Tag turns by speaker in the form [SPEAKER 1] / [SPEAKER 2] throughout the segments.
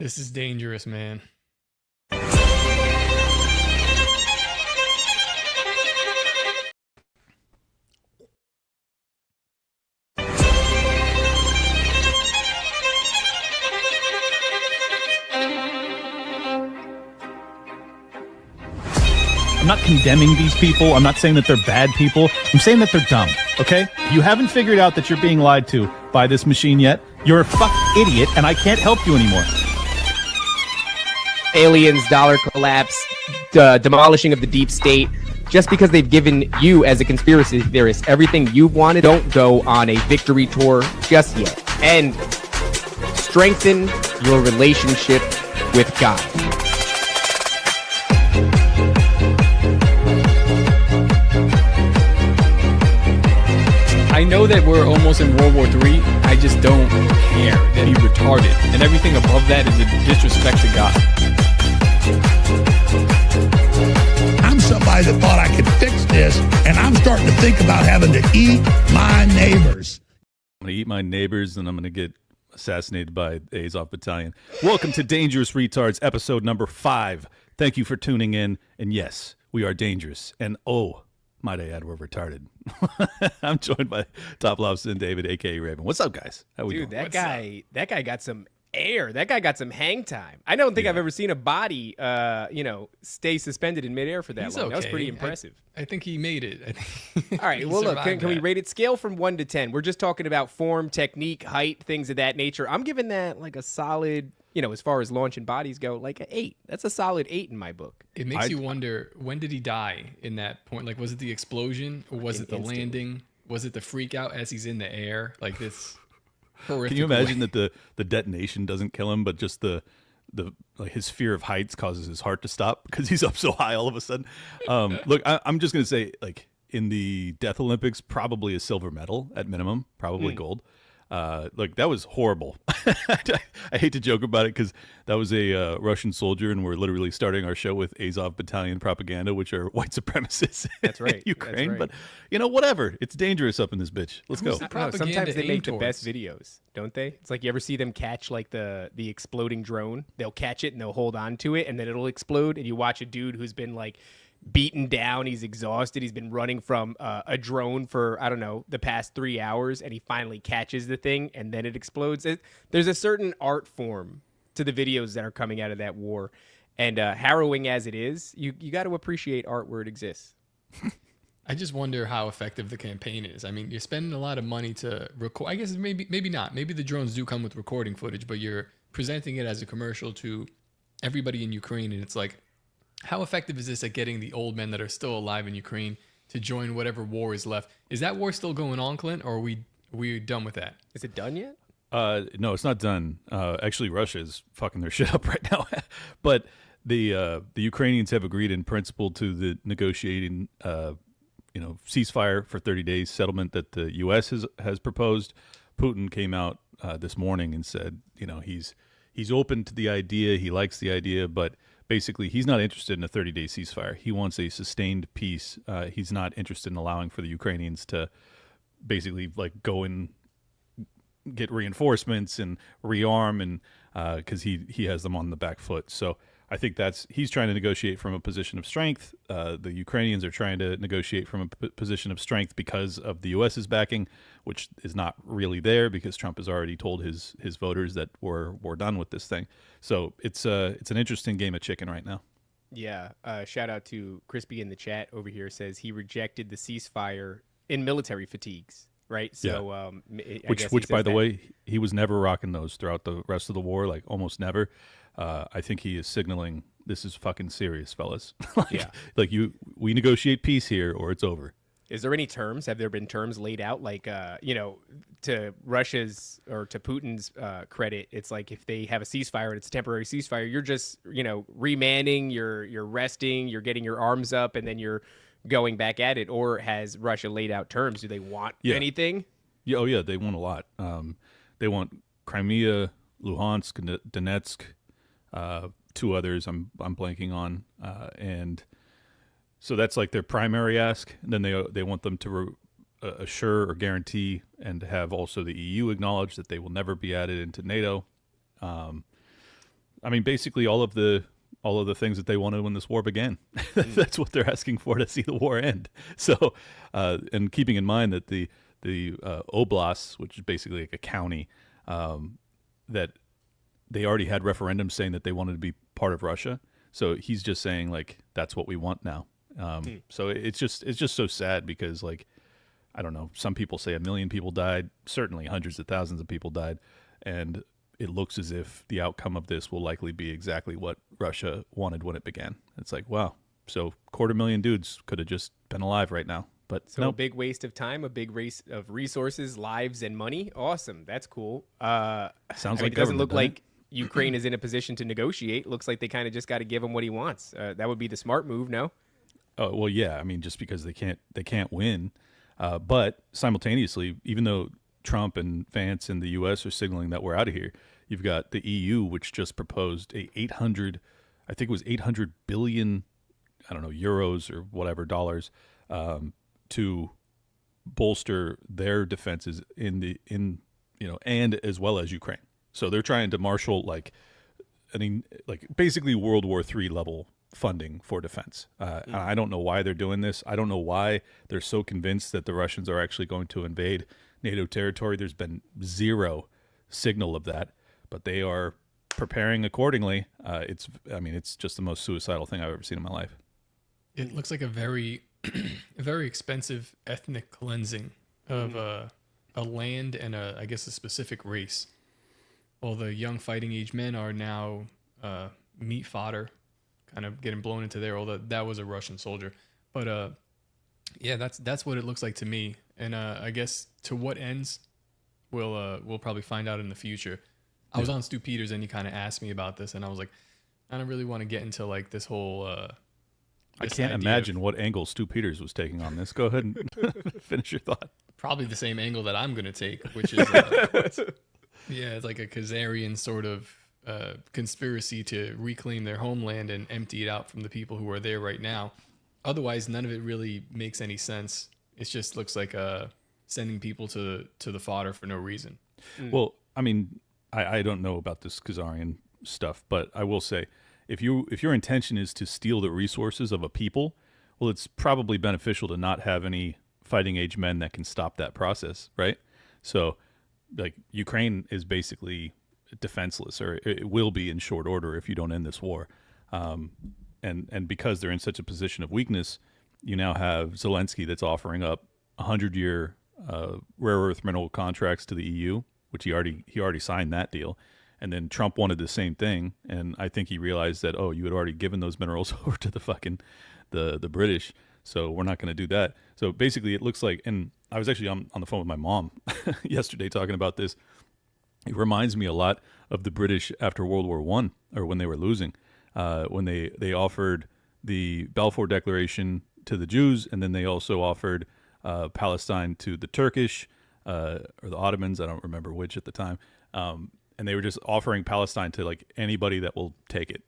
[SPEAKER 1] This is dangerous, man.
[SPEAKER 2] I'm not condemning these people. I'm not saying that they're bad people. I'm saying that they're dumb, okay? If you haven't figured out that you're being lied to by this machine yet, you're a fucking idiot, and I can't help you anymore.
[SPEAKER 3] Aliens, dollar collapse, demolishing of the deep state. Just because they've given you, as a conspiracy theorist, everything you wanted, don't go on a victory tour just yet. And strengthen your relationship with God.
[SPEAKER 1] I know that we're almost in World War III. I just don't care that he retarded. And everything above that is a disrespect to God.
[SPEAKER 4] I'm somebody that thought I could fix this, and I'm starting to think about having to eat my neighbors.
[SPEAKER 2] I'm going to eat my neighbors, and I'm going to get assassinated by Azov Battalion. Welcome to Dangerous Retards, episode number 5. Thank you for tuning in. And yes, we are dangerous. And oh, might I add, we're retarded. I'm joined by TOPLOBSTA and David, a.k.a. Raven. What's up, guys? How we doing?
[SPEAKER 3] Dude, that guy got some air. That guy got some hang time. I don't think I've ever seen a body, stay suspended in midair for that
[SPEAKER 1] He's
[SPEAKER 3] long.
[SPEAKER 1] okay.
[SPEAKER 3] That was pretty impressive.
[SPEAKER 1] I think he made it.
[SPEAKER 3] All right, well, look, can we rate it scale from 1 to 10? We're just talking about form, technique, height, things of that nature. I'm giving that like a solid, as far as launching bodies go, like an 8. That's a solid 8 in my book.
[SPEAKER 1] It makes you wonder, when did he die in that point? Like, was it the explosion or was it the landing? Was it the freak out as he's in the air? Like this horrific
[SPEAKER 2] Can you imagine that the detonation doesn't kill him, but just the his fear of heights causes his heart to stop because he's up so high all of a sudden? Look, I'm just going to say, like, in the Death Olympics, probably a silver medal at minimum, probably gold. Look, that was horrible. I hate to joke about it because that was a Russian soldier, and we're literally starting our show with Azov Battalion propaganda, which are white supremacists.
[SPEAKER 3] That's right.
[SPEAKER 2] In Ukraine,
[SPEAKER 3] That's right.
[SPEAKER 2] but whatever. It's dangerous up in this bitch. Let's go.
[SPEAKER 3] Sometimes they make the best videos, don't they? It's like, you ever see them catch like the exploding drone? They'll catch it and they'll hold on to it, and then it'll explode. And you watch a dude who's been like beaten down, he's exhausted, he's been running from a drone for, I don't know, the past 3 hours, and he finally catches the thing, and then it explodes. There's a certain art form to the videos that are coming out of that war, and harrowing as it is, you got to appreciate art where it exists.
[SPEAKER 1] I just wonder how effective the campaign is. I mean, you're spending a lot of money to record. I guess maybe not. Maybe the drones do come with recording footage, but you're presenting it as a commercial to everybody in Ukraine, and it's like, how effective is this at getting the old men that are still alive in Ukraine to join whatever war is left? Is that war still going on, Clint, or are we done with that?
[SPEAKER 3] Is it done yet?
[SPEAKER 2] No, it's not done. Actually, Russia is fucking their shit up right now. But the Ukrainians have agreed in principle to the negotiating, ceasefire for 30 days settlement that the U.S. has proposed. Putin came out this morning and said, he's open to the idea. He likes the idea, but basically, he's not interested in a 30-day ceasefire. He wants a sustained peace. He's not interested in allowing for the Ukrainians to basically like go and get reinforcements and rearm, and because he has them on the back foot. So I think he's trying to negotiate from a position of strength. The Ukrainians are trying to negotiate from a position of strength because of the U.S.'s backing, which is not really there because Trump has already told his voters that we're done with this thing. So it's an interesting game of chicken right now.
[SPEAKER 3] Yeah. Shout out to Crispy in the chat over here, says he rejected the ceasefire in military fatigues. Right. So,
[SPEAKER 2] which by the way, he was never rocking those throughout the rest of the war, like almost never. I think he is signaling this is fucking serious, fellas. We negotiate peace here or it's over.
[SPEAKER 3] Is there any terms? Have there been terms laid out? Like, to Russia's or to Putin's credit, it's like if they have a ceasefire and it's a temporary ceasefire, you're just, remanning, you're resting, you're getting your arms up, and then you're going back at it. Or has Russia laid out terms? Do they want anything?
[SPEAKER 2] Yeah, oh yeah, they want a lot. They want Crimea, Luhansk, Donetsk, 2 others I'm blanking on, and so that's like their primary ask. And then they want them to assure or guarantee and have also the EU acknowledge that they will never be added into NATO. I mean, basically all of the things that they wanted when this war began. That's what they're asking for to see the war end. So, and keeping in mind that the oblasts, which is basically like a county, that they already had referendums saying that they wanted to be part of Russia. So he's just saying like that's what we want now. So it's just so sad because like I don't know, some people say 1 million people died, certainly hundreds of thousands of people died, and it looks as if the outcome of this will likely be exactly what Russia wanted when it began. It's like, wow, so 250,000 dudes could have just been alive right now. But
[SPEAKER 3] so
[SPEAKER 2] nope.
[SPEAKER 3] A big waste of time, a big waste of resources, lives, and money. Awesome, that's cool.
[SPEAKER 2] Sounds like
[SPEAKER 3] it doesn't look like Ukraine is in a position to negotiate. Looks like they kind of just got to give him what he wants. That would be the smart move, no?
[SPEAKER 2] Oh well, yeah. I mean, just because they can't win, but simultaneously, even though Trump and Vance in the U.S. are signaling that we're out of here, you've got the EU, which just proposed I think it was 800 billion, I don't know, euros or whatever dollars, to bolster their defenses and as well as Ukraine. So they're trying to marshal like basically World War III level funding for defense. I don't know why they're doing this. I don't know why they're so convinced that the Russians are actually going to invade NATO territory. There's been zero signal of that, but they are preparing accordingly. It's just the most suicidal thing I've ever seen in my life.
[SPEAKER 1] It looks like a very, a very expensive ethnic cleansing of a land and I guess a specific race. All the young fighting age men are now meat fodder, kind of getting blown into there. Although that was a Russian soldier, but yeah, that's what it looks like to me. And I guess to what ends, we'll probably find out in the future. I was on Stu Peters and he kind of asked me about this, and I was like, I don't really want to get into like this whole.
[SPEAKER 2] I can't imagine what angle Stu Peters was taking on this. Go ahead and finish your thought.
[SPEAKER 1] Probably the same angle that I'm going to take, which is yeah, it's like a Khazarian sort of conspiracy to reclaim their homeland and empty it out from the people who are there right now. Otherwise, none of it really makes any sense. It just looks like sending people to the fodder for no reason.
[SPEAKER 2] Well, I mean, I don't know about this Khazarian stuff, but I will say, if your intention is to steal the resources of a people, well, it's probably beneficial to not have any fighting age men that can stop that process, right? So, like, Ukraine is basically defenseless, or it will be in short order if you don't end this war. And because they're in such a position of weakness, you now have Zelensky that's offering up 100-year rare earth mineral contracts to the EU, which he already signed that deal. And then Trump wanted the same thing, and I think he realized that, oh, you had already given those minerals over to the British, so we're not going to do that. So basically, it looks like, and I was actually on the phone with my mom yesterday talking about this. It reminds me a lot of the British after World War I, or when they were losing, when they offered the Balfour Declaration to the Jews, and then they also offered Palestine to the Turkish or the Ottomans. I don't remember which at the time. And they were just offering Palestine to like anybody that will take it.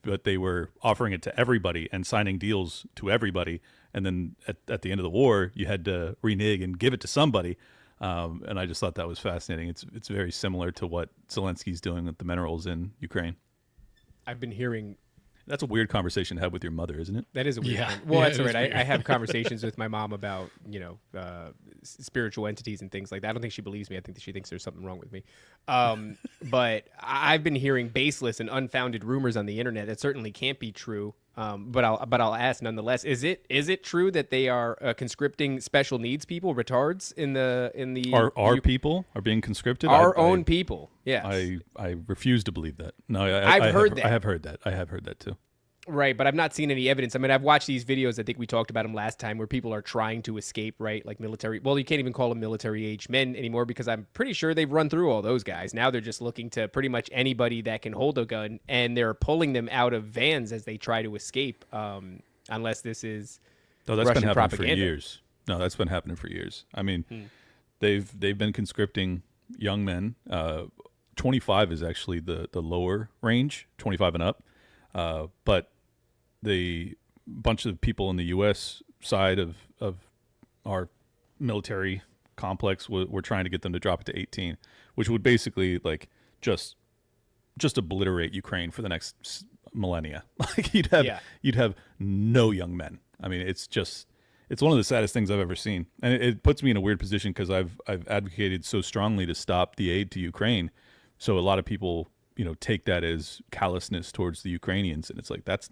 [SPEAKER 2] But they were offering it to everybody and signing deals to everybody. And then at the end of the war, you had to renege and give it to somebody. And I just thought that was fascinating. It's very similar to what Zelensky's doing with the minerals in Ukraine.
[SPEAKER 3] I've been hearing.
[SPEAKER 2] That's a weird conversation to have with your mother, isn't it?
[SPEAKER 3] That is a weird
[SPEAKER 1] Yeah.
[SPEAKER 3] one. Well,
[SPEAKER 1] Yeah,
[SPEAKER 3] that's
[SPEAKER 1] it
[SPEAKER 3] all
[SPEAKER 1] is
[SPEAKER 3] right.
[SPEAKER 1] weird.
[SPEAKER 3] I have conversations with my mom about, spiritual entities and things like that. I don't think she believes me. I think that she thinks there's something wrong with me. But I've been hearing baseless and unfounded rumors on the internet that certainly can't be true. But I'll ask nonetheless. Is it true that they are conscripting special needs people, retards in the
[SPEAKER 2] Our people are being conscripted?
[SPEAKER 3] Our own people. Yes.
[SPEAKER 2] I refuse to believe that. No,
[SPEAKER 3] I've heard that.
[SPEAKER 2] I have heard that. I have heard that too.
[SPEAKER 3] Right, but I've not seen any evidence. I mean, I've watched these videos. I think we talked about them last time, where people are trying to escape, right? Like military. Well, you can't even call them military-age men anymore because I'm pretty sure they've run through all those guys. Now they're just looking to pretty much anybody that can hold a gun, and they're pulling them out of vans as they try to escape. Unless this is
[SPEAKER 2] that's
[SPEAKER 3] Russian
[SPEAKER 2] been happening
[SPEAKER 3] propaganda.
[SPEAKER 2] for years. No, that's been happening for years. I mean, they've been conscripting young men. 25 is actually the lower range, 25 and up. But the bunch of people in the U.S. side of our military complex were trying to get them to drop it to 18, which would basically like just just obliterate Ukraine for the next millennia. Like you'd have no young men. I mean, it's one of the saddest things I've ever seen, and it puts me in a weird position because I've advocated so strongly to stop the aid to Ukraine. So a lot of people, take that as callousness towards the Ukrainians, and it's like that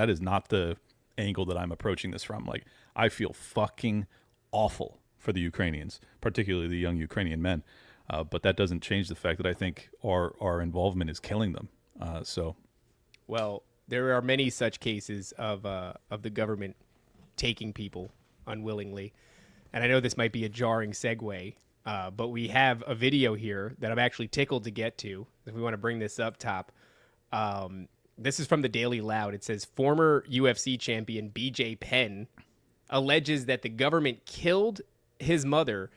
[SPEAKER 2] is not the angle that I'm approaching this from. Like, I feel fucking awful for the Ukrainians, particularly the young Ukrainian men, but that doesn't change the fact that I think our involvement is killing them.
[SPEAKER 3] Well, there are many such cases of the government taking people unwillingly. And I know this might be a jarring segue, but we have a video here that I'm actually tickled to get to. If we want to bring this up top. This is from the Daily Loud. It says, former UFC champion BJ Penn alleges that the government killed his mother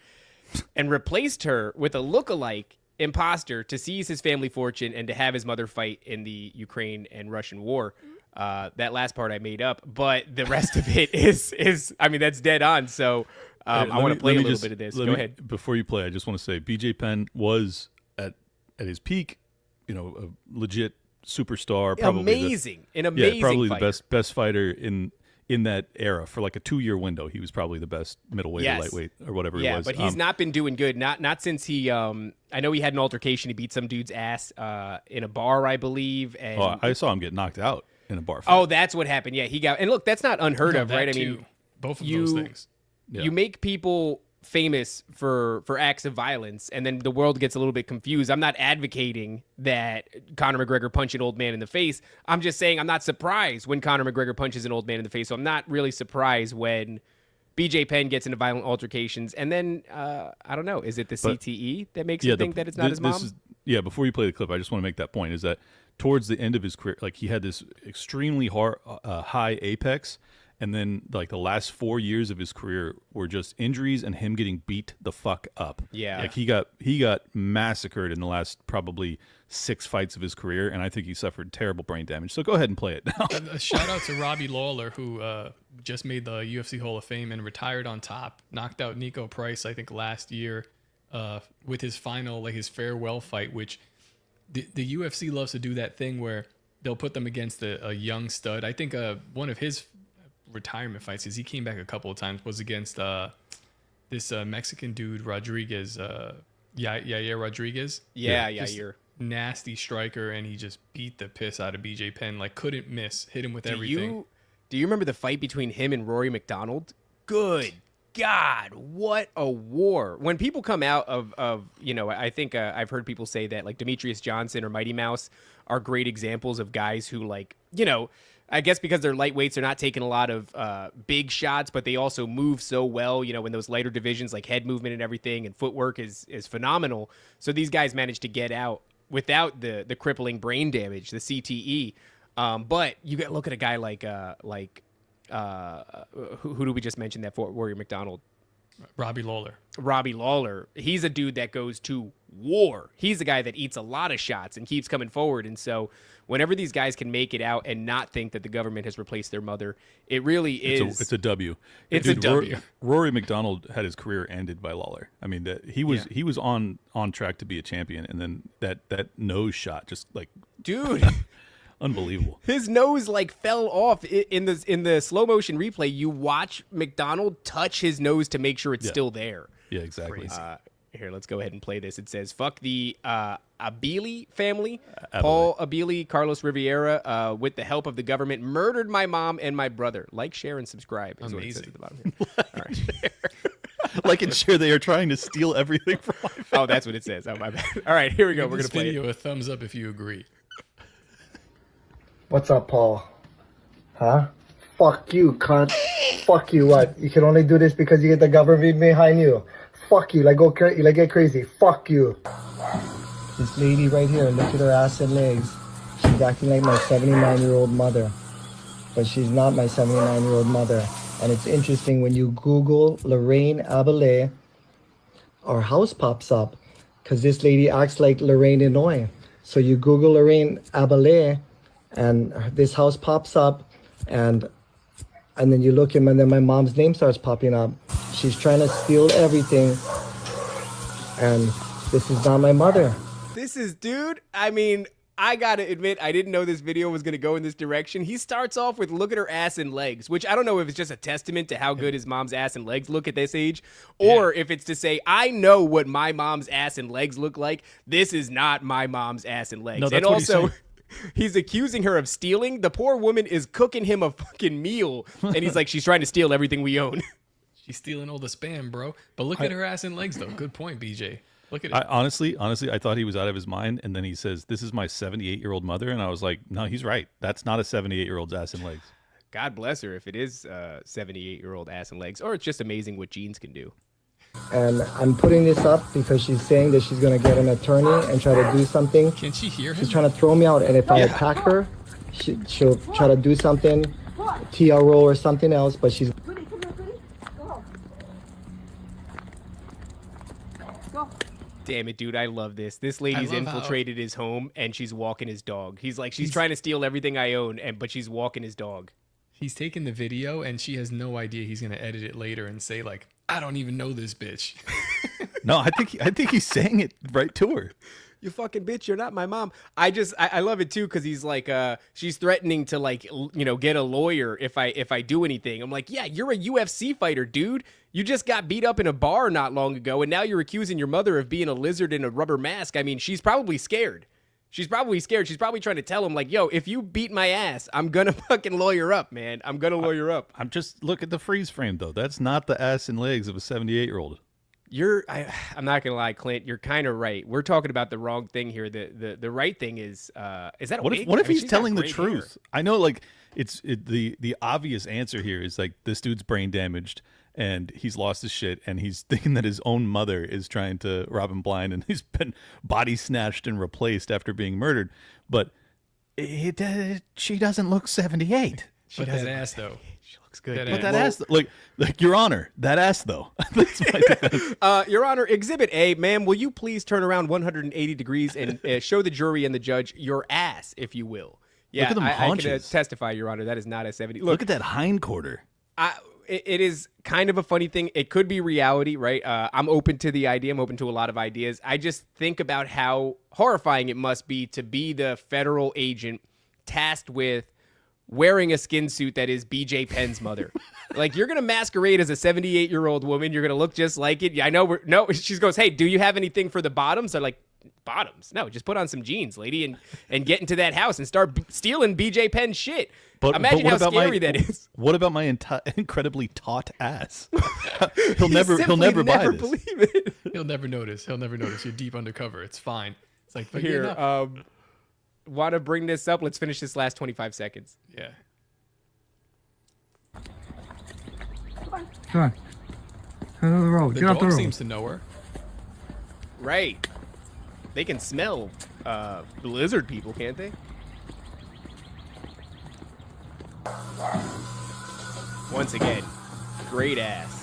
[SPEAKER 3] and replaced her with a lookalike imposter to seize his family fortune and to have his mother fight in the Ukraine and Russian war. That last part I made up, but the rest of it is I mean, that's dead on. So I want to play a little bit of this. Go ahead.
[SPEAKER 2] Before you play, I just want to say BJ Penn was at his peak, a legit superstar, probably
[SPEAKER 3] amazing
[SPEAKER 2] probably
[SPEAKER 3] fighter.
[SPEAKER 2] The best fighter in that era. For like a 2-year window, he was probably the best middleweight or lightweight or whatever he was.
[SPEAKER 3] But he's not been doing good. Not since he. I know he had an altercation. He beat some dude's ass in a bar, I believe. And
[SPEAKER 2] I saw him get knocked out in a bar fight.
[SPEAKER 3] Oh, that's what happened. Yeah, he got. And look, that's not unheard of, right? I mean,
[SPEAKER 1] both of those things.
[SPEAKER 2] Yeah.
[SPEAKER 3] You make people famous for acts of violence, and then the world gets a little bit confused. I'm not advocating that Conor McGregor punch an old man in the face. I'm just saying I'm not surprised when Conor McGregor punches an old man in the face. So I'm not really surprised when BJ Penn gets into violent altercations. And then I don't know, is it the CTE that makes you think that it's not his mom?
[SPEAKER 2] Before you play the clip, I just want to make that point, is that towards the end of his career, like, he had this extremely high apex. And then, like, the last 4 years of his career were just injuries and him getting beat the fuck up.
[SPEAKER 3] Yeah,
[SPEAKER 2] like he got massacred in the last probably 6 fights of his career, and I think he suffered terrible brain damage. So go ahead and play it now.
[SPEAKER 1] A shout out to Robbie Lawler, who just made the UFC Hall of Fame and retired on top. Knocked out Nico Price, I think, last year with his final, like, his farewell fight, which the UFC loves to do that thing where they'll put them against a young stud. I think one of his retirement fights, because he came back a couple of times, was against this Mexican dude Rodriguez, Yair Rodriguez.
[SPEAKER 3] Yair,
[SPEAKER 1] nasty striker, and he just beat the piss out of BJ Penn. Like, couldn't miss, hit him with everything.
[SPEAKER 3] Do you remember the fight between him and Rory McDonald? Good God, what a war! When people come out of I think I've heard people say that, like, Demetrius Johnson or Mighty Mouse are great examples of guys who, like, I guess because they're lightweights, they're not taking a lot of big shots, but they also move so well, in those lighter divisions, like head movement and everything, and footwork is phenomenal. So these guys managed to get out without the crippling brain damage, the CTE. But you look at a guy like who do we just mention that for Warrior McDonald?
[SPEAKER 1] Robbie Lawler.
[SPEAKER 3] Robbie Lawler. He's a dude that goes to war. He's a guy that eats a lot of shots and keeps coming forward. And so whenever these guys can make it out and not think that the government has replaced their mother, it really is.
[SPEAKER 2] It's a W.
[SPEAKER 3] It's a W.
[SPEAKER 2] Rory McDonald had his career ended by Lawler. I mean, he was on track to be a champion, and then that nose shot, just like,
[SPEAKER 3] dude.
[SPEAKER 2] Unbelievable.
[SPEAKER 3] His nose, like, fell off in the slow motion replay. You watch McDonald touch his nose to make sure it's still there.
[SPEAKER 2] Yeah, exactly.
[SPEAKER 3] Here, let's go ahead and play this. It says, "Fuck the Abili family. Paul Abili, Carlos Riviera, with the help of the government, murdered my mom and my brother. Like, share, and subscribe." Is what it says at the bottom here. All right.
[SPEAKER 2] Like and share. They are trying to steal everything from my family.
[SPEAKER 3] Oh, that's what it says. Oh, my bad. All right, here we go. We're gonna play
[SPEAKER 1] video a thumbs up if you agree.
[SPEAKER 5] What's up, Paul? Huh? Fuck you, cunt. Fuck you, what? You can only do this because you get the government behind you. Fuck you, get crazy. Fuck you. This lady right here, look at her ass and legs. She's acting like my 79-year-old mother. But she's not my 79-year-old mother. And it's interesting, when you Google Lorraine Abele, our house pops up. Because this lady acts like Lorraine Inouye. So you Google Lorraine Abele, and this house pops up, and then you look him, and then my mom's name starts popping up. She's trying to steal everything, and this is not my mother.
[SPEAKER 3] This is, dude, I mean, I gotta admit, I didn't know this video was gonna go in this direction. He starts off with "look at her ass and legs," which I don't know if it's just a testament to how good his mom's ass and legs look at this age, or if it's to say, I know what my mom's ass and legs look like. This is not my mom's ass and legs.
[SPEAKER 2] No,
[SPEAKER 3] And
[SPEAKER 2] that's what he's
[SPEAKER 3] also,
[SPEAKER 2] saying.
[SPEAKER 3] he's accusing her of stealing. The poor woman is cooking him a fucking meal, and he's like, she's trying to steal everything we own.
[SPEAKER 1] She's stealing all the spam, bro. But look at her ass and legs, though. Good point, BJ. Look at it.
[SPEAKER 2] Honestly, I thought he was out of his mind, and then he says, "This is my 78-year-old mother," and I was like, "No, he's right. That's not a 78-year-old's ass and legs."
[SPEAKER 3] God bless her if it is 78-year-old ass and legs, or it's just amazing what genes can do.
[SPEAKER 5] And I'm putting this up because she's saying that she's gonna get an attorney and try to do something.
[SPEAKER 1] Can she hear him?
[SPEAKER 5] She's trying to throw me out, and if I attack her, she'll try to do something, TRO or something else. But she's
[SPEAKER 3] Damn it, dude, I love this. This lady's
[SPEAKER 1] love how-
[SPEAKER 3] infiltrated his home, and she's walking his dog. He's like, she's trying to steal everything I own, but she's walking his dog.
[SPEAKER 1] He's taking the video, and she has no idea he's going to edit it later and say, like, I don't even know this bitch.
[SPEAKER 2] No, I think he's saying it right to her.
[SPEAKER 3] You fucking bitch, you're not my mom. I love it too, because he's like, she's threatening to, like, get a lawyer if I do anything. I'm like, yeah, you're a UFC fighter, dude. You just got beat up in a bar not long ago, and now you're accusing your mother of being a lizard in a rubber mask. I mean, she's probably scared. She's probably scared. She's probably trying to tell him, like, yo, if you beat my ass, I'm gonna fucking lawyer up, man. I'm gonna lawyer up.
[SPEAKER 2] I'm just look at the freeze frame though. That's not the ass and legs of a 78-year-old.
[SPEAKER 3] I'm not gonna lie, Clint. You're kind of right. We're talking about the wrong thing here. The right thing is that a
[SPEAKER 2] What
[SPEAKER 3] wig?
[SPEAKER 2] if, what if
[SPEAKER 3] I mean,
[SPEAKER 2] he's
[SPEAKER 3] she's got
[SPEAKER 2] telling the
[SPEAKER 3] great
[SPEAKER 2] truth? I know, like the obvious answer here is like this dude's brain damaged and he's lost his shit and he's thinking that his own mother is trying to rob him blind and he's been body snatched and replaced after being murdered. But she doesn't look 78.
[SPEAKER 1] But that ass, though.
[SPEAKER 3] She looks good.
[SPEAKER 1] That
[SPEAKER 3] dude.
[SPEAKER 2] But that ass, like Your Honor, that ass though. That's my defense.
[SPEAKER 3] Your Honor, Exhibit A, ma'am, will you please turn around 180 degrees and show the jury and the judge your ass, if you will? Yeah,
[SPEAKER 2] Look at them
[SPEAKER 3] I can
[SPEAKER 2] haunches.
[SPEAKER 3] testify, Your Honor, that is not a 70.
[SPEAKER 2] Look at that hind quarter.
[SPEAKER 3] It is kind of a funny thing. It could be reality, right? I'm open to the idea. I'm open to a lot of ideas. I just think about how horrifying it must be to be the federal agent tasked with wearing a skin suit that is BJ Penn's mother. Like, you're going to masquerade as a 78-year-old woman. You're going to look just like it. Yeah, I know. She goes, hey, do you have anything for the bottoms? I'm like, bottoms? No, just put on some jeans, lady, and get into that house and start stealing BJ Penn's shit. Imagine
[SPEAKER 2] what
[SPEAKER 3] how
[SPEAKER 2] about
[SPEAKER 3] scary that is.
[SPEAKER 2] What about my incredibly taut ass? he'll never buy this.
[SPEAKER 3] Believe it.
[SPEAKER 1] He'll never notice. He'll never notice. You're deep undercover. It's fine. It's like, but
[SPEAKER 3] Here,
[SPEAKER 1] yeah,
[SPEAKER 3] want to bring this up? Let's finish this last 25 seconds.
[SPEAKER 1] yeah.
[SPEAKER 6] Come on. Get off the road.
[SPEAKER 1] The
[SPEAKER 6] Get off the
[SPEAKER 1] dog
[SPEAKER 6] road.
[SPEAKER 1] seems to know her.
[SPEAKER 3] Right. They can smell lizard people, can't they? Once again, great ass.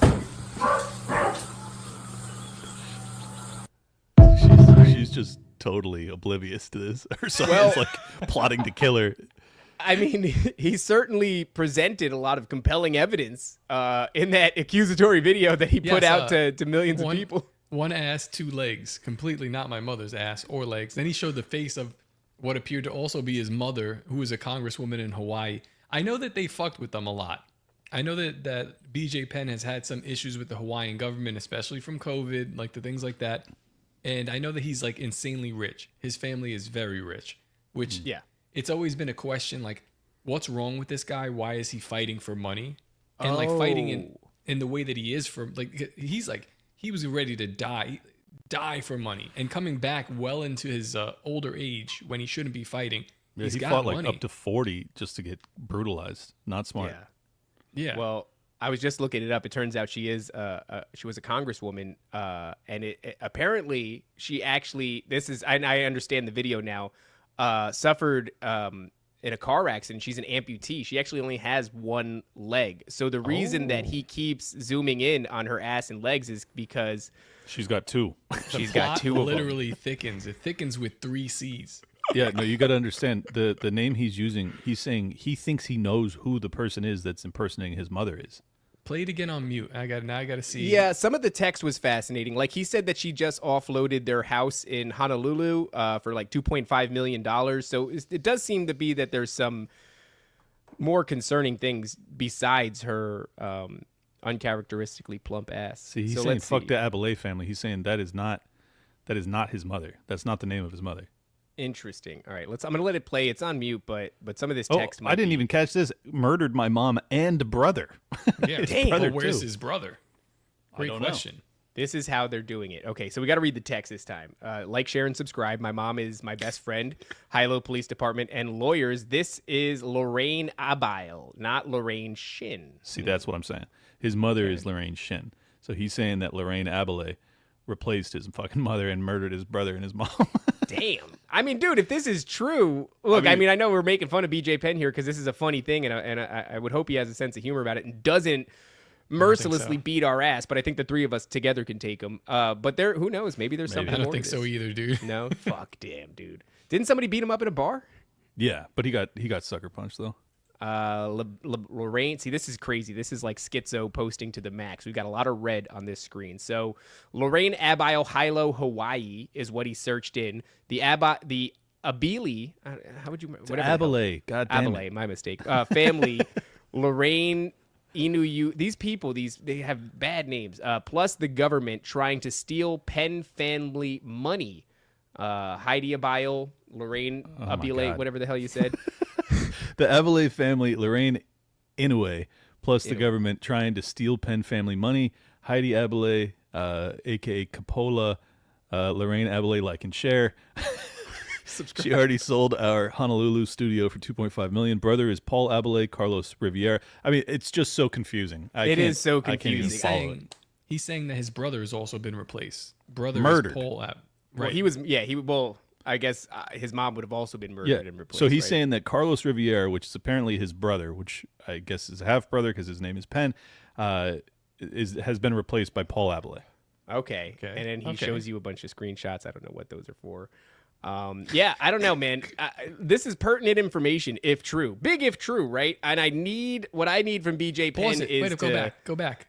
[SPEAKER 2] She's just totally oblivious to this. Her son
[SPEAKER 3] Well-
[SPEAKER 2] is like plotting to kill her.
[SPEAKER 3] I mean, he certainly presented a lot of compelling evidence in that accusatory video that he put
[SPEAKER 1] Yes,
[SPEAKER 3] out to millions of people.
[SPEAKER 1] One ass, two legs. Completely not my mother's ass or legs. Then he showed the face of what appeared to also be his mother, who was a congresswoman in Hawaii. I know that they fucked with them a lot. I know that BJ Penn has had some issues with the Hawaiian government, especially from COVID, like the things like that. And I know that he's like insanely rich. His family is very rich, which
[SPEAKER 3] Yeah.
[SPEAKER 1] it's always been a question like, what's wrong with this guy? Why is he fighting for money? And like
[SPEAKER 3] Oh.
[SPEAKER 1] fighting in the way that he is for like, he was ready to die for money and coming back well into his older age when he shouldn't be fighting.
[SPEAKER 2] Yeah,
[SPEAKER 1] He's
[SPEAKER 2] he
[SPEAKER 1] got
[SPEAKER 2] fought
[SPEAKER 1] money.
[SPEAKER 2] like up to 40 just to get brutalized. Not smart.
[SPEAKER 3] Yeah.
[SPEAKER 1] Yeah.
[SPEAKER 3] Well, I was just looking it up. It turns out she was a congresswoman, and it apparently she actually and I understand the video now. Suffered in a car accident. She's an amputee. She actually only has one leg. So the reason that he keeps zooming in on her ass and legs is because
[SPEAKER 2] She's got two.
[SPEAKER 3] she's got
[SPEAKER 1] Plot
[SPEAKER 3] two of them.
[SPEAKER 1] literally thickens. It thickens with 3 C's.
[SPEAKER 2] Yeah, no, you got to understand the name he's using. He's saying he thinks he knows who the person is that's impersonating his mother is.
[SPEAKER 1] Play it again on mute. I got to see.
[SPEAKER 3] Yeah, some of the text was fascinating. Like he said that she just offloaded their house in Honolulu for like $2.5 million. So it does seem to be that there's some more concerning things besides her uncharacteristically plump ass.
[SPEAKER 2] See, he's
[SPEAKER 3] so
[SPEAKER 2] saying fuck the Abilene family. He's saying that is not his mother. That's not the name of his mother.
[SPEAKER 3] Interesting. All right, I'm gonna let it play. It's on mute, but some of this
[SPEAKER 2] Oh,
[SPEAKER 3] text.
[SPEAKER 2] I didn't even catch this. Murdered my mom and brother.
[SPEAKER 1] Yeah,
[SPEAKER 2] His
[SPEAKER 3] damn.
[SPEAKER 2] brother,
[SPEAKER 1] where's
[SPEAKER 2] too.
[SPEAKER 1] his brother? Great
[SPEAKER 2] don't know.
[SPEAKER 1] question.
[SPEAKER 3] This is how they're doing it. Okay, so we got to read the text this time. Like, share, and subscribe. My mom is my best friend. Hilo Police Department and lawyers. This is Lorraine Abile, not Lorraine Shin.
[SPEAKER 2] See, that's what I'm saying. His mother is Lorraine Shin. So he's saying that Lorraine Abile replaced his fucking mother and murdered his brother and his mom.
[SPEAKER 3] Damn. I mean, dude, if this is true, look, I mean, I know we're making fun of BJ Penn here because this is a funny thing, and I would hope he has a sense of humor about it and doesn't mercilessly beat our ass, but I think the three of us together can take him. But there, who knows? Maybe there's something
[SPEAKER 1] I don't
[SPEAKER 3] more
[SPEAKER 1] think
[SPEAKER 3] to
[SPEAKER 1] so
[SPEAKER 3] this.
[SPEAKER 1] either, dude.
[SPEAKER 3] No? Fuck, damn, dude. Didn't somebody beat him up at a bar?
[SPEAKER 2] Yeah, but he got sucker punched though.
[SPEAKER 3] Lorraine, see, this is crazy. This is like schizo posting to the max. We've got a lot of red on this screen. So Lorraine Abile Hilo Hawaii is what he searched in. The Abili, how would you? Whatever.
[SPEAKER 2] Abile, god damn
[SPEAKER 3] Abile,
[SPEAKER 2] it.
[SPEAKER 3] my mistake. Family, Lorraine Inuyu. These people, they have bad names. Plus the government trying to steal Penn family money. Heidi Abile, Lorraine Abile,
[SPEAKER 2] God.
[SPEAKER 3] whatever the hell you said.
[SPEAKER 2] The Abile family, Lorraine Inoue, plus the government trying to steal Penn family money. Heidi Abile, a.k.a. Capola, Lorraine Abile, like and share. She already sold our Honolulu studio for $2.5 million. Brother is Paul Abile, Carlos Riviera. I mean, it's just so confusing.
[SPEAKER 3] It is so
[SPEAKER 2] I can't even
[SPEAKER 3] confusing.
[SPEAKER 2] follow it.
[SPEAKER 1] He's saying that his brother has also been replaced. Brother
[SPEAKER 2] Murdered.
[SPEAKER 1] is Paul Right.
[SPEAKER 3] Well, he was, well, I guess his mom would have also been murdered and replaced.
[SPEAKER 2] So he's
[SPEAKER 3] right?
[SPEAKER 2] saying that Carlos Riviera, which is apparently his brother, which I guess is a half brother because his name is Penn, has been replaced by Paul Abile.
[SPEAKER 3] Okay.
[SPEAKER 1] Okay.
[SPEAKER 3] And then he
[SPEAKER 1] Okay.
[SPEAKER 3] shows you a bunch of screenshots. I don't know what those are for. Yeah, I don't know, man. This is pertinent information, if true. Big if true, right? And what I need from BJ Penn
[SPEAKER 1] Pause it.
[SPEAKER 3] is
[SPEAKER 1] Wait, go back.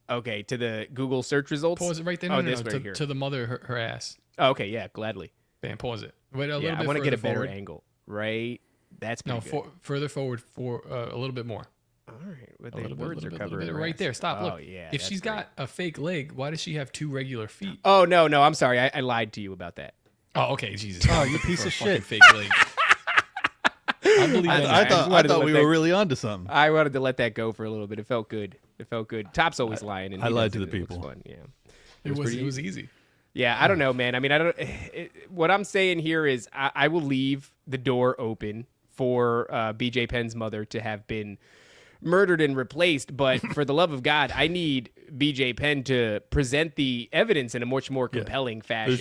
[SPEAKER 3] Okay, to the Google search results.
[SPEAKER 1] Pause it right there.
[SPEAKER 3] Oh,
[SPEAKER 1] No,
[SPEAKER 3] this right here.
[SPEAKER 1] to the mother, her ass.
[SPEAKER 3] Oh, okay, yeah, gladly.
[SPEAKER 1] Bam, pause it. Wait a
[SPEAKER 3] Yeah,
[SPEAKER 1] little bit
[SPEAKER 3] I want to get a
[SPEAKER 1] further
[SPEAKER 3] better
[SPEAKER 1] forward.
[SPEAKER 3] angle. Right? That's pretty good.
[SPEAKER 1] Further forward for a little bit more.
[SPEAKER 3] All right, but
[SPEAKER 1] A
[SPEAKER 3] the
[SPEAKER 1] little bit,
[SPEAKER 3] words
[SPEAKER 1] little
[SPEAKER 3] are
[SPEAKER 1] bit, little
[SPEAKER 3] covering
[SPEAKER 1] bit.
[SPEAKER 3] her
[SPEAKER 1] Right
[SPEAKER 3] ass.
[SPEAKER 1] there. Stop.
[SPEAKER 3] Oh,
[SPEAKER 1] Look.
[SPEAKER 3] yeah.
[SPEAKER 1] If
[SPEAKER 3] that's
[SPEAKER 1] she's
[SPEAKER 3] great.
[SPEAKER 1] got a fake leg, why does she have two regular feet?
[SPEAKER 3] Oh, no, I'm sorry. I lied to you about that.
[SPEAKER 1] Oh, okay. Jesus.
[SPEAKER 2] Oh, you piece
[SPEAKER 1] For a
[SPEAKER 2] of
[SPEAKER 1] fucking
[SPEAKER 2] shit.
[SPEAKER 1] Fake leg. I'll believe that.
[SPEAKER 2] I
[SPEAKER 3] just
[SPEAKER 2] thought
[SPEAKER 3] wanted to let
[SPEAKER 2] we
[SPEAKER 3] that-
[SPEAKER 2] were really onto something.
[SPEAKER 3] I wanted to let that go for a little bit. It felt good. Top's always lying. And
[SPEAKER 2] I
[SPEAKER 3] he
[SPEAKER 2] lied
[SPEAKER 3] does
[SPEAKER 2] to the
[SPEAKER 3] it. It looks
[SPEAKER 2] people.
[SPEAKER 3] fun. Yeah.
[SPEAKER 1] It was easy.
[SPEAKER 3] Yeah, I don't know, man. I mean, I don't. What I'm saying here is, I will leave the door open for BJ Penn's mother to have been murdered and replaced. But for the love of God, I need BJ Penn to present the evidence in a much more compelling fashion.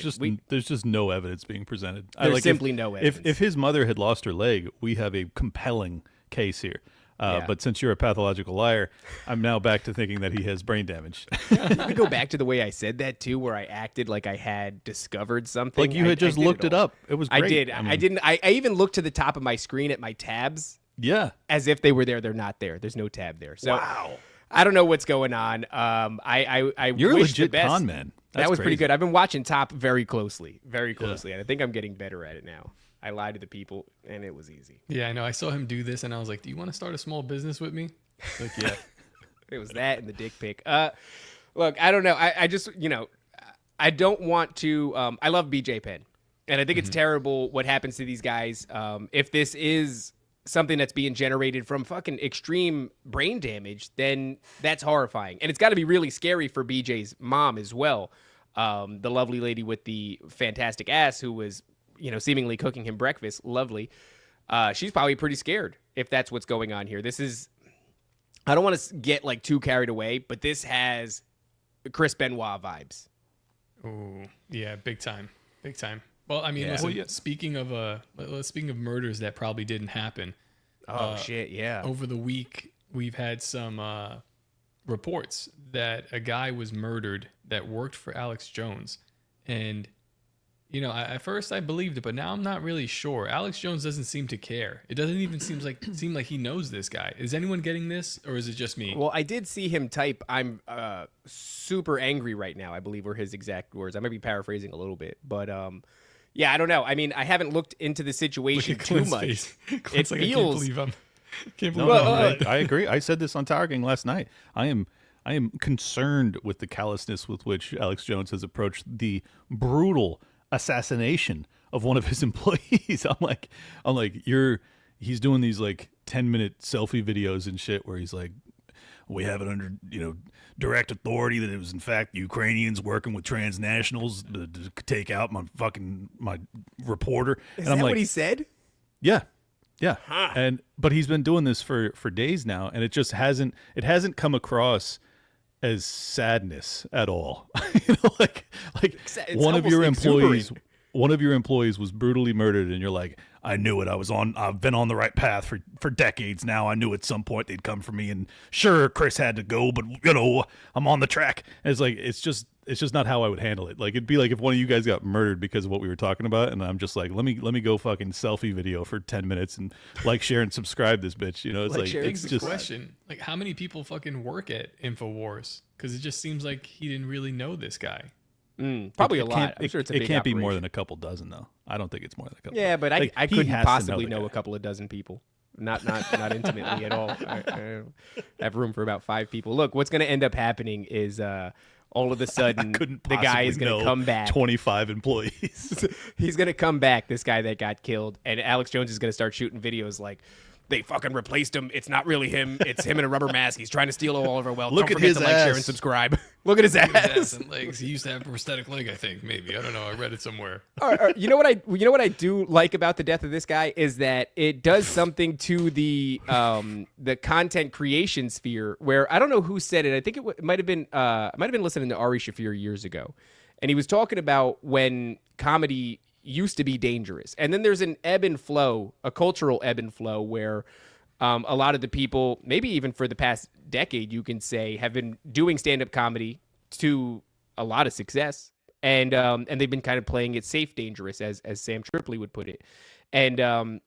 [SPEAKER 2] There's just no evidence being presented.
[SPEAKER 3] There's simply no evidence.
[SPEAKER 2] If his mother had lost her leg, we have a compelling case here.
[SPEAKER 3] Yeah.
[SPEAKER 2] But since you're a pathological liar, I'm now back to thinking that he has brain damage.
[SPEAKER 3] Let me go back to the way I said that too, where I acted like I had discovered something.
[SPEAKER 2] Like you had just
[SPEAKER 3] I did
[SPEAKER 2] looked it
[SPEAKER 3] all.
[SPEAKER 2] up. It was great.
[SPEAKER 3] I did.
[SPEAKER 2] I mean,
[SPEAKER 3] I didn't. I even looked to the top of my screen at my tabs
[SPEAKER 2] Yeah.
[SPEAKER 3] as if they were there. They're not there. There's no tab there. So
[SPEAKER 2] Wow.
[SPEAKER 3] I don't know what's going on. I
[SPEAKER 2] You're a
[SPEAKER 3] wish the
[SPEAKER 2] legit
[SPEAKER 3] best.
[SPEAKER 2] con man.
[SPEAKER 3] That
[SPEAKER 2] That's
[SPEAKER 3] was pretty
[SPEAKER 2] crazy.
[SPEAKER 3] good. I've been watching Top very closely, and I think I'm getting better at it now. I lied to the people, and it was easy.
[SPEAKER 1] Yeah, I know. I saw him do this, and I was like, "Do you want to start a small business with me?" Like, yeah.
[SPEAKER 3] It was that and the dick pic. Look, I don't know. I just, I don't want to. I love BJ Penn, and I think it's terrible what happens to these guys. If this is something that's being generated from fucking extreme brain damage, then that's horrifying, and it's got to be really scary for BJ's mom as well. The lovely lady with the fantastic ass who was, seemingly cooking him breakfast. Lovely. She's probably pretty scared if that's what's going on here. This is. I don't want to get like too carried away, but this has Chris Benoit vibes.
[SPEAKER 1] Oh, yeah, big time. Well, I mean,
[SPEAKER 3] Yeah.
[SPEAKER 1] listen, speaking of murders that probably didn't happen.
[SPEAKER 3] Oh shit, yeah.
[SPEAKER 1] Over the week, we've had some reports that a guy was murdered that worked for Alex Jones, and You know, at first I believed it, but now I'm not really sure. Alex Jones doesn't seem to care. It doesn't even seem like he knows this guy. Is anyone getting this, or is it just me?
[SPEAKER 3] Well, I did see him type, "I'm super angry right now," I believe were his exact words. I might be paraphrasing a little bit, but yeah, I don't know. I mean, I haven't looked into the situation too much. It
[SPEAKER 1] Like,
[SPEAKER 3] feels.
[SPEAKER 1] Can't believe
[SPEAKER 2] No, I agree. I said this on Tower Gang last night. I am concerned with the callousness with which Alex Jones has approached the brutal assassination of one of his employees. I'm like, he's doing these like 10-minute selfie videos and shit where he's like, we have it under, direct authority that it was in fact Ukrainians working with transnationals to take out my reporter.
[SPEAKER 3] Is
[SPEAKER 2] and I'm
[SPEAKER 3] that
[SPEAKER 2] like,
[SPEAKER 3] what he said?
[SPEAKER 2] Yeah. But he's been doing this for days now, and it just hasn't come across as sadness at all. Like
[SPEAKER 3] It's
[SPEAKER 2] one of your
[SPEAKER 3] almost
[SPEAKER 2] employees
[SPEAKER 3] exuberant.
[SPEAKER 2] one of your employees was brutally murdered, and you're like, I knew it. I've been on the right path for decades now. I knew at some point they'd come for me, and sure, Chris had to go, but I'm on the track. And it's like, it's just not how I would handle it. Like, it'd be like if one of you guys got murdered because of what we were talking about, and I'm just like, let me go fucking selfie video for 10 minutes and like, share, and subscribe this bitch. It's like
[SPEAKER 1] It's
[SPEAKER 2] it's
[SPEAKER 1] the
[SPEAKER 2] just
[SPEAKER 1] question. Like, how many people fucking work at InfoWars? Because it just seems like he didn't really know this guy.
[SPEAKER 3] Probably
[SPEAKER 2] it
[SPEAKER 3] a lot.
[SPEAKER 2] can't-
[SPEAKER 3] I'm sure it's a
[SPEAKER 2] it
[SPEAKER 3] big
[SPEAKER 2] can't be more
[SPEAKER 3] operation.
[SPEAKER 2] than a couple dozen though. I don't think it's more than a couple.
[SPEAKER 3] Yeah, but
[SPEAKER 2] Like,
[SPEAKER 3] I
[SPEAKER 2] he
[SPEAKER 3] couldn't
[SPEAKER 2] has to
[SPEAKER 3] possibly
[SPEAKER 2] the
[SPEAKER 3] know
[SPEAKER 2] guy.
[SPEAKER 3] a couple of dozen people. Not intimately at all. I have room for about 5 people. Look, what's going to end up happening is all of a sudden
[SPEAKER 2] Couldn't
[SPEAKER 3] the guy is going to come back.
[SPEAKER 2] 25 employees.
[SPEAKER 3] He's going to come back, this guy that got killed, and Alex Jones is going to start shooting videos like, they fucking replaced him. It's not really him. It's him in a rubber mask. He's trying to steal all of our wealth.
[SPEAKER 2] Look
[SPEAKER 3] Don't
[SPEAKER 2] at
[SPEAKER 3] forget
[SPEAKER 2] his
[SPEAKER 3] to like, share,
[SPEAKER 2] ass.
[SPEAKER 3] and subscribe. Look at his
[SPEAKER 1] His
[SPEAKER 3] ass.
[SPEAKER 1] ass and legs. He used to have a prosthetic leg, I think. Maybe, I don't know. I read it somewhere.
[SPEAKER 3] You know what I do like about the death of this guy is that it does something to the content creation sphere. Where I don't know who said it. I think it might have been listening to Ari Shaffir years ago, and he was talking about when comedy used to be dangerous, and then there's an ebb and flow, a cultural ebb and flow where a lot of the people, maybe even for the past decade, you can say, have been doing stand-up comedy to a lot of success, and they've been kind of playing it safe, dangerous, as Sam Tripoli would put it. And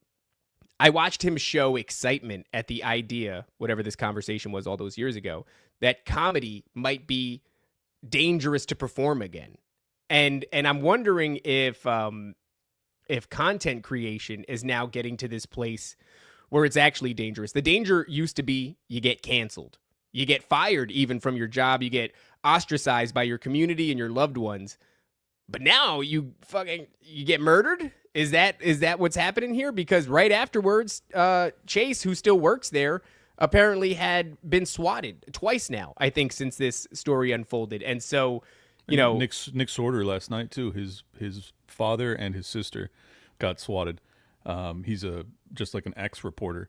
[SPEAKER 3] I watched him show excitement at the idea, whatever this conversation was all those years ago, that comedy might be dangerous to perform again. And I'm wondering if content creation is now getting to this place where it's actually dangerous. The danger used to be you get canceled. You get fired even from your job. You get ostracized by your community and your loved ones. But now you get murdered? Is that what's happening here? Because right afterwards, Chase, who still works there, apparently had been swatted twice now, I think, since this story unfolded. And so,
[SPEAKER 2] Nick Sorter last night too. His father and his sister got swatted. He's just like an ex-reporter.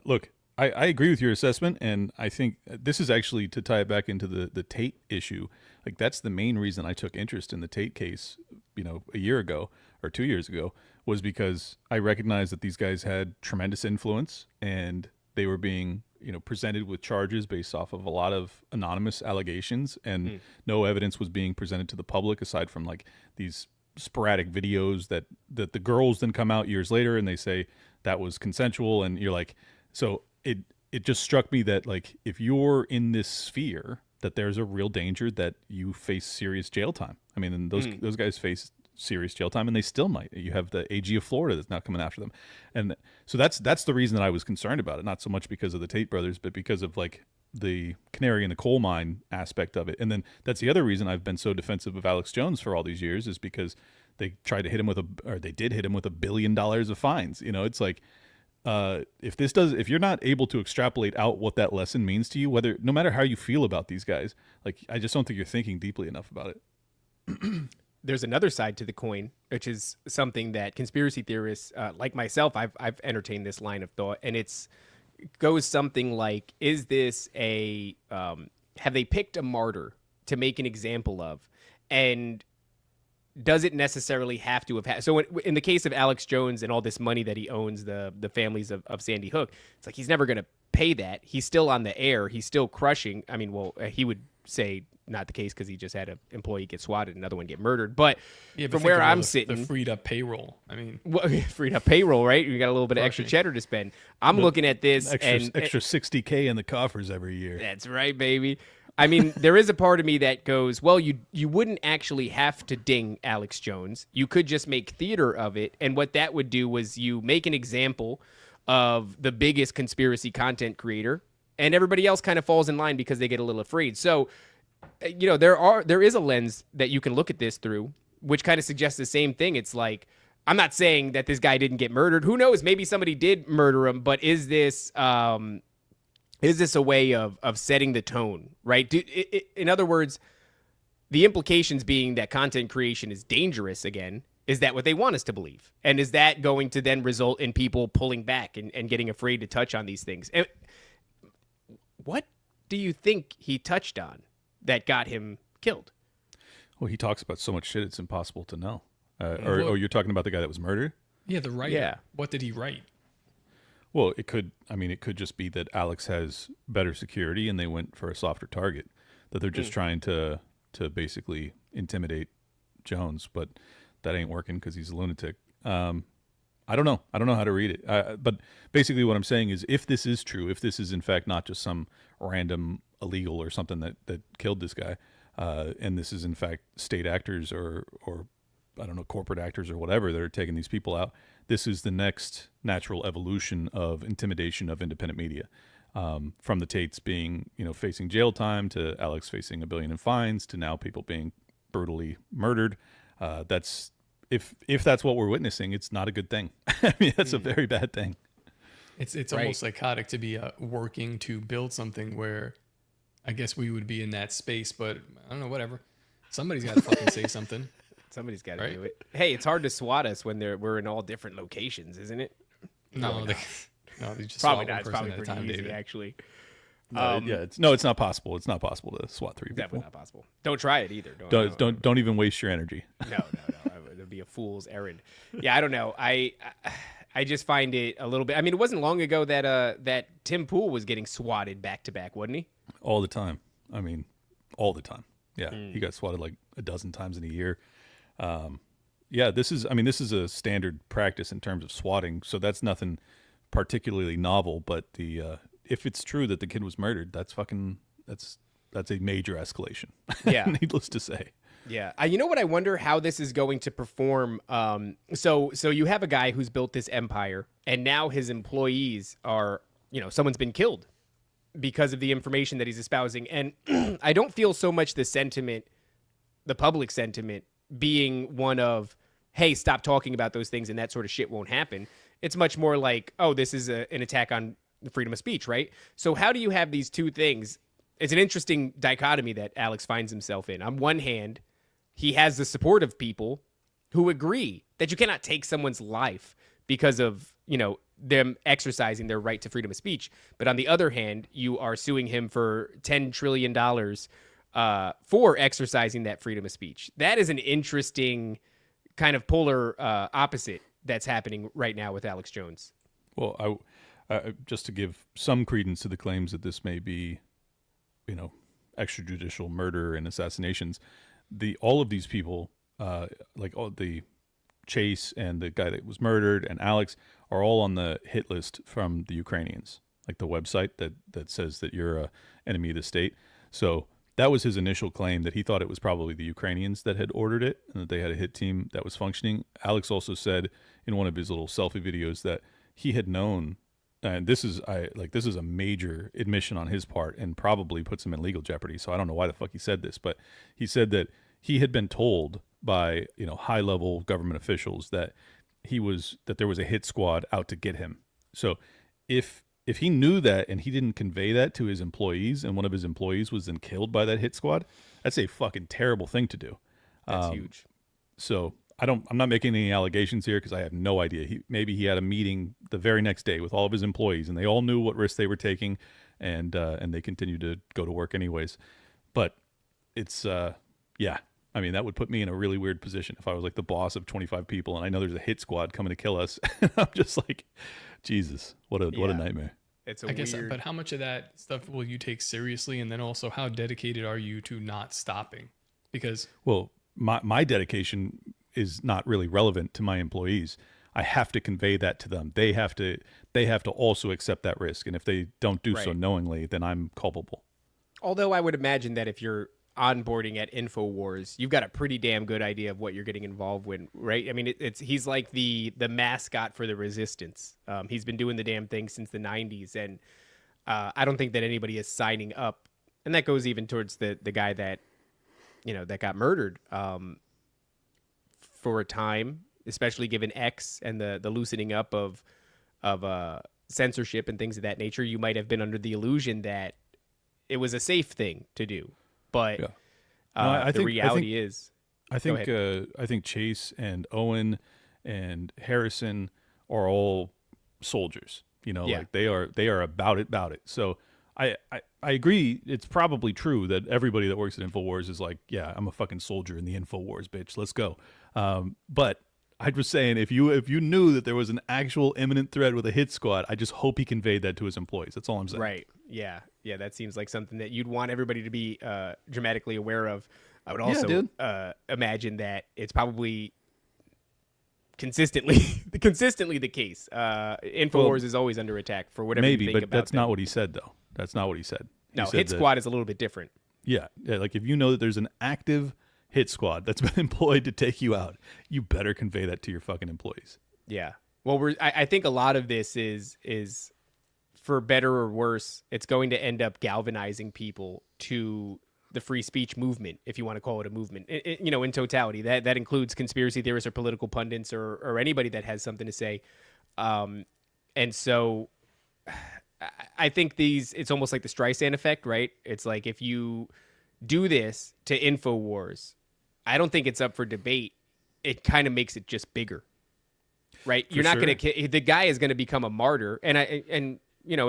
[SPEAKER 2] Look, I agree with your assessment, and I think this is actually to tie it back into the Tate issue. Like, that's the main reason I took interest in the Tate case, a year ago or 2 years ago, was because I recognized that these guys had tremendous influence, and they were being presented with charges based off of a lot of anonymous allegations, and no evidence was being presented to the public aside from like these sporadic videos that the girls then come out years later and they say that was consensual. And you're like, so it just struck me that, like, if you're in this sphere, that there's a real danger that you face serious jail time. I mean, and those guys face serious jail time, and they still might. You have the AG of Florida that's now coming after them, and so that's the reason that I was concerned about it. Not so much because of the Tate brothers, but because of like the canary in the coal mine aspect of it. And then that's the other reason I've been so defensive of Alex Jones for all these years, is because they tried to hit him with they did hit him with $1 billion of fines. It's like, if you're not able to extrapolate out what that lesson means to you, no matter how you feel about these guys, like, I just don't think you're thinking deeply enough about it.
[SPEAKER 3] There's another side to the coin, which is something that conspiracy theorists like myself, I've entertained this line of thought, and it goes something like, is this have they picked a martyr to make an example of, and does it necessarily have to have had? So in the case of Alex Jones and all this money that he owns, the families of Sandy Hook, it's like he's never going to pay that. He's still on the air. He's still crushing. I mean, well, he would say not the case because he just had an employee get swatted, another one get murdered. But
[SPEAKER 1] Yeah, but
[SPEAKER 3] from
[SPEAKER 1] think
[SPEAKER 3] where
[SPEAKER 1] about
[SPEAKER 3] I'm
[SPEAKER 1] the
[SPEAKER 3] sitting,
[SPEAKER 1] freed up payroll. I mean,
[SPEAKER 3] freed up payroll, right? You got a little bit of extra cheddar to spend. I'm looking at this
[SPEAKER 2] extra 60K in the coffers every year.
[SPEAKER 3] That's right, baby. I mean, there is a part of me that goes, well, you wouldn't actually have to ding Alex Jones. You could just make theater of it. And what that would do was you make an example of the biggest conspiracy content creator, and everybody else kind of falls in line because they get a little afraid. So, there is a lens that you can look at this through, which kind of suggests the same thing. It's like, I'm not saying that this guy didn't get murdered. Who knows? Maybe somebody did murder him, but is this a way of setting the tone, right? In other words, the implications being that content creation is dangerous again. Is that what they want us to believe? And is that going to then result in people pulling back and getting afraid to touch on these things? And what do you think he touched on that got him killed?
[SPEAKER 2] Well, he talks about so much shit it's impossible to know. Or you're talking about the guy that was murdered?
[SPEAKER 1] yeah, the writer.
[SPEAKER 3] Yeah.
[SPEAKER 1] What did he write?
[SPEAKER 2] Well, it could just be that Alex has better security and they went for a softer target, that they're just trying to basically intimidate Jones, but that ain't working because he's a lunatic. I don't know. I don't know how to read it. But basically what I'm saying is, if this is true, if this is in fact not just some random illegal or something that killed this guy, and this is in fact state actors or I don't know, corporate actors or whatever that are taking these people out, this is the next natural evolution of intimidation of independent media. From the Tates being, facing jail time, to Alex facing $1 billion in fines, to now people being brutally murdered. That's if that's what we're witnessing, it's not a good thing. I mean, that's a very bad thing.
[SPEAKER 1] It's
[SPEAKER 3] Right.
[SPEAKER 1] almost psychotic to be working to build something where I guess we would be in that space, but I don't know, whatever. Somebody's got to fucking say something.
[SPEAKER 3] Somebody's got to
[SPEAKER 1] Right.
[SPEAKER 3] do it. Hey, it's hard to SWAT us when we're in all different locations, isn't it?
[SPEAKER 1] No, they just
[SPEAKER 3] Probably
[SPEAKER 1] swat one
[SPEAKER 3] not. It's
[SPEAKER 1] person
[SPEAKER 3] probably
[SPEAKER 1] at a
[SPEAKER 3] pretty
[SPEAKER 1] time,
[SPEAKER 3] easy,
[SPEAKER 1] David.
[SPEAKER 3] actually.
[SPEAKER 2] It's not possible. It's not possible to SWAT 3 people.
[SPEAKER 3] Definitely not possible. Don't try it either.
[SPEAKER 2] Don't even waste your energy.
[SPEAKER 3] No. It'd be a fool's errand. Yeah, I don't know. I just find it a little bit. I mean, it wasn't long ago that Tim Pool was getting swatted back to back, wasn't he?
[SPEAKER 2] All the time. I mean, all the time. Yeah, he got swatted like a dozen times in a year. This is a standard practice in terms of swatting, so that's nothing particularly novel. But if it's true that the kid was murdered, that's a major escalation.
[SPEAKER 3] Yeah.
[SPEAKER 2] Needless to say.
[SPEAKER 3] Yeah. You know what? I wonder how this is going to perform. So you have a guy who's built this empire, and now his employees are, someone's been killed because of the information that he's espousing. And I don't feel so much the public sentiment being one of, hey, stop talking about those things and that sort of shit won't happen. It's much more like, oh, this is an attack on the freedom of speech, right? So how do you have these two things? It's an interesting dichotomy that Alex finds himself in. On one hand, he has the support of people who agree that you cannot take someone's life because of, them exercising their right to freedom of speech. But on the other hand, you are suing him for $10 trillion for exercising that freedom of speech. That is an interesting kind of polar opposite that's happening right now with Alex Jones.
[SPEAKER 2] Well, I just to give some credence to the claims that this may be, extrajudicial murder and assassinations, all of these people, like all the Chase and the guy that was murdered and Alex, are all on the hit list from the Ukrainians, like the website that says that you're a enemy of the state. So that was his initial claim, that he thought it was probably the Ukrainians that had ordered it and that they had a hit team that was functioning. Alex also said in one of his little selfie videos that he had known, and this is a major admission on his part and probably puts him in legal jeopardy. So I don't know why the fuck he said this, but he said that he had been told by, high level government officials that there was a hit squad out to get him. So if he knew that and he didn't convey that to his employees, and one of his employees was then killed by that hit squad, that's a fucking terrible thing to do.
[SPEAKER 3] That's huge.
[SPEAKER 2] So I'm not making any allegations here because I have no idea. Maybe he had a meeting the very next day with all of his employees and they all knew what risks they were taking, and they continued to go to work anyways. But it's I mean, that would put me in a really weird position if I was like the boss of 25 people and I know there's a hit squad coming to kill us. I'm just like, Jesus, what a nightmare.
[SPEAKER 3] It's a
[SPEAKER 1] I guess,
[SPEAKER 3] weird.
[SPEAKER 1] but how much of that stuff will you take seriously, and then also how dedicated are you to not stopping? Because
[SPEAKER 2] Well, my dedication is not really relevant to my employees. I have to convey that to them. They have to also accept that risk. And if they don't do so
[SPEAKER 3] Right.
[SPEAKER 2] knowingly, then I'm culpable.
[SPEAKER 3] Although I would imagine that if you're onboarding at InfoWars, you've got a pretty damn good idea of what you're getting involved with, right? I mean, he's like the mascot for the resistance. He's been doing the damn thing since the 90s, and I don't think that anybody is signing up, and that goes even towards the guy that that got murdered for a time, especially given X and the loosening up of censorship and things of that nature. You might have been under the illusion that it was a safe thing to do, but
[SPEAKER 2] Yeah. No,
[SPEAKER 3] the reality is,
[SPEAKER 2] I think Chase and Owen and Harrison are all soldiers.
[SPEAKER 3] Yeah.
[SPEAKER 2] Like they are about it. So I agree. It's probably true that everybody that works at InfoWars is like, yeah, I'm a fucking soldier in the InfoWars, bitch. Let's go. But I was saying, if you knew that there was an actual imminent threat with a hit squad, I just hope he conveyed that to his employees. That's all I'm saying.
[SPEAKER 3] right? Yeah, that seems like something that you'd want everybody to be dramatically aware of. I would also imagine that it's probably consistently the case. InfoWars is always under attack for whatever
[SPEAKER 2] Maybe,
[SPEAKER 3] you think
[SPEAKER 2] but
[SPEAKER 3] about
[SPEAKER 2] that's
[SPEAKER 3] them.
[SPEAKER 2] not what he said, though. That's not what he said.
[SPEAKER 3] No,
[SPEAKER 2] He said
[SPEAKER 3] Hit
[SPEAKER 2] that-
[SPEAKER 3] Squad is a little bit different.
[SPEAKER 2] Yeah, like if you know that there's an active hit squad that's been employed to take you out, you better convey that to your fucking employees.
[SPEAKER 3] Yeah. Well, I think a lot of this is for better or worse, it's going to end up galvanizing people to the free speech movement, if you want to call it a movement, in totality. That includes conspiracy theorists or political pundits or anybody that has something to say. And so I think it's almost like the Streisand effect, right? It's like if you do this to InfoWars, I don't think it's up for debate. It kind of makes it just bigger, right? You're not going to, the guy is going to become a martyr. And in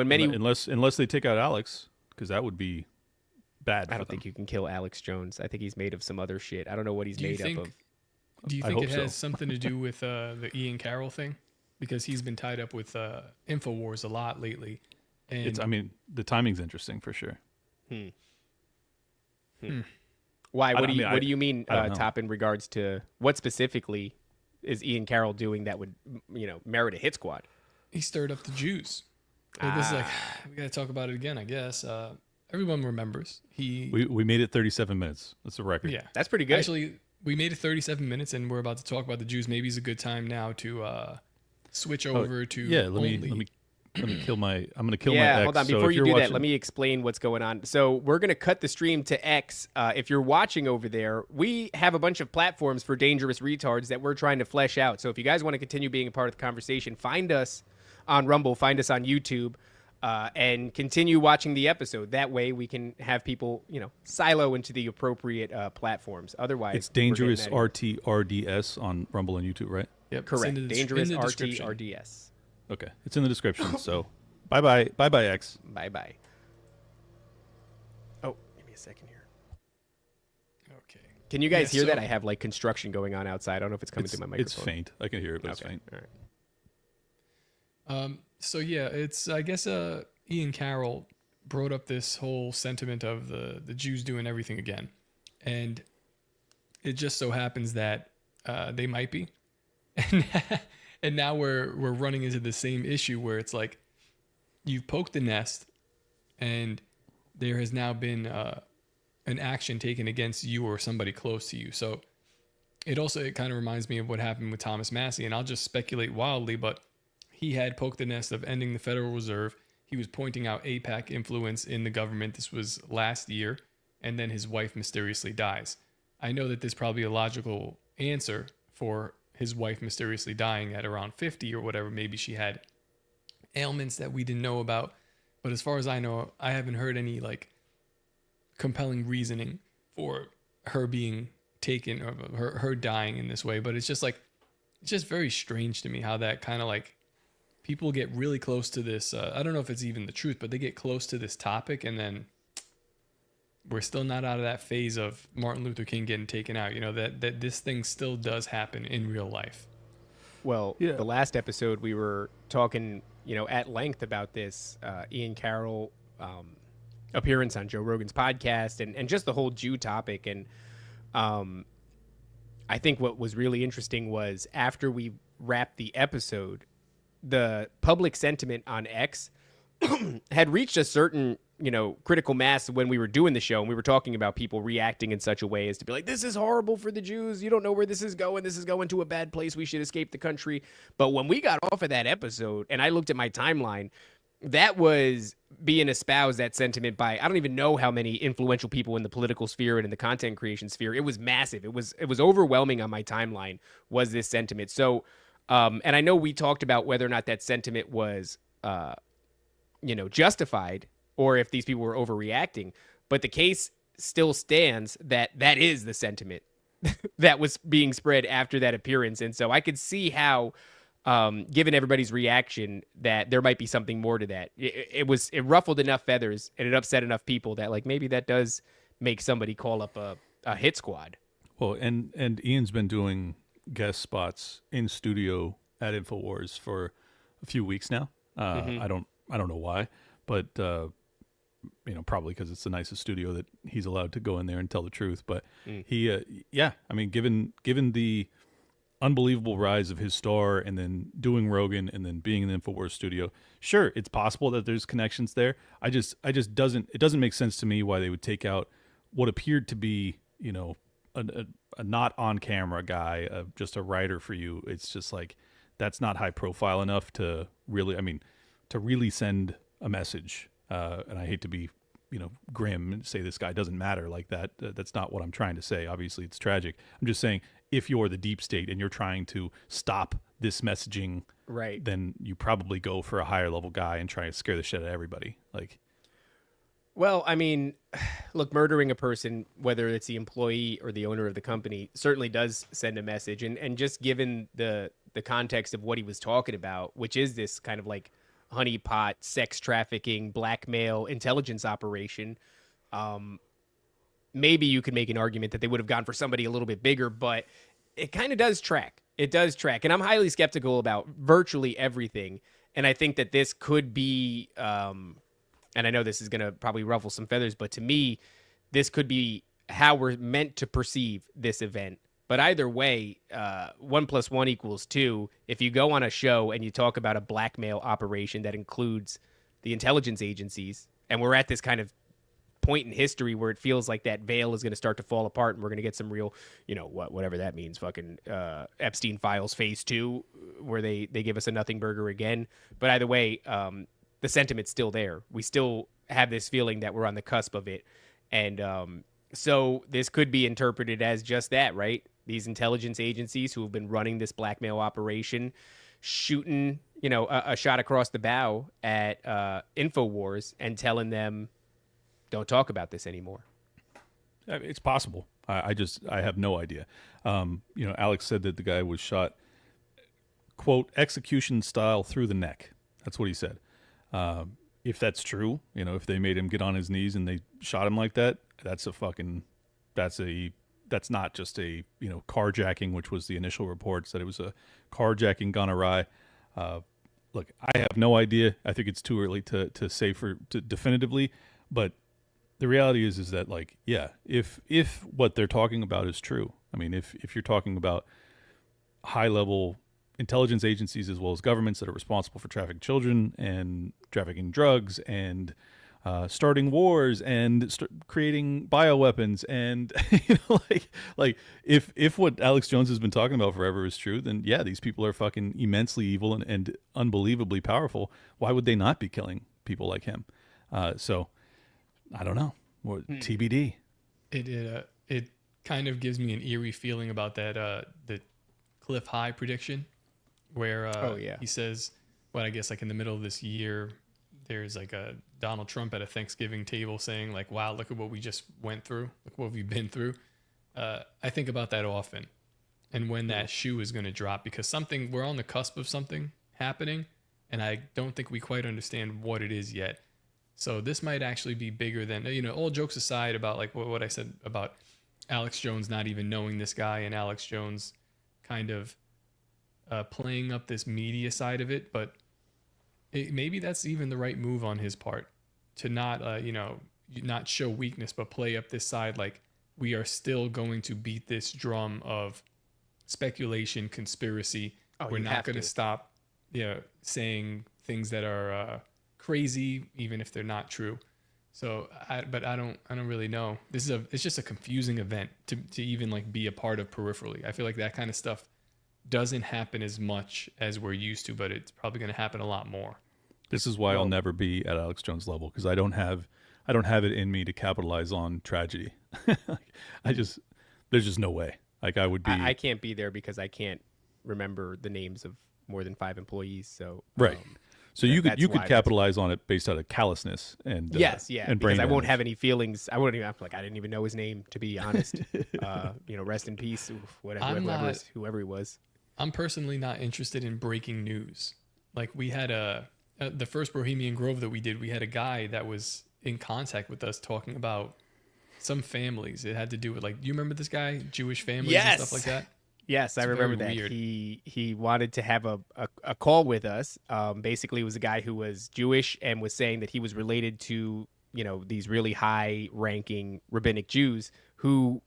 [SPEAKER 3] many,
[SPEAKER 2] unless they take out Alex, because that would be bad.
[SPEAKER 3] I don't think you can kill Alex Jones. I think he's made of some other shit. I don't know what he's
[SPEAKER 1] Do you
[SPEAKER 3] made
[SPEAKER 1] think-
[SPEAKER 3] up of.
[SPEAKER 1] do you
[SPEAKER 2] I
[SPEAKER 1] think
[SPEAKER 2] hope
[SPEAKER 1] it has
[SPEAKER 2] so.
[SPEAKER 1] something to do with the Ian Carroll thing? Because he's been tied up with InfoWars a lot lately. And
[SPEAKER 2] The timing's interesting for sure.
[SPEAKER 3] Why? What
[SPEAKER 2] I
[SPEAKER 3] do you mean,
[SPEAKER 2] I don't know.
[SPEAKER 3] Top, in regards to what specifically is Ian Carroll doing that would, merit a hit squad?
[SPEAKER 1] he stirred up the Jews. This is like, we got to talk about it again, I guess. Everyone remembers.
[SPEAKER 2] We made it 37 minutes. That's a record.
[SPEAKER 1] Yeah.
[SPEAKER 3] That's pretty good.
[SPEAKER 1] Actually, we made it 37 minutes, and we're about to talk about the Jews. Maybe it's a good time now to switch over to
[SPEAKER 2] Yeah, let
[SPEAKER 1] only.
[SPEAKER 2] me kill my. I'm gonna kill my
[SPEAKER 3] Yeah,
[SPEAKER 2] ex.
[SPEAKER 3] hold on.
[SPEAKER 2] So
[SPEAKER 3] Before
[SPEAKER 2] if
[SPEAKER 3] you
[SPEAKER 2] you're
[SPEAKER 3] do that,
[SPEAKER 2] watching-
[SPEAKER 3] let me explain what's going on. So we're going to cut the stream to X. If you're watching over there, we have a bunch of platforms for dangerous retards that we're trying to flesh out. So if you guys want to continue being a part of the conversation, find us on Rumble, find us on YouTube, and continue watching the episode. That way we can have people, silo into the appropriate platforms. Otherwise,
[SPEAKER 2] it's
[SPEAKER 3] we're getting
[SPEAKER 2] dangerous
[SPEAKER 3] out of here.
[SPEAKER 2] RTRDs on Rumble and YouTube, right?
[SPEAKER 1] Yep, it's
[SPEAKER 3] Correct.
[SPEAKER 1] in the
[SPEAKER 3] Dangerous
[SPEAKER 1] in the description.
[SPEAKER 3] RTRDs.
[SPEAKER 2] Okay, it's in the description. So, bye X.
[SPEAKER 3] Bye. Oh, give me a second here.
[SPEAKER 1] Okay.
[SPEAKER 3] Can you guys
[SPEAKER 1] Yeah,
[SPEAKER 3] hear that?
[SPEAKER 1] so-
[SPEAKER 3] I have like construction going on outside. I don't know if it's coming through my microphone.
[SPEAKER 2] It's faint. I can hear it, but it's
[SPEAKER 3] Okay.
[SPEAKER 2] faint.
[SPEAKER 3] All right.
[SPEAKER 1] So yeah, it's I guess Ian Carroll brought up this whole sentiment of the Jews doing everything again, and it just so happens that they might be, and now we're running into the same issue where it's like you've poked the nest, and there has now been an action taken against you or somebody close to you. So it kind of reminds me of what happened with Thomas Massie, and I'll just speculate wildly, but he had poked the nest of ending the Federal Reserve. He was pointing out AIPAC influence in the government. This was last year, and then his wife mysteriously dies. I know that there's probably a logical answer for his wife mysteriously dying at around 50 or whatever. Maybe she had ailments that we didn't know about. But as far as I know, I haven't heard any like compelling reasoning for her being taken or her dying in this way. But it's just very strange to me how that kind of like people get really close to this. I don't know if it's even the truth, but they get close to this topic and then we're still not out of that phase of Martin Luther King getting taken out. That this thing still does happen in real life.
[SPEAKER 3] Well,
[SPEAKER 2] Yeah.
[SPEAKER 3] the last episode we were talking at length about this Ian Carroll appearance on Joe Rogan's podcast and just the whole Jew topic. And I think what was really interesting was after we wrapped the episode, the public sentiment on X had reached a certain, critical mass when we were doing the show, and we were talking about people reacting in such a way as to be like, this is horrible for the Jews. You don't know where this is going. This is going to a bad place. We should escape the country. But when we got off of that episode and I looked at my timeline, that was being espoused, that sentiment, by I don't even know how many influential people in the political sphere and in the content creation sphere. It was massive. It was overwhelming on my timeline, was this sentiment. So, and I know we talked about whether or not that sentiment was, justified, or if these people were overreacting. But the case still stands that that is the sentiment that was being spread after that appearance. And so I could see how, given everybody's reaction, that there might be something more to that. It ruffled enough feathers and it upset enough people that like maybe that does make somebody call up a hit squad.
[SPEAKER 2] Well, and Ian's been doing guest spots in studio at InfoWars for a few weeks now. I don't know why, but probably because it's the nicest studio that he's allowed to go in there and tell the truth. But given the unbelievable rise of his star and then doing Rogan and then being in the InfoWars studio, sure, it's possible that there's connections there. It doesn't make sense to me why they would take out what appeared to be, a not on camera guy, just a writer for you. It's just like, that's not high profile enough to really send a message. And I hate to be, grim and say this guy doesn't matter like that. That's not what I'm trying to say. Obviously, it's tragic. I'm just saying, if you're the deep state and you're trying to stop this messaging,
[SPEAKER 3] right,
[SPEAKER 2] then you probably go for a higher level guy and try to scare the shit out of everybody.
[SPEAKER 3] Well, I mean, look, murdering a person, whether it's the employee or the owner of the company, certainly does send a message. And just given the context of what he was talking about, which is this kind of like honeypot, sex trafficking, blackmail, intelligence operation, maybe you could make an argument that they would have gone for somebody a little bit bigger, but it kind of does track. It does track. And I'm highly skeptical about virtually everything. And I think that this could be, and I know this is going to probably ruffle some feathers, but to me, this could be how we're meant to perceive this event. But either way, 1 + 1 = 2. If you go on a show and you talk about a blackmail operation that includes the intelligence agencies, and we're at this kind of point in history where it feels like that veil is going to start to fall apart and we're going to get some real, whatever that means, fucking Epstein Files Phase 2, where they give us a nothing burger again. But either way, the sentiment's still there. We still have this feeling that we're on the cusp of it. And so this could be interpreted as just that, right? These intelligence agencies who have been running this blackmail operation, shooting, a shot across the bow at InfoWars and telling them, don't talk about this anymore.
[SPEAKER 2] It's possible. I have no idea. Alex said that the guy was shot, quote, execution style through the neck. That's what he said. If that's true, if they made him get on his knees and they shot him like that, that's not just a, carjacking, which was the initial reports that it was a carjacking gone awry. Look, I have no idea. I think it's too early to say definitively, but the reality is that if what they're talking about is true, I mean, if you're talking about high level intelligence agencies as well as governments that are responsible for trafficking children and trafficking drugs and starting wars and creating bioweapons and if what Alex Jones has been talking about forever is true, then yeah, these people are fucking immensely evil and unbelievably powerful. Why would they not be killing people like him? So I don't know. TBD.
[SPEAKER 1] It kind of gives me an eerie feeling about that the Cliff High prediction, where he says, I guess like in the middle of this year, there's like a Donald Trump at a Thanksgiving table saying like, wow, look at what we just went through. Look what we've been through. I think about that often. And when that shoe is going to drop, because we're on the cusp of something happening. And I don't think we quite understand what it is yet. So this might actually be bigger than, all jokes aside about like what I said about Alex Jones not even knowing this guy and Alex Jones kind of playing up this media side of it. But maybe that's even the right move on his part to not, not show weakness, but play up this side. Like, we are still going to beat this drum of speculation, conspiracy. We're not going to stop, saying things that are crazy, even if they're not true. So, I don't really know. It's just a confusing event to even like be a part of peripherally. I feel like that kind of stuff doesn't happen as much as we're used to, but it's probably going to happen a lot more.
[SPEAKER 2] This is why I'll never be at Alex Jones level, because I don't have it in me to capitalize on tragedy. There's just no way. Like, I would be.
[SPEAKER 3] I can't be there because I can't remember the names of more than 5 employees. So
[SPEAKER 2] right. So you could capitalize on it based out of callousness and
[SPEAKER 3] yes,
[SPEAKER 2] and
[SPEAKER 3] because I won't
[SPEAKER 2] damage.
[SPEAKER 3] have any feelings. I wouldn't even I didn't even know his name, to be honest. Rest in peace, whoever he was.
[SPEAKER 1] I'm personally not interested in breaking news. Like, we had the first Bohemian Grove that we did, we had a guy that was in contact with us talking about some families. It had to do with, like, do you remember this guy? Jewish families and stuff like that?
[SPEAKER 3] Yes, I remember that.
[SPEAKER 1] Weird.
[SPEAKER 3] He wanted to have a call with us. Basically, it was a guy who was Jewish and was saying that he was related to, these really high-ranking rabbinic Jews who,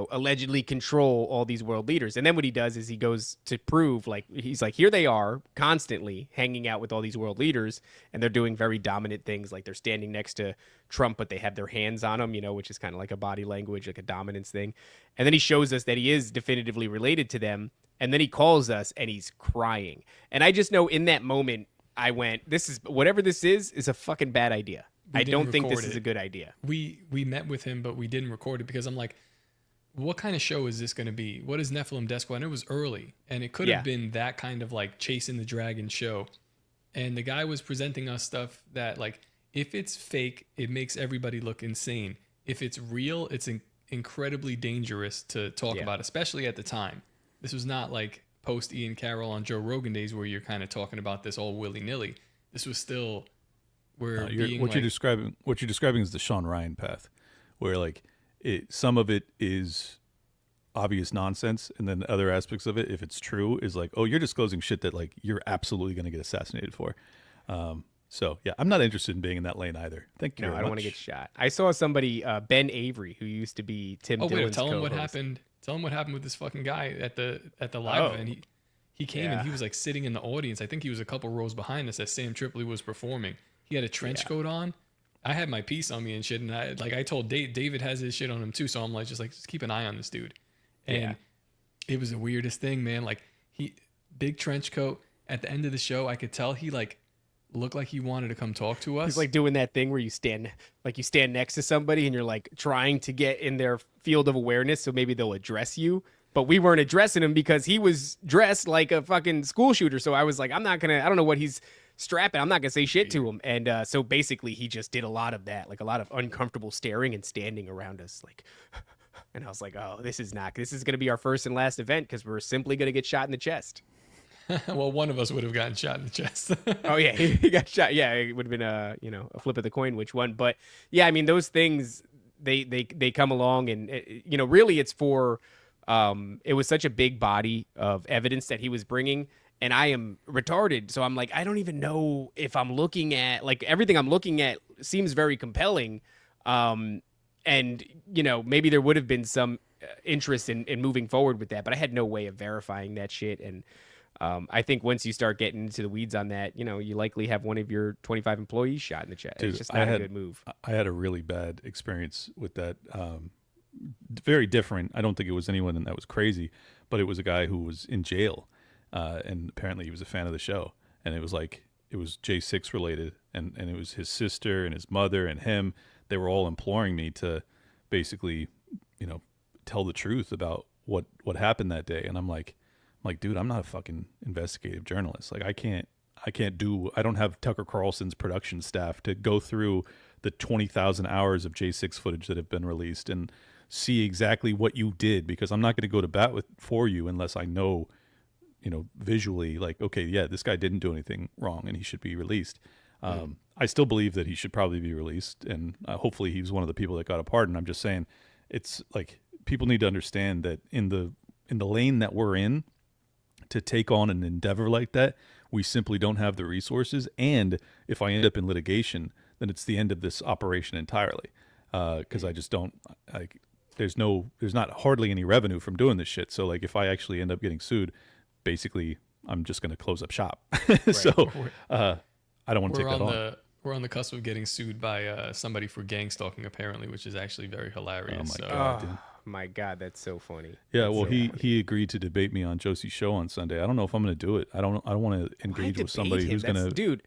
[SPEAKER 3] allegedly control all these world leaders. And then what he does is he goes to prove, like, he's like, here they are constantly hanging out with all these world leaders, and they're doing very dominant things. Like, they're standing next to Trump, but they have their hands on him, which is kind of like a body language, like a dominance thing. And then he shows us that he is definitively related to them. And then he calls us and he's crying. And I just know in that moment, I went, whatever this is a fucking bad idea. I don't think this is a good idea.
[SPEAKER 1] We met with him, but we didn't record it because I'm like, what kind of show is this going to be? What is Nephilim Death Squad? And it was early, and it could have been that kind of like chasing the dragon show. And the guy was presenting us stuff that, like, if it's fake, it makes everybody look insane. If it's real, it's incredibly dangerous to talk about, especially at the time. This was not like post Ian Carroll on Joe Rogan days where you're kind of talking about this all willy-nilly. This was still
[SPEAKER 2] what you're describing is the Sean Ryan path, where like some of it is obvious nonsense, and then other aspects of it, if it's true, is like, oh, you're disclosing shit that like you're absolutely going to get assassinated for. So yeah, I'm not interested in being in that lane either. Thank you.
[SPEAKER 3] No, I don't want to get shot. I saw somebody, Ben Avery, who used to be Tim Dillon's
[SPEAKER 1] tell him
[SPEAKER 3] co-host.
[SPEAKER 1] what happened. Tell him what happened with this fucking guy at the live event. He came and he was like sitting in the audience. I think he was a couple rows behind us as Sam Tripoli was performing. He had a trench coat on. I had my piece on me and shit, and I told David has his shit on him too, so I'm like, just keep an eye on this dude. And it was the weirdest thing, man. Like, big trench coat. At the end of the show, I could tell he like looked like he wanted to come talk to us.
[SPEAKER 3] He's like doing that thing where you stand next to somebody and you're like trying to get in their field of awareness so maybe they'll address you. But we weren't addressing him because he was dressed like a fucking school shooter. So I was like, I don't know what he's strapping. I'm not going to say shit to him. And so basically he just did a lot of that, like a lot of uncomfortable staring and standing around us. Like, and I was like, oh, this is going to be our first and last event because we're simply going to get shot in the chest.
[SPEAKER 1] Well, one of us would have gotten shot in the chest.
[SPEAKER 3] Oh yeah, he got shot. Yeah, it would have been a flip of the coin which one. But yeah, I mean those things they come along and really it's for it was such a big body of evidence that he was bringing, and I am retarded, so I'm like I don't even know if I'm looking at like everything I'm looking at seems very compelling, and maybe there would have been some interest in moving forward with that, but I had no way of verifying that shit. And I think once you start getting into the weeds on that, you likely have one of your 25 employees shot in the chest.
[SPEAKER 2] Dude,
[SPEAKER 3] it's just not a good move.
[SPEAKER 2] I had a really bad experience with that. Very different. I don't think it was anyone that was crazy, but it was a guy who was in jail, and apparently he was a fan of the show. And it was J6 related, and it was his sister and his mother and him. They were all imploring me to basically, tell the truth about what happened that day. And I'm like, dude, I'm not a fucking investigative journalist. Like, I don't have Tucker Carlson's production staff to go through the 20,000 hours of J6 footage that have been released and see exactly what you did, because I'm not going to go to bat for you unless I know, visually, like, okay, yeah, this guy didn't do anything wrong and he should be released. I still believe that he should probably be released, and hopefully he was one of the people that got a pardon. I'm just saying, it's like people need to understand that in the lane that we're in, to take on an endeavor like that. We simply don't have the resources. And if I end up in litigation, then it's the end of this operation entirely. Because I just don't, like, there's not hardly any revenue from doing this shit. So like if I actually end up getting sued, basically I'm just going to close up shop. So I don't want to take that on.
[SPEAKER 1] We're on the cusp of getting sued by somebody for gang stalking, apparently, which is actually very hilarious.
[SPEAKER 2] Oh my God, dude.
[SPEAKER 3] My God, that's so funny.
[SPEAKER 2] Yeah,
[SPEAKER 3] That's
[SPEAKER 2] well,
[SPEAKER 3] so
[SPEAKER 2] he
[SPEAKER 3] funny.
[SPEAKER 2] he agreed to debate me on Josie's show on Sunday. I don't know if I'm going to do it. I don't want to engage
[SPEAKER 3] Why
[SPEAKER 2] with somebody
[SPEAKER 3] debate
[SPEAKER 2] who's
[SPEAKER 3] him?
[SPEAKER 2] going to
[SPEAKER 3] Dude,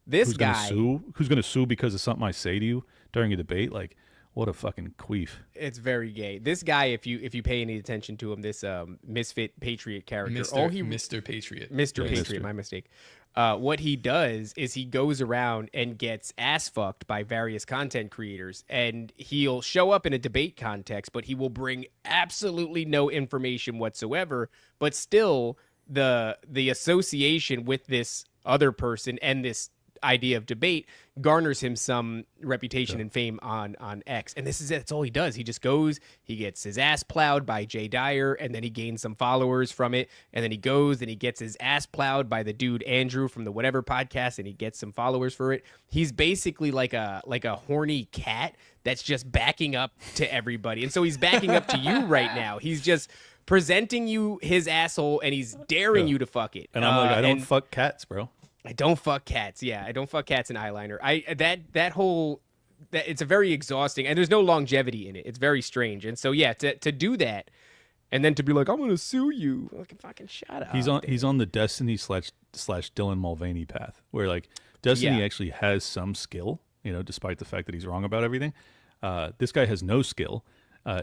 [SPEAKER 3] this
[SPEAKER 2] who's
[SPEAKER 3] guy.
[SPEAKER 2] who's going to sue because of something I say to you during a debate. Like, what a fucking queef.
[SPEAKER 3] It's very gay. This guy, if you pay any attention to him, this misfit patriot character,
[SPEAKER 1] Mr. Patriot.
[SPEAKER 3] Mr.
[SPEAKER 2] Yeah,
[SPEAKER 3] Patriot,
[SPEAKER 2] Mr.
[SPEAKER 3] my mistake. What he does is he goes around and gets ass fucked by various content creators, and he'll show up in a debate context, but he will bring absolutely no information whatsoever. But still, the association with this other person and this idea of debate garners him some reputation and fame on X. And this is it. That's all he does. He just goes, he gets his ass plowed by Jay Dyer, and then he gains some followers from it. And then he goes and he gets his ass plowed by the dude Andrew from the whatever podcast, and he gets some followers for it. He's basically like a horny cat that's just backing up to everybody. And so he's backing up to you right now. He's just presenting you his asshole, and he's daring you to fuck it.
[SPEAKER 2] And I'm like, I don't fuck cats, bro.
[SPEAKER 3] I don't fuck cats. Yeah, I don't fuck cats in eyeliner. It's a very exhausting, and there's no longevity in it. It's very strange. And so yeah, to do that, and then to be like, I'm gonna sue you. Fucking shut up.
[SPEAKER 2] He's on the Destiny slash Dylan Mulvaney path, where like Destiny actually has some skill, despite the fact that he's wrong about everything. This guy has no skill.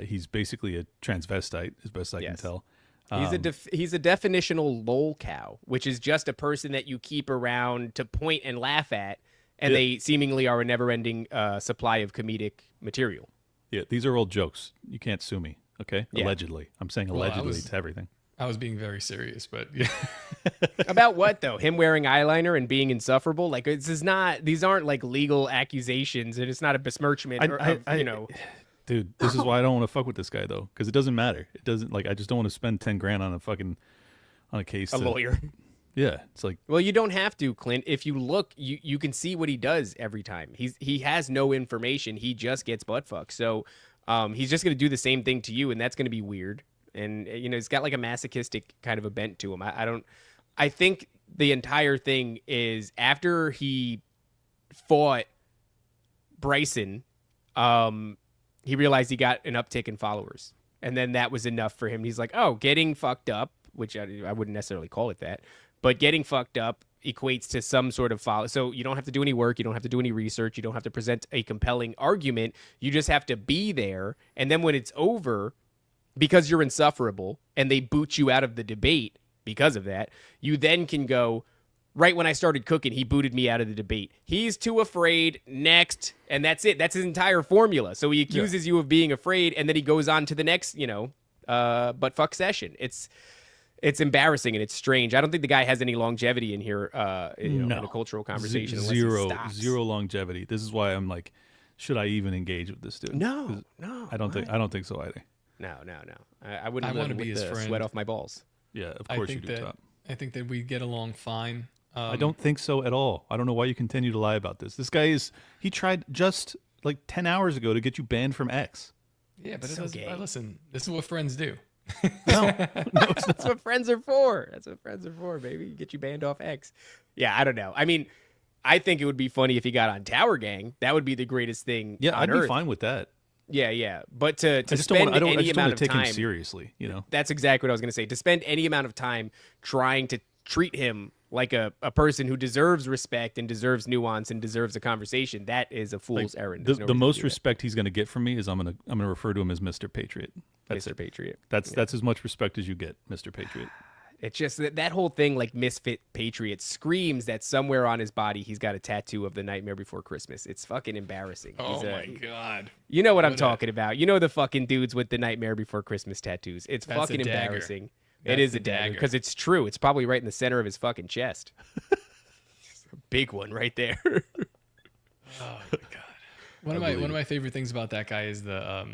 [SPEAKER 2] He's basically a transvestite, as best I can tell.
[SPEAKER 3] He's a definitional lol cow, which is just a person that you keep around to point and laugh at, and they seemingly are a never-ending supply of comedic material.
[SPEAKER 2] Yeah, these are all jokes. You can't sue me, okay?
[SPEAKER 3] Yeah.
[SPEAKER 2] Allegedly. I'm saying allegedly to everything.
[SPEAKER 1] I was being very serious, but yeah.
[SPEAKER 3] About what though? Him wearing eyeliner and being insufferable? Like these aren't like legal accusations, and it's not a besmirchment.
[SPEAKER 2] Dude, this is why I don't want to fuck with this guy though, because it doesn't matter. It doesn't I just don't want to spend 10 grand on a case.
[SPEAKER 3] A lawyer.
[SPEAKER 2] Yeah, it's like.
[SPEAKER 3] Well, you don't have to, Clint. If you look, you can see what he does every time. He has no information. He just gets butt fucked. So, he's just gonna do the same thing to you, and that's gonna be weird. And he's got like a masochistic kind of a bent to him. I think the entire thing is after he fought Bryson, he realized he got an uptick in followers. And then that was enough for him. He's like, oh, getting fucked up, which I wouldn't necessarily call it that, but getting fucked up equates to some sort of follow. So you don't have to do any work. You don't have to do any research. You don't have to present a compelling argument. You just have to be there. And then when it's over, because you're insufferable and they boot you out of the debate because of that, you then can go, right when I started cooking, he booted me out of the debate. He's too afraid. Next. And that's it. That's his entire formula. So he accuses you of being afraid, and then he goes on to the next, butt fuck session. It's embarrassing and it's strange. I don't think the guy has any longevity in here, in a cultural conversation.
[SPEAKER 2] Zero longevity. This is why I'm like, should I even engage with this dude?
[SPEAKER 3] No.
[SPEAKER 2] I don't think so either.
[SPEAKER 3] No. I wouldn't
[SPEAKER 1] want to be
[SPEAKER 3] with
[SPEAKER 1] his
[SPEAKER 3] the
[SPEAKER 1] friend.
[SPEAKER 3] sweat off my balls.
[SPEAKER 2] Yeah, of course you do, Top.
[SPEAKER 1] I think that we get along fine.
[SPEAKER 2] I don't think so at all. I don't know why you continue to lie about this. This guy he tried just like 10 hours ago to get you banned from X.
[SPEAKER 1] Yeah, but
[SPEAKER 3] So gay.
[SPEAKER 1] listen, this is what friends do.
[SPEAKER 3] That's what friends are for. That's what friends are for, baby. Get you banned off X. Yeah, I don't know. I mean, I think it would be funny if he got on Tower Gang. That would be the greatest thing.
[SPEAKER 2] Yeah,
[SPEAKER 3] on
[SPEAKER 2] I'd
[SPEAKER 3] Earth.
[SPEAKER 2] be fine with that.
[SPEAKER 3] Yeah. But to
[SPEAKER 2] I just
[SPEAKER 3] spend
[SPEAKER 2] don't
[SPEAKER 3] any amount
[SPEAKER 2] want to
[SPEAKER 3] of
[SPEAKER 2] take him
[SPEAKER 3] time
[SPEAKER 2] seriously.
[SPEAKER 3] That's exactly what I was going to say. To spend any amount of time trying to treat him like a person who deserves respect and deserves nuance and deserves a conversation, that is a fool's errand. There's no
[SPEAKER 2] The
[SPEAKER 3] reason
[SPEAKER 2] most
[SPEAKER 3] to do
[SPEAKER 2] respect he's going to get from me is I'm gonna refer to him as Mr. Patriot. That's
[SPEAKER 3] Mr.
[SPEAKER 2] it.
[SPEAKER 3] Patriot.
[SPEAKER 2] That's as much respect as you get, Mr. Patriot.
[SPEAKER 3] It's just that whole thing, like misfit patriot, screams that somewhere on his body he's got a tattoo of The Nightmare Before Christmas. It's fucking embarrassing.
[SPEAKER 1] Oh my God.
[SPEAKER 3] You know what I'm talking about. You know the fucking dudes with the Nightmare Before Christmas tattoos. It's
[SPEAKER 1] That's
[SPEAKER 3] fucking
[SPEAKER 1] a dagger.
[SPEAKER 3] embarrassing.
[SPEAKER 1] That's
[SPEAKER 3] it is
[SPEAKER 1] the
[SPEAKER 3] a dagger
[SPEAKER 1] dagger.
[SPEAKER 3] because it's true. It's probably right in the center of his fucking chest. A big one right there.
[SPEAKER 1] Oh my God. One of my favorite things about that guy is the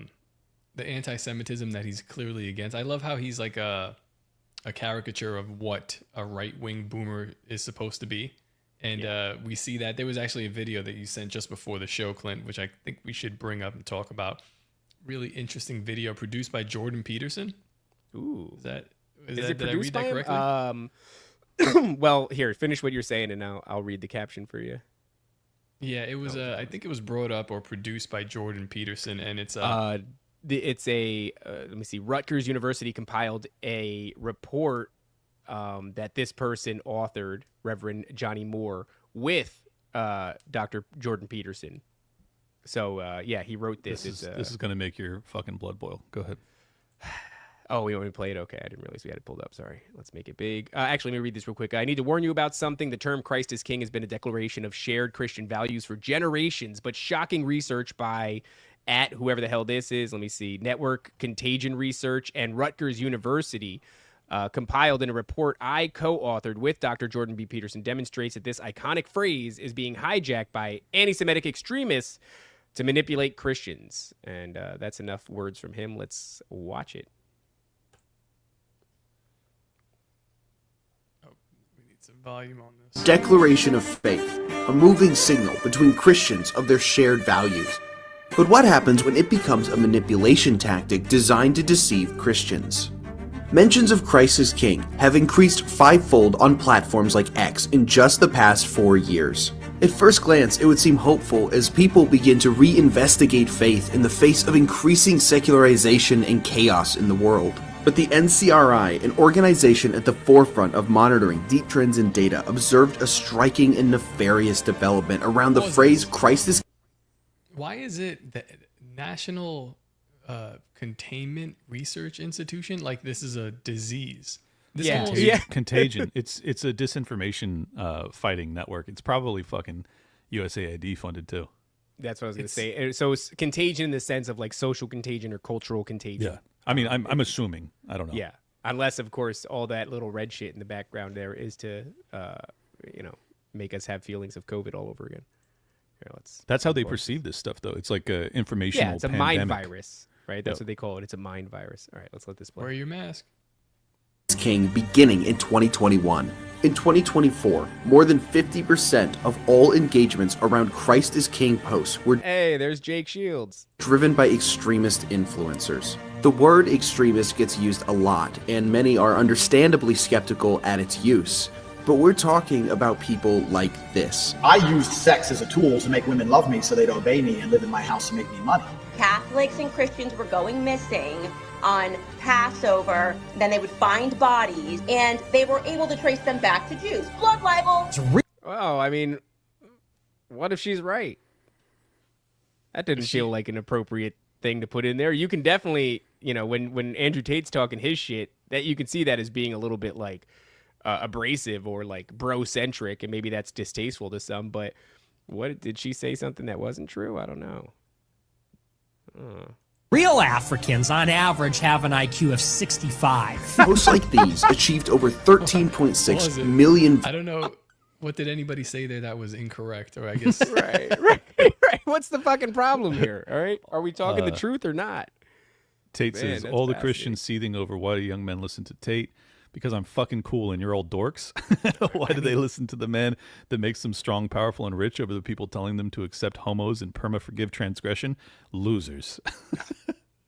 [SPEAKER 1] anti-Semitism that he's clearly against. I love how he's like a caricature of what a right-wing boomer is supposed to be. And we see that there was actually a video that you sent just before the show, Clint, which I think we should bring up and talk about. Really interesting video produced by Jordan Peterson.
[SPEAKER 3] Ooh.
[SPEAKER 1] Is it
[SPEAKER 3] produced
[SPEAKER 1] did I read
[SPEAKER 3] by
[SPEAKER 1] that
[SPEAKER 3] him?
[SPEAKER 1] correctly?
[SPEAKER 3] Well, here, finish what you're saying, and I'll read the caption for you.
[SPEAKER 1] Yeah, it was. I think it was brought up or produced by Jordan Peterson, and it's.
[SPEAKER 3] It's a let me see. Rutgers University compiled a report that this person authored, Reverend Johnny Moore, with Dr. Jordan Peterson. So yeah, he wrote this.
[SPEAKER 2] This is going to make your fucking blood boil. Go ahead.
[SPEAKER 3] Oh, we want me to play it? Okay, I didn't realize we had it pulled up. Sorry. Let's make it big. Actually, let me read this real quick. I need to warn you about something. The term Christ is King has been a declaration of shared Christian values for generations, but shocking research by at whoever the hell this is, let me see, Network Contagion Research and Rutgers University compiled in a report I co-authored with Dr. Jordan B. Peterson demonstrates that this iconic phrase is being hijacked by anti-Semitic extremists to manipulate Christians. And that's enough words from him. Let's watch it.
[SPEAKER 1] Some volume on this.
[SPEAKER 7] Declaration of faith, a moving signal between Christians of their shared values. But what happens when it becomes a manipulation tactic designed to deceive Christians? Mentions of Christ as King have increased fivefold on platforms like X in just the past 4 years. At first glance, it would seem hopeful as people begin to reinvestigate faith in the face of increasing secularization and chaos in the world. But the NCRI, an organization at the forefront of monitoring deep trends in data, observed a striking and nefarious development around the phrase Christ is.
[SPEAKER 1] Why is it the National Containment Research Institution like this is a disease?
[SPEAKER 2] Contagion. It's a disinformation fighting network. It's probably fucking USAID funded too.
[SPEAKER 3] That's what I was going to say. So it's contagion in the sense of like social contagion or cultural contagion.
[SPEAKER 2] Yeah. I mean, I'm assuming. I don't know.
[SPEAKER 3] Yeah. Unless, of course, all that little red shit in the background there is to, make us have feelings of COVID all over again. Here,
[SPEAKER 2] That's how they perceive this stuff, though. It's like a informational
[SPEAKER 3] it's a
[SPEAKER 2] pandemic.
[SPEAKER 3] mind virus, right? That's what they call it. It's a mind virus. All right, let's let this play.
[SPEAKER 1] Wear your mask.
[SPEAKER 7] King beginning in 2021. In 2024, more than 50% of all engagements around Christ is King posts were
[SPEAKER 3] there's Jake Shields.
[SPEAKER 7] driven by extremist influencers. The word extremist gets used a lot, and many are understandably skeptical at its use. But we're talking about people like this.
[SPEAKER 8] I used sex as a tool to make women love me so they'd obey me and live in my house and make me money.
[SPEAKER 9] Catholics and Christians were going missing on Passover, then they would find bodies, and they were able to trace them back to Jews. Blood libel.
[SPEAKER 3] Oh, I mean, what if she's right? That didn't feel like an appropriate thing to put in there. You can definitely, when Andrew Tate's talking his shit, that you can see that as being a little bit like abrasive or like bro-centric, and maybe that's distasteful to some, but what did she say something that wasn't true? I don't know.
[SPEAKER 10] Real Africans, on average, have an IQ of 65.
[SPEAKER 7] Posts like these achieved over 13.6 million.
[SPEAKER 1] I don't know. What did anybody say there that was incorrect? Or I guess.
[SPEAKER 3] right. What's the fucking problem here? All right. Are we talking the truth or not?
[SPEAKER 2] Tate says, all the Christians seething over why do young men listen to Tate? Because I'm fucking cool and you're all dorks. Why do they listen to the man that makes them strong, powerful, and rich over the people telling them to accept homos and perma-forgive transgression? Losers.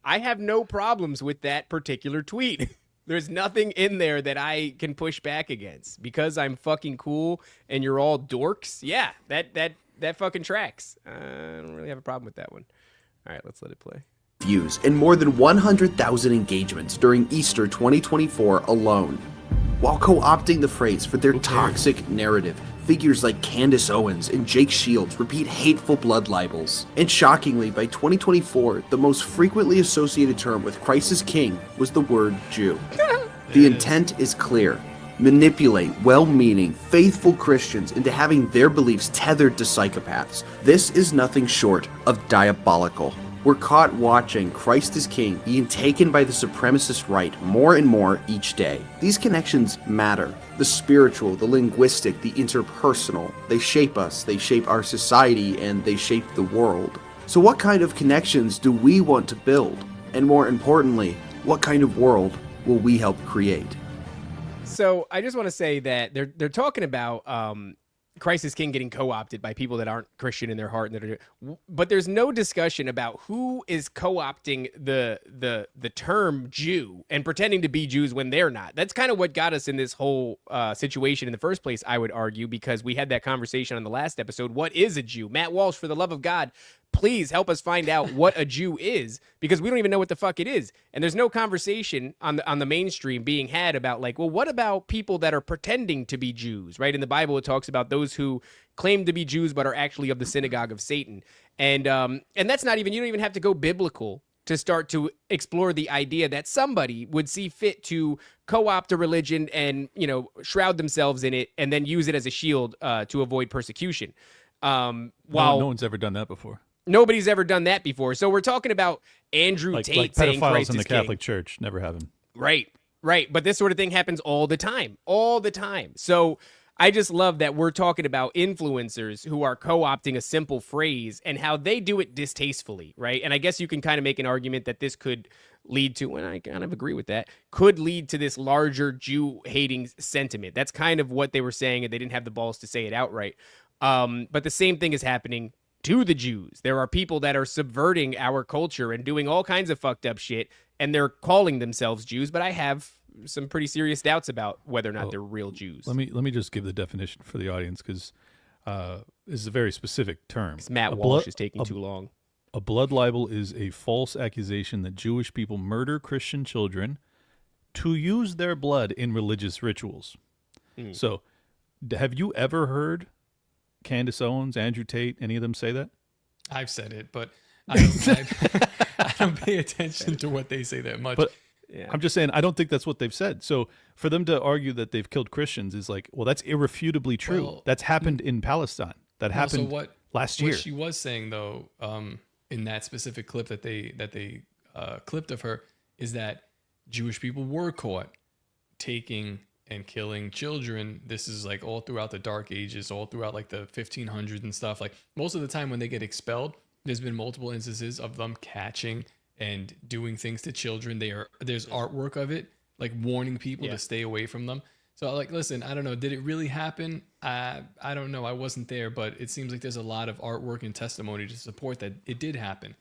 [SPEAKER 3] I have no problems with that particular tweet. There's nothing in there that I can push back against. Because I'm fucking cool and you're all dorks. Yeah, that fucking tracks. I don't really have a problem with that one. All right, let's let it play.
[SPEAKER 7] Views and more than 100,000 engagements during Easter 2024 alone. While co-opting the phrase for their toxic narrative, figures like Candace Owens and Jake Shields repeat hateful blood libels. And shockingly, by 2024, the most frequently associated term with Christ as King was the word Jew. The intent is clear. Manipulate well-meaning, faithful Christians into having their beliefs tethered to psychopaths. This is nothing short of diabolical. We're caught watching Christ is King being taken by the supremacist right more and more each day. These connections matter. The spiritual, the linguistic, the interpersonal. They shape us, they shape our society, and they shape the world. So what kind of connections do we want to build? And more importantly, what kind of world will we help create?
[SPEAKER 3] So I just want to say that they're talking about Christ is King getting co-opted by people that aren't Christian in their heart, but there's no discussion about who is co-opting the term Jew and pretending to be Jews when they're not. That's kind of what got us in this whole situation in the first place, I would argue, because we had that conversation on the last episode. What is a Jew? Matt Walsh, for the love of God, please help us find out what a Jew is, because we don't even know what the fuck it is. And there's no conversation on the mainstream being had about like, well, what about people that are pretending to be Jews, right? In the Bible, it talks about those who claim to be Jews but are actually of the synagogue of Satan. And that's not even, you don't even have to go biblical to start to explore the idea that somebody would see fit to co-opt a religion and, you know, shroud themselves in it and then use it as a shield to avoid persecution.
[SPEAKER 2] No one's ever done that before.
[SPEAKER 3] Nobody's ever done that before. So we're talking about Andrew Tate
[SPEAKER 2] like
[SPEAKER 3] saying
[SPEAKER 2] pedophiles
[SPEAKER 3] Christ
[SPEAKER 2] in the
[SPEAKER 3] is King.
[SPEAKER 2] Catholic Church. Never happen.
[SPEAKER 3] Right. But this sort of thing happens all the time. So I just love that we're talking about influencers who are co-opting a simple phrase and how they do it distastefully, right? And I guess you can kind of make an argument that this could lead to, and I kind of agree with that, could lead to this larger Jew-hating sentiment. That's kind of what they were saying, and they didn't have the balls to say it outright. But the same thing is happening to the Jews. There are people that are subverting our culture and doing all kinds of fucked up shit, and they're calling themselves Jews, but I have some pretty serious doubts about whether or not they're real Jews.
[SPEAKER 2] Let me just give the definition for the audience, because this is a very specific term.
[SPEAKER 3] Matt Walsh is taking too long.
[SPEAKER 2] A blood libel is a false accusation that Jewish people murder Christian children to use their blood in religious rituals. So, have you ever heard Candace Owens, Andrew Tate, any of them say that?
[SPEAKER 1] I've said it, but I don't pay attention to what they say that much.
[SPEAKER 2] But I'm just saying, I don't think that's what they've said. So for them to argue that they've killed Christians is like, well, that's irrefutably true.
[SPEAKER 1] Well,
[SPEAKER 2] that's happened in Palestine. That happened last year.
[SPEAKER 1] What she was saying, though, in that specific clip that they clipped of her, is that Jewish people were caught taking and killing children. This is like all throughout the Dark Ages, all throughout like the 1500s and stuff. Like most of the time when they get expelled, there's been multiple instances of them catching and doing things to children. There's artwork of it, like warning people to stay away from them. So like, listen, I don't know. Did it really happen? I don't know. I wasn't there, but it seems like there's a lot of artwork and testimony to support that it did happen.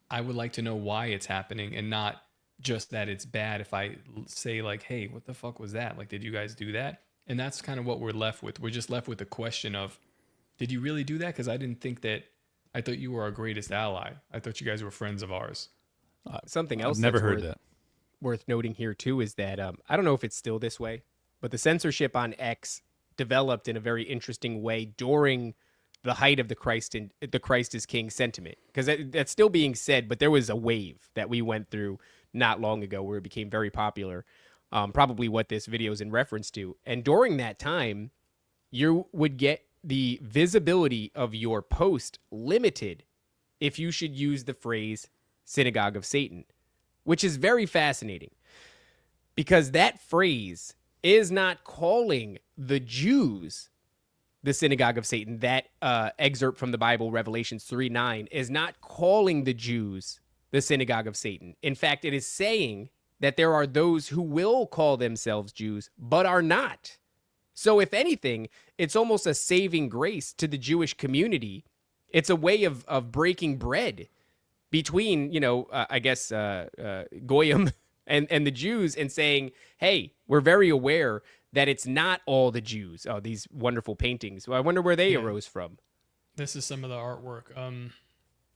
[SPEAKER 1] I would like to know why it's happening and not just that it's bad. If I say like, hey, what the fuck was that? Like, did you guys do that? And that's kind of what we're left with. We're just left with the question of, did you really do that? Because I didn't think that. I thought you were our greatest ally. I thought you guys were friends of ours.
[SPEAKER 3] Something else
[SPEAKER 2] I've never heard that.
[SPEAKER 3] Worth noting here too is that I don't know if it's still this way, but the censorship on X developed in a very interesting way during the height of the Christ is King sentiment, because that's still being said, but there was a wave that we went through not long ago where it became very popular, probably what this video is in reference to. And during that time, you would get the visibility of your post limited if you should use the phrase synagogue of Satan, which is very fascinating because that phrase is not calling the Jews the synagogue of Satan. That excerpt from the Bible, Revelations 3:9, is not calling the Jews the synagogue of Satan. In fact, it is saying that there are those who will call themselves Jews but are not. So if anything, it's almost a saving grace to the Jewish community. It's a way of breaking bread between, Goyim and the Jews, and saying, hey, we're very aware that it's not all the Jews. Oh, these wonderful paintings. Well, I wonder where they arose from.
[SPEAKER 1] This is some of the artwork.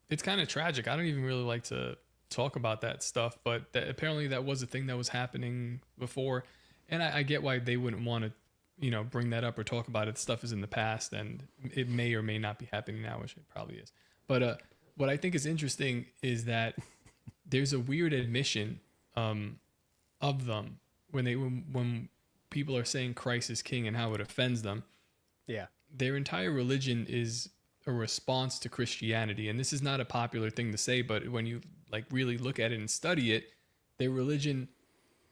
[SPEAKER 1] It's kind of tragic. I don't even really like to talk about that stuff, but apparently that was a thing that was happening before. And I get why they wouldn't want to, bring that up or talk about it. Stuff is in the past, and it may or may not be happening now, which it probably is. But what I think is interesting is that there's a weird admission of them when people are saying Christ is King and how it offends them.
[SPEAKER 3] Yeah,
[SPEAKER 1] their entire religion is a response to Christianity, and this is not a popular thing to say, but when you really look at it and study it, their religion,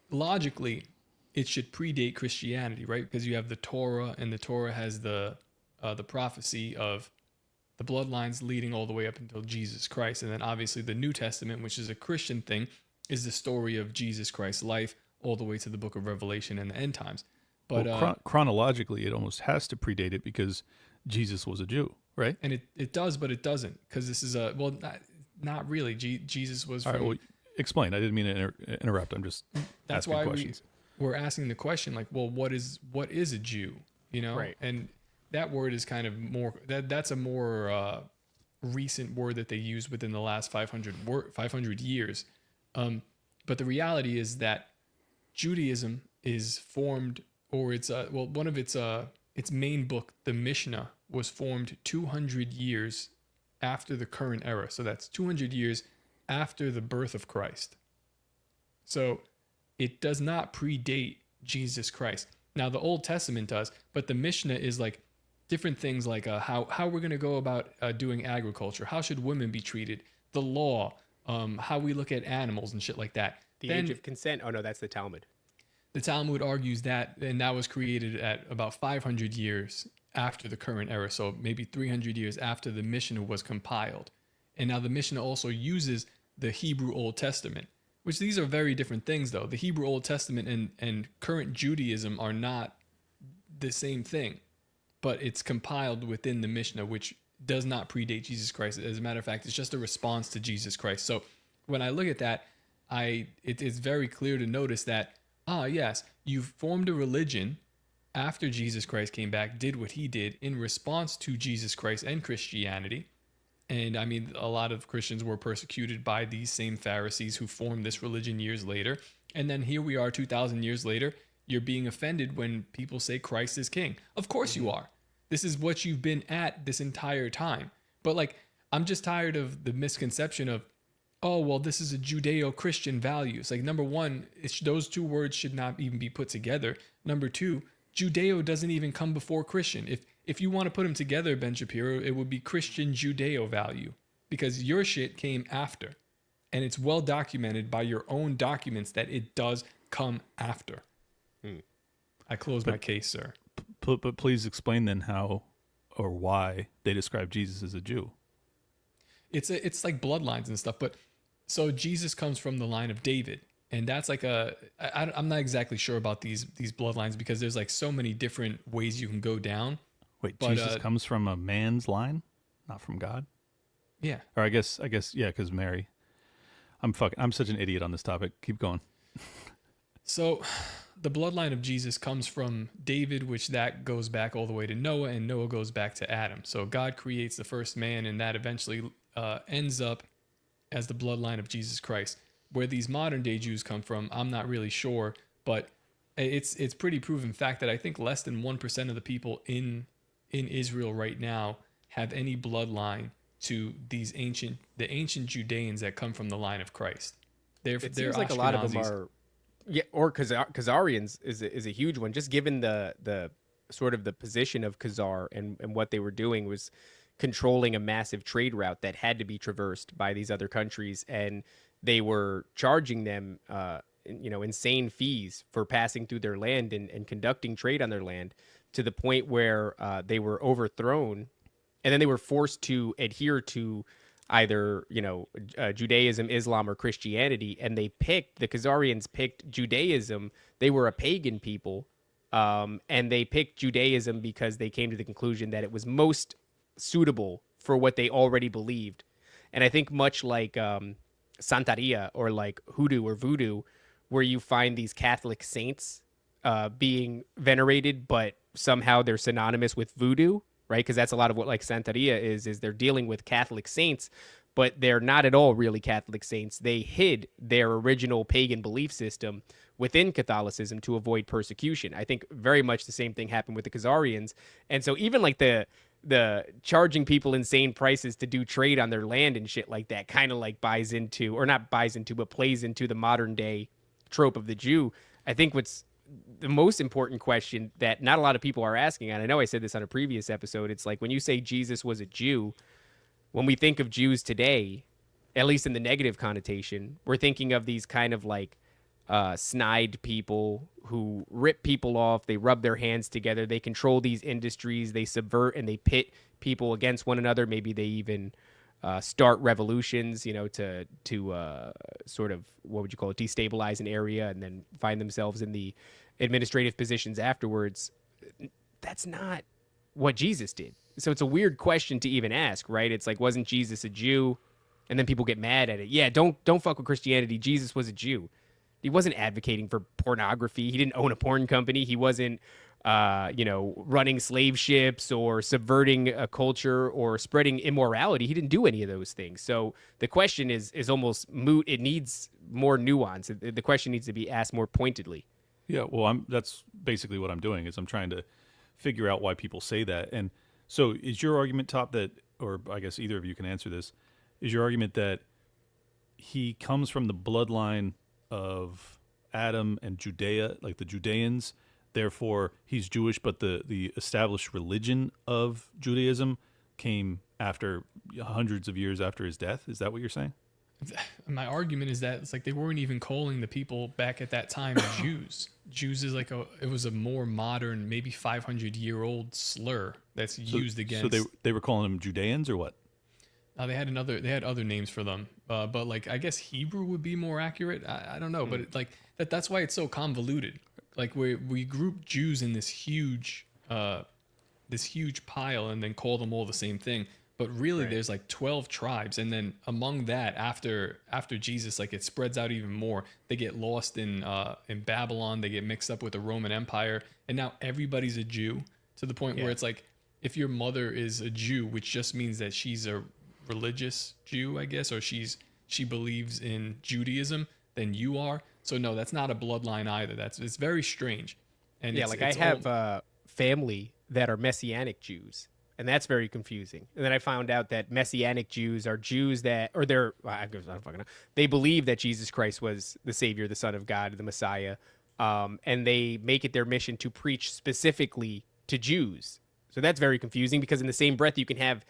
[SPEAKER 1] logically, it should predate Christianity, right? Because you have the Torah, and the Torah has the prophecy of the bloodlines leading all the way up until Jesus Christ. And then obviously the New Testament, which is a Christian thing, is the story of Jesus Christ's life all the way to the book of Revelation and the end times. But
[SPEAKER 2] well, chronologically, it almost has to predate it because Jesus was a Jew, right?
[SPEAKER 1] And it does, but it doesn't, because this is a well, not really. Jesus was.
[SPEAKER 2] All right, well, explain. I didn't mean to interrupt. I'm just
[SPEAKER 1] that's
[SPEAKER 2] asking
[SPEAKER 1] why
[SPEAKER 2] questions.
[SPEAKER 1] we're asking the question, like, well, what is a Jew? You know,
[SPEAKER 3] Right.
[SPEAKER 1] And that word is kind of more that's a more recent word that they use within the last 500 years. But the reality is that Judaism is formed, or it's one of its main book, the Mishnah, was formed 200 years after the current era. So that's 200 years after the birth of Christ. So it does not predate Jesus Christ. Now the Old Testament does, but the Mishnah is like different things, like how we're going to go about doing agriculture, how should women be treated, the law, how we look at animals and shit like that.
[SPEAKER 3] The age of consent. Oh no, that's the Talmud.
[SPEAKER 1] The Talmud argues that, and that was created at about 500 years after the current era, so maybe 300 years after the Mishnah was compiled. And now the Mishnah also uses the Hebrew Old Testament, which these are very different things, though. The Hebrew Old Testament and current Judaism are not the same thing, but it's compiled within the Mishnah, which does not predate Jesus Christ. As a matter of fact, it's just a response to Jesus Christ. So when I look at that, it is very clear to notice that, yes, you've formed a religion after Jesus Christ came back, did what he did in response to Jesus Christ and Christianity. And I mean, a lot of Christians were persecuted by these same Pharisees who formed this religion years later. And then here we are 2,000 years later, you're being offended when people say Christ is king. Of course you are. This is what you've been at this entire time. But like, I'm just tired of the misconception of, oh, well, this is a Judeo-Christian values. Like, number one, those two words should not even be put together. Number two, Judeo doesn't even come before Christian. If you want to put them together, Ben Shapiro, it would be Christian Judeo value, because your shit came after. And it's well documented by your own documents that it does come after. I close my case, sir.
[SPEAKER 2] But please explain then how or why they describe Jesus as a Jew.
[SPEAKER 1] It's like bloodlines and stuff, but so Jesus comes from the line of David, and that's like I'm not exactly sure about these bloodlines, because there's like so many different ways you can go down.
[SPEAKER 2] Wait, but, Jesus comes from a man's line, not from God?
[SPEAKER 1] Yeah.
[SPEAKER 2] Or I guess yeah, because Mary. I'm such an idiot on this topic. Keep going.
[SPEAKER 1] So the bloodline of Jesus comes from David, which that goes back all the way to Noah, and Noah goes back to Adam. So God creates the first man, and that eventually ends up as the bloodline of Jesus Christ. Where these modern day Jews come from, I'm not really sure, but it's pretty proven fact that I think less than 1% of the people in Israel right now have any bloodline to the ancient Judeans that come from the line of Christ.
[SPEAKER 3] It seems like a lot of them are, yeah, or Khazarians is a huge one. Just given the sort of the position of Khazar and what they were doing was controlling a massive trade route that had to be traversed by these other countries, and they were charging them insane fees for passing through their land and conducting trade on their land, to the point where they were overthrown, and then they were forced to adhere to either Judaism, Islam, or Christianity. And the Khazarians picked Judaism. They were a pagan people, and they picked Judaism because they came to the conclusion that it was most suitable for what they already believed. And I think much like Santeria or like hoodoo or voodoo, where you find these Catholic saints being venerated, but somehow they're synonymous with voodoo, right? Because that's a lot of what like Santeria is they're dealing with Catholic saints, but they're not at all really Catholic saints. They hid their original pagan belief system within Catholicism to avoid persecution. I think very much the same thing happened with the Khazarians. And so even like the charging people insane prices to do trade on their land and shit like that kind of like plays into the modern day trope of the Jew. I think what's the most important question that not a lot of people are asking, and I know I said this on a previous episode, it's like when you say Jesus was a Jew, when we think of Jews today, at least in the negative connotation, we're thinking of these kind of like snide people who rip people off, they rub their hands together, they control these industries, they subvert and they pit people against one another. Maybe they even start revolutions, to sort of, what would you call it, destabilize an area, and then find themselves in the administrative positions afterwards. That's not what Jesus did. So it's a weird question to even ask, right? It's like, wasn't Jesus a Jew? And then people get mad at it. Yeah, don't fuck with Christianity. Jesus was a Jew. He wasn't advocating for pornography. He didn't own a porn company. He wasn't, running slave ships or subverting a culture or spreading immorality. He didn't do any of those things. So the question is almost moot. It needs more nuance. The question needs to be asked more pointedly.
[SPEAKER 2] Yeah, well, that's basically what I'm doing is I'm trying to figure out why people say that. And so is your argument, Top, that, or I guess either of you can answer this, is your argument that he comes from the bloodline of Adam and Judea, like the Judeans, therefore he's Jewish, but the established religion of Judaism came after hundreds of years after his death? Is that what you're saying?
[SPEAKER 1] My argument is that it's like they weren't even calling the people back at that time Jews. Jews is like it was a more modern, maybe 500-year-old slur that's used against.
[SPEAKER 2] So they were calling them Judeans or what?
[SPEAKER 1] They had other names for them, but like I guess Hebrew would be more accurate. I don't know, but that's why it's so convoluted. Like we group Jews in this huge pile and then call them all the same thing. But really, there's like 12 tribes, and then among that, after Jesus, like it spreads out even more. They get lost in Babylon. They get mixed up with the Roman Empire, and now everybody's a Jew to the point where it's like if your mother is a Jew, which just means that she's a religious Jew, I guess, or she believes in Judaism, then you are. So no, that's not a bloodline either. It's very strange. And
[SPEAKER 3] I have family that are Messianic Jews. And that's very confusing. And then I found out that Messianic Jews are Jews that, or I don't fucking know. They believe that Jesus Christ was the Savior, the Son of God, the Messiah. And they make it their mission to preach specifically to Jews. So that's very confusing because in the same breath, you can have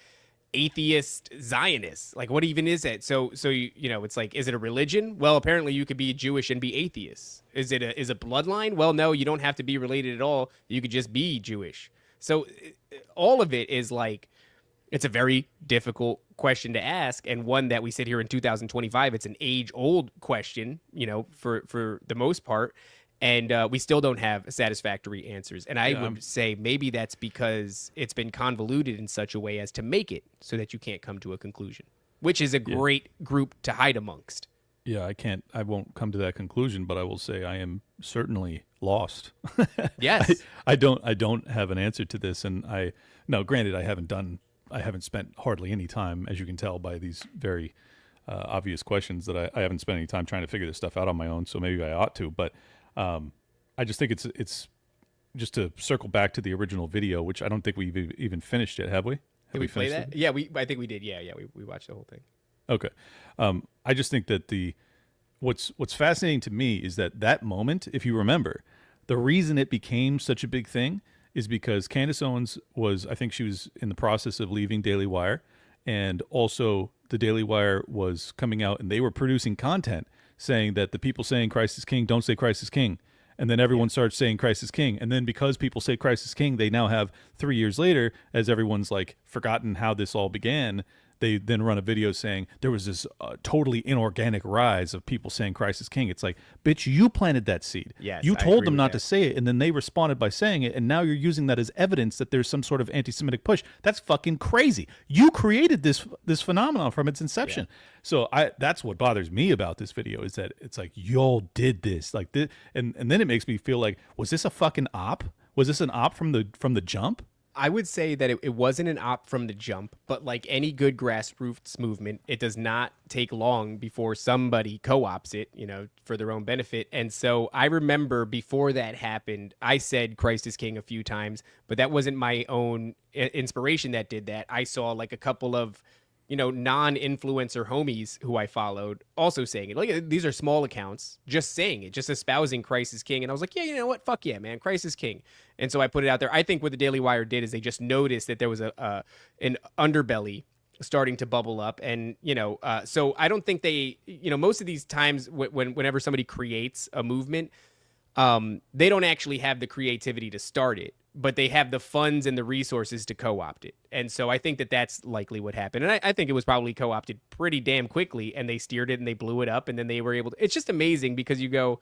[SPEAKER 3] atheist Zionists. Like, what even is it? So it's like, is it a religion? Well, apparently you could be Jewish and be atheist. Is it a bloodline? Well, no, you don't have to be related at all. You could just be Jewish. So all of it is like, it's a very difficult question to ask, and one that we sit here in 2025. It's an age-old question, for the most part, and we still don't have satisfactory answers. And I would say maybe that's because it's been convoluted in such a way as to make it so that you can't come to a conclusion, which is a great group to hide amongst.
[SPEAKER 2] Yeah, I won't come to that conclusion, but I will say I am certainly lost.
[SPEAKER 3] Yes.
[SPEAKER 2] I don't have an answer to this. And granted, I haven't spent hardly any time, as you can tell by these very obvious questions, that I haven't spent any time trying to figure this stuff out on my own. So maybe I ought to, but I just think it's just to circle back to the original video, which I don't think we've even finished yet. Have we?
[SPEAKER 3] Did we play that? Yeah, I think we did. Yeah. We watched the whole thing.
[SPEAKER 2] Okay. I just think that what's fascinating to me is that moment, if you remember, the reason it became such a big thing is because Candace Owens I think she was in the process of leaving Daily Wire, and also the Daily Wire was coming out and they were producing content saying that the people saying Christ is King don't say Christ is King. And then everyone starts saying Christ is King. And then because people say Christ is King, they now have 3 years later, as everyone's like forgotten how this all began, they then run a video saying there was this totally inorganic rise of people saying Christ is King. It's like, bitch, you planted that seed.
[SPEAKER 3] Yes,
[SPEAKER 2] you told them not to say it, and then they responded by saying it, and now you're using that as evidence that there's some sort of anti-Semitic push. That's fucking crazy. You created this phenomenon from its inception. Yeah. So that's what bothers me about this video is that it's like, y'all did this. Like this, and then it makes me feel like, was this a fucking op? Was this an op from the jump?
[SPEAKER 3] I would say that it wasn't an op from the jump, but like any good grassroots movement, it does not take long before somebody co-ops it, for their own benefit. And so I remember before that happened, I said Christ is King a few times, but that wasn't my own inspiration that did that. I saw like a couple of non-influencer homies who I followed also saying it. Like, these are small accounts just saying it, just espousing Christ is King. And I was like, yeah, you know what? Fuck yeah, man. Christ is King. And so I put it out there. I think what the Daily Wire did is they just noticed that there was an underbelly starting to bubble up. And, so I don't think they, most of these times whenever somebody creates a movement, they don't actually have the creativity to start it, but they have the funds and the resources to co-opt it. And so I think that that's likely what happened. And I think it was probably co-opted pretty damn quickly, and they steered it and they blew it up, and then they were able to. It's just amazing because you go,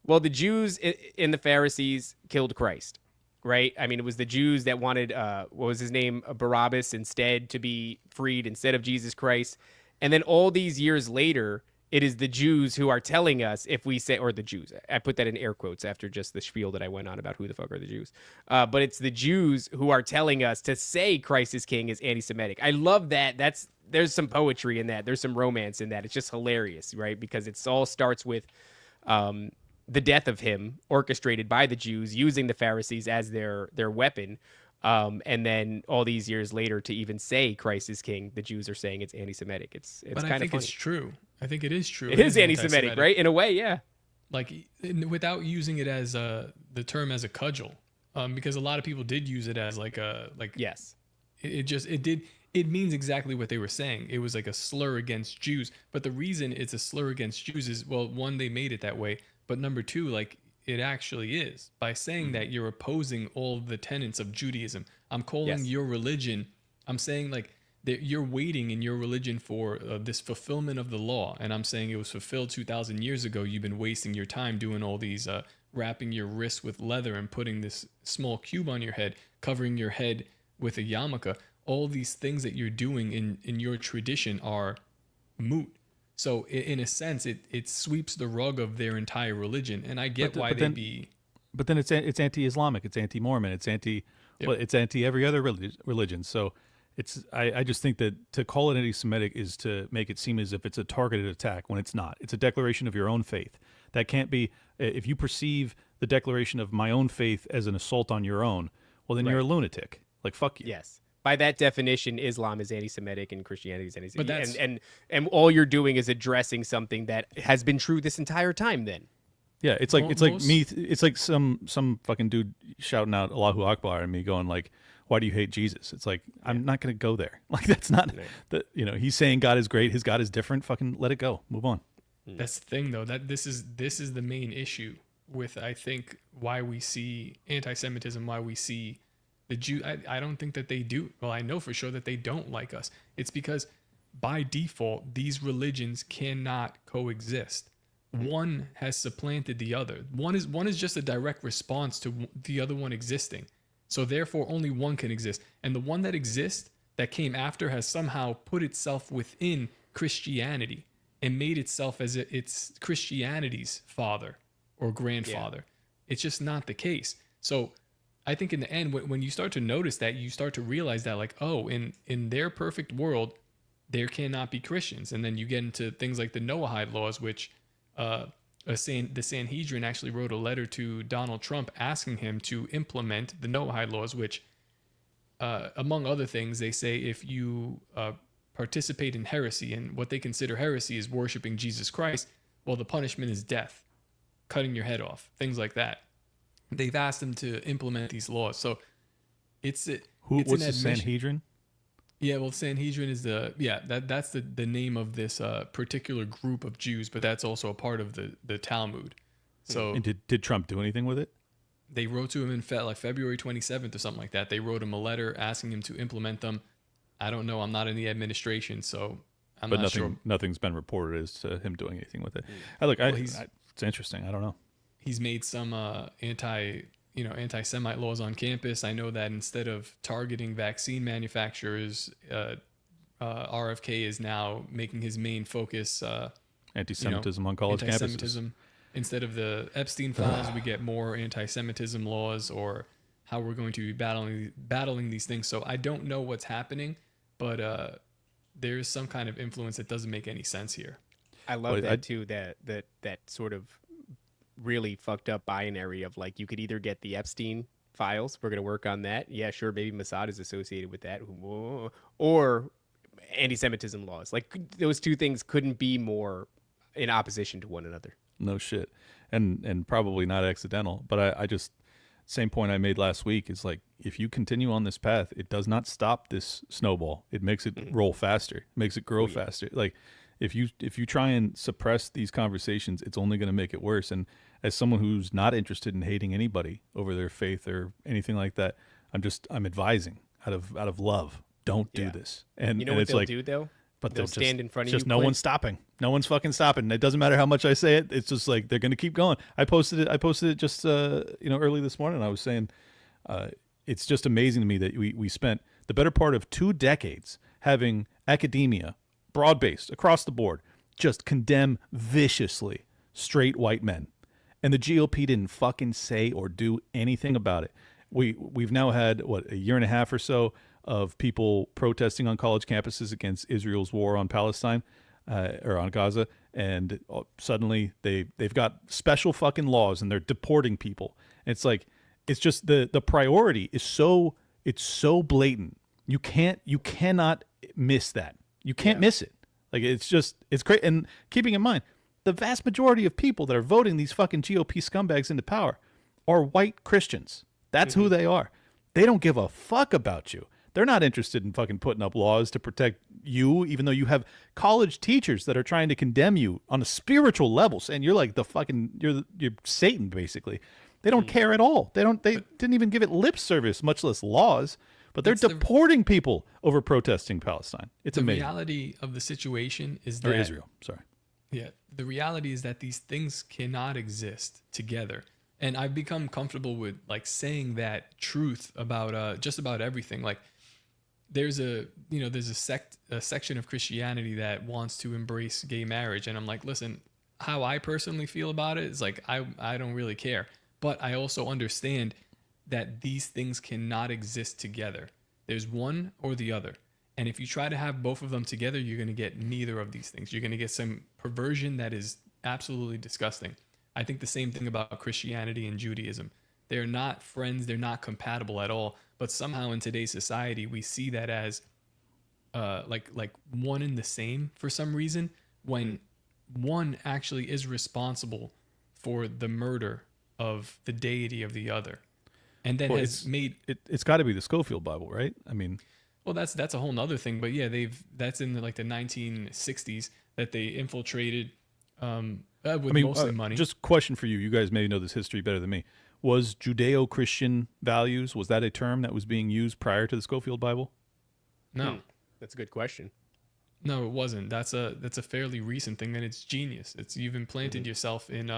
[SPEAKER 3] Well, the Jews and the Pharisees killed Christ, right? I mean, it was the Jews that wanted, what was his name, Barabbas instead, to be freed instead of Jesus Christ. And then all these years later, it is the Jews who are telling us if we say, or the Jews, I put that in air quotes after just the spiel that I went on about who the fuck are the Jews. But it's the Jews who are telling us to say Christ is king is anti-Semitic. I love that. There's some poetry in that. There's some romance in that. It's just hilarious, right? Because it all starts with the death of him orchestrated by the Jews using the Pharisees as their weapon. And then all these years later to even say Christ is king, the Jews are saying it's anti-Semitic. It's
[SPEAKER 1] but
[SPEAKER 3] kind
[SPEAKER 1] I
[SPEAKER 3] of
[SPEAKER 1] think
[SPEAKER 3] funny.
[SPEAKER 1] it's true. I think it is true.
[SPEAKER 3] It is anti-Semitic, right? In a way, yeah.
[SPEAKER 1] Like without using it as the term as a cudgel, because a lot of people did use it as
[SPEAKER 3] yes.
[SPEAKER 1] It means exactly what they were saying. It was like a slur against Jews. But the reason it's a slur against Jews is, well, one, they made it that way. But number two, like, it actually is. By saying that, you're opposing all the tenets of Judaism. I'm calling your religion, I'm saying, like, that you're waiting in your religion for this fulfillment of the law. And I'm saying it was fulfilled 2,000 years ago. You've been wasting your time doing all these, wrapping your wrists with leather and putting this small cube on your head, covering your head with a yarmulke. All these things that you're doing in your tradition are moot. So in a sense, it sweeps the rug of their entire religion, and I get why they'd be.
[SPEAKER 2] But then it's anti-Islamic, it's anti-Mormon, it's it's anti every other religion. So I just think that to call it anti-Semitic is to make it seem as if it's a targeted attack when it's not. It's a declaration of your own faith. That can't be. If you perceive the declaration of my own faith as an assault on your own, well, then you're a lunatic. Like, fuck you.
[SPEAKER 3] Yes. By that definition, Islam is anti-Semitic and Christianity is anti-Semitic. And all you're doing is addressing something that has been true this entire time then.
[SPEAKER 2] Yeah, it's like it's like some fucking dude shouting out Allahu Akbar and me going like, why do you hate Jesus? It's like, I'm not going to go there. Like, that's not he's saying God is great, his God is different. Fucking let it go. Move on.
[SPEAKER 1] That's the thing, though, that this is the main issue with, I think, why we see anti-Semitism, why we see the Jew. I don't think that they do. Well, I know for sure that they don't like us. It's because by default, these religions cannot coexist. One has supplanted the other. One is just a direct response to the other one existing. So therefore, only one can exist. And the one that exists, that came after, has somehow put itself within Christianity and made itself as it's Christianity's father or grandfather. It's just not the case. So I think in the end, when you start to notice that, you start to realize that, like, oh, in their perfect world, there cannot be Christians. And then you get into things like the Noahide laws, which the Sanhedrin actually wrote a letter to Donald Trump asking him to implement the Noahide laws, which, among other things, they say if you participate in heresy, and what they consider heresy is worshiping Jesus Christ, well, the punishment is death, cutting your head off, things like that. They've asked him to implement these laws. So what's
[SPEAKER 2] the Sanhedrin?
[SPEAKER 1] Yeah, well, Sanhedrin is that's the name of this particular group of Jews, but that's also a part of the Talmud. So,
[SPEAKER 2] and did Trump do anything with it?
[SPEAKER 1] They wrote to him in February 27th or something like that. They wrote him a letter asking him to implement them. I don't know. I'm not in the administration, so I'm not sure.
[SPEAKER 2] Nothing's been reported as to him doing anything with it. It's interesting. I don't know.
[SPEAKER 1] He's made some anti-Semite laws on campus. I know that instead of targeting vaccine manufacturers, RFK is now making his main focus
[SPEAKER 2] anti-Semitism on college campuses.
[SPEAKER 1] Instead of the Epstein files, we get more anti-Semitism laws, or how we're going to be battling these things. So I don't know what's happening, but there's some kind of influence that doesn't make any sense here.
[SPEAKER 3] I love that too. That sort of really fucked up binary of, like, you could either get the Epstein files, we're going to work on that, yeah, sure, maybe Mossad is associated with that, or anti-Semitism laws. Like, those two things couldn't be more in opposition to one another.
[SPEAKER 2] No shit. And probably not accidental, but I just, same point I made last week is, like, if you continue on this path, it does not stop this snowball. It makes it roll faster, makes it grow faster. Like, if you try and suppress these conversations, it's only going to make it worse. And as someone who's not interested in hating anybody over their faith or anything like that, I'm advising out of love, don't do this. And
[SPEAKER 3] you know what they'll do though?
[SPEAKER 2] But
[SPEAKER 3] they'll stand in front of you.
[SPEAKER 2] Just no one's stopping. No one's fucking stopping. It doesn't matter how much I say it. It's just like they're going to keep going. I posted it just early this morning. I was saying it's just amazing to me that we spent the better part of 2 decades having academia, broad-based, across the board, just condemn viciously straight white men. And the GOP didn't fucking say or do anything about it. We've now had, a year and a half or so of people protesting on college campuses against Israel's war on Palestine or on Gaza, and suddenly they've got special fucking laws and they're deporting people. And it's like, it's just the priority is so blatant. You cannot miss that. You can't miss it. Like, it's great. And keeping in mind, the vast majority of people that are voting these fucking GOP scumbags into power are white Christians. That's who they are. They don't give a fuck about you. They're not interested in fucking putting up laws to protect you, even though you have college teachers that are trying to condemn you on a spiritual level, saying you're like you're Satan, basically. They don't care at all. They didn't even give it lip service, much less laws. But they're deporting people over protesting Palestine. It's amazing.
[SPEAKER 1] The reality of the situation is that...
[SPEAKER 2] Or Israel, sorry.
[SPEAKER 1] Yeah, the reality is that these things cannot exist together. And I've become comfortable with like saying that truth about just about everything. Like there's a section of Christianity that wants to embrace gay marriage, and I'm like, listen, how I personally feel about it is like I don't really care. But I also understand that these things cannot exist together. There's one or the other. And if you try to have both of them together, you're going to get neither of these things. You're going to get some perversion that is absolutely disgusting. I think the same thing about Christianity and Judaism. They're not friends. They're not compatible at all. But somehow in today's society, we see that as like one and the same for some reason, when one actually is responsible for the murder of the deity of the other. And then
[SPEAKER 2] it's got to be the Schofield Bible, right? I mean,
[SPEAKER 1] well, that's a whole nother thing. But yeah, that's in the 1960s that they infiltrated with mostly money.
[SPEAKER 2] Just question for you. You guys maybe know this history better than me. Was Judeo-Christian values, was that a term that was being used prior to the Schofield Bible?
[SPEAKER 1] No.
[SPEAKER 3] That's a good question.
[SPEAKER 1] No, it wasn't. That's a fairly recent thing, and it's genius. You've implanted yourself in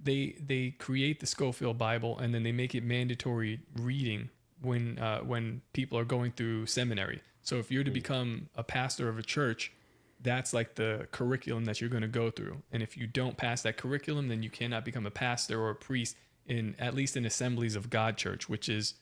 [SPEAKER 1] they create the Schofield Bible, and then they make it mandatory reading when people are going through seminary. So if you're to become a pastor of a church, that's like the curriculum that you're going to go through. And if you don't pass that curriculum, then you cannot become a pastor or a priest in at least in Assemblies of God Church, which is